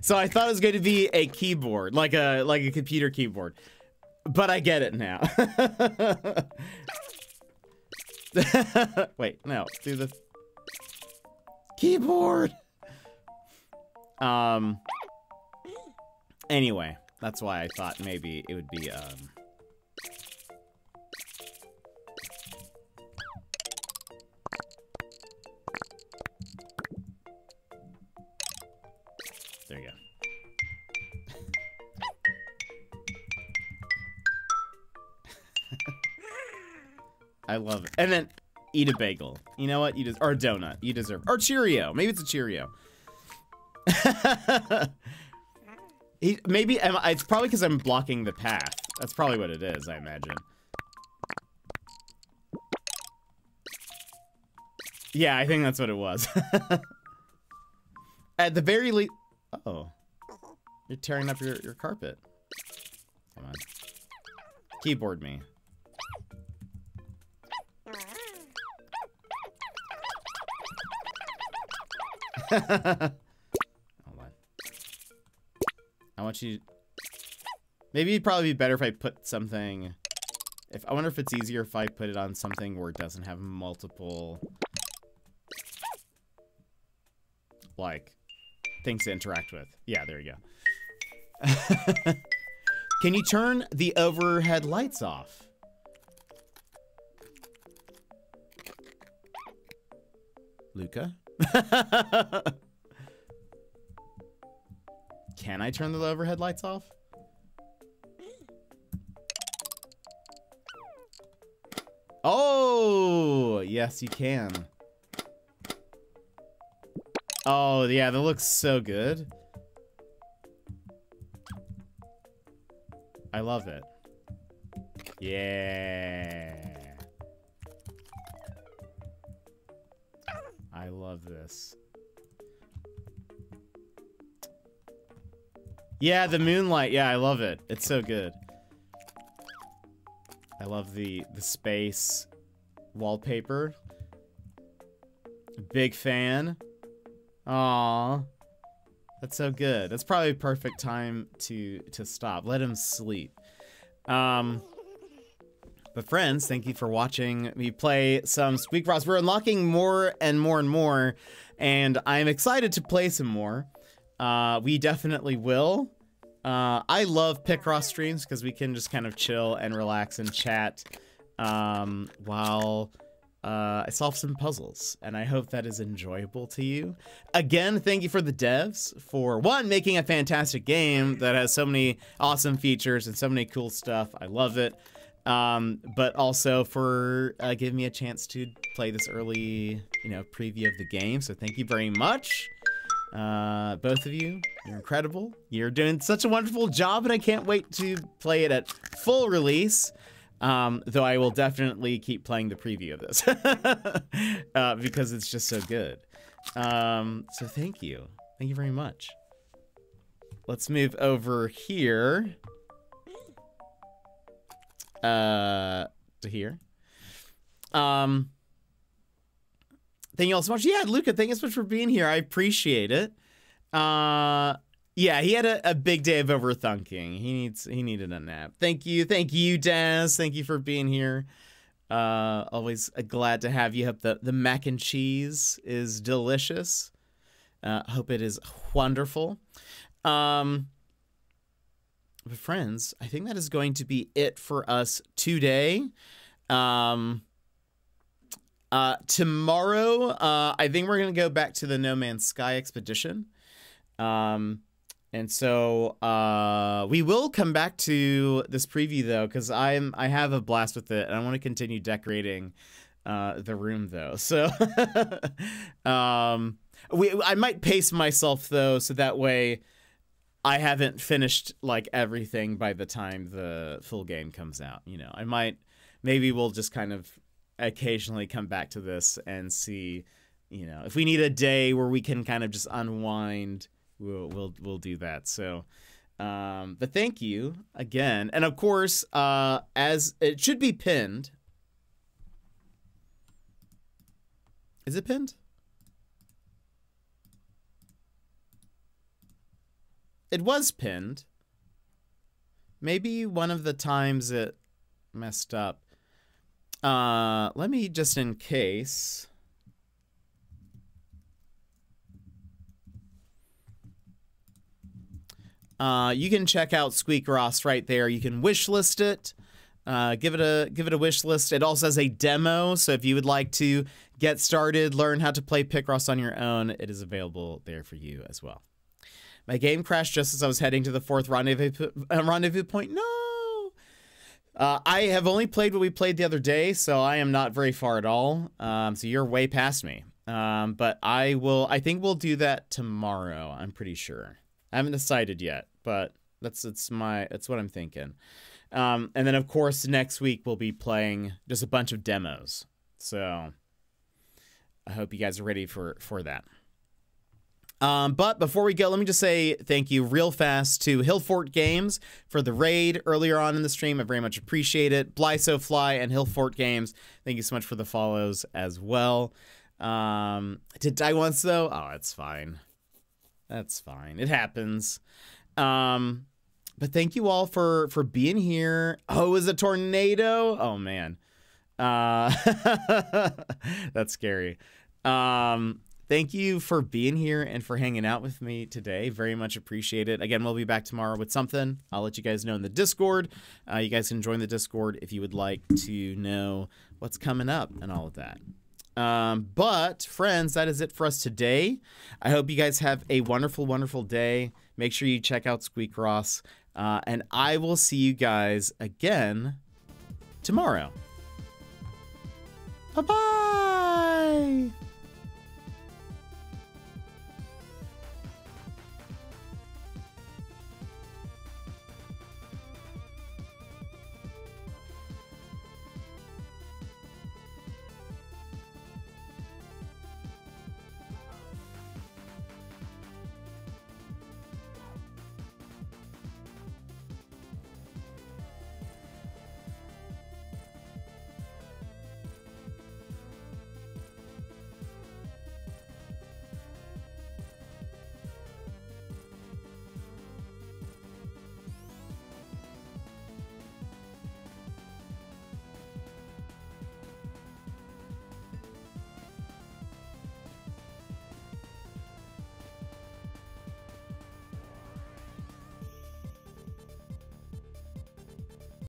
So I thought it was going to be a keyboard, like a computer keyboard. But I get it now. Wait, no, do the keyboard. Anyway, that's why I thought maybe it would be, there you go. I love it. And then eat a bagel. You know what? Or a donut. You deserve. Or Cheerio. Maybe it's a Cheerio. Maybe it's probably because I'm blocking the path. That's probably what it is, I imagine. Yeah, I think that's what it was. At the very least. Oh. You're tearing up your carpet. Come on. Keyboard me. Hold on. I want you. Maybe it'd probably be better if I put something. I wonder if it's easier if I put it on something where it doesn't have multiple, like, things to interact with. Yeah, there you go. Can you turn the overhead lights off? Luca? Can I turn the overhead lights off? Oh, yes, you can. Oh, yeah, that looks so good. I love it. Yeah. I love this. Yeah, the moonlight. Yeah, I love it. It's so good. I love the space wallpaper. Big fan. Aww. That's so good. That's probably a perfect time to stop. Let him sleep. But friends, thank you for watching me play some Squeakross. We're unlocking more and more and more, and I'm excited to play some more. We definitely will. I love Picross streams because we can just kind of chill and relax and chat while I solved some puzzles, and I hope that is enjoyable to you. Again, thank you for the devs for, one, making a fantastic game that has so many awesome features and so many cool stuff. I love it. But also for giving me a chance to play this early, preview of the game. So thank you very much. Both of you, you're incredible. You're doing such a wonderful job, and I can't wait to play it at full release. Though I will definitely keep playing the preview of this because it's just so good. So thank you. Thank you very much. Let's move over here. To here. Thank you all so much. Yeah, Luca, thank you so much for being here. I appreciate it. Yeah, he had a big day of overthinking. He needed a nap. Thank you, Daz. Thank you for being here. Always glad to have you. Hope the mac and cheese is delicious. Hope it is wonderful. But friends, I think that is going to be it for us today. Tomorrow, I think we're gonna go back to the No Man's Sky expedition. And so we will come back to this preview though, because I have a blast with it, and I want to continue decorating the room though. So I might pace myself though, so that way I haven't finished like everything by the time the full game comes out. Maybe we'll just kind of occasionally come back to this and see, if we need a day where we can kind of just unwind. We'll do that. So, but thank you again, and of course, as it should be pinned. Is it pinned? It was pinned. Maybe one of the times it messed up. Let me just in case. You can check out Squeak Ross right there. You can wish list it. Give it a wish list. It also has a demo, so if you would like to get started, learn how to play Picross on your own, it is available there for you as well. My game crashed just as I was heading to the 4th rendezvous point. No! I have only played what we played the other day, so I am not very far at all. So you're way past me. But I think we'll do that tomorrow, I'm pretty sure. I haven't decided yet, but that's what I'm thinking. And then of course next week we'll be playing just a bunch of demos. So I hope you guys are ready for that. But before we go, let me just say thank you real fast to Hillfort Games for the raid earlier on in the stream. I very much appreciate it. BlySoFly and Hillfort Games, thank you so much for the follows as well. Did die once though? Oh, it's fine. That's fine. It happens. But thank you all for being here. Oh, it was a tornado? Oh, man. That's scary. Thank you for being here and for hanging out with me today. Very much appreciate it. Again, we'll be back tomorrow with something. I'll let you guys know in the Discord. You guys can join the Discord if you would like to know what's coming up and all of that. But friends, that is it for us today. I hope you guys have a wonderful, wonderful day. Make sure you check out Squeak Ross, and I will see you guys again tomorrow. Bye-bye.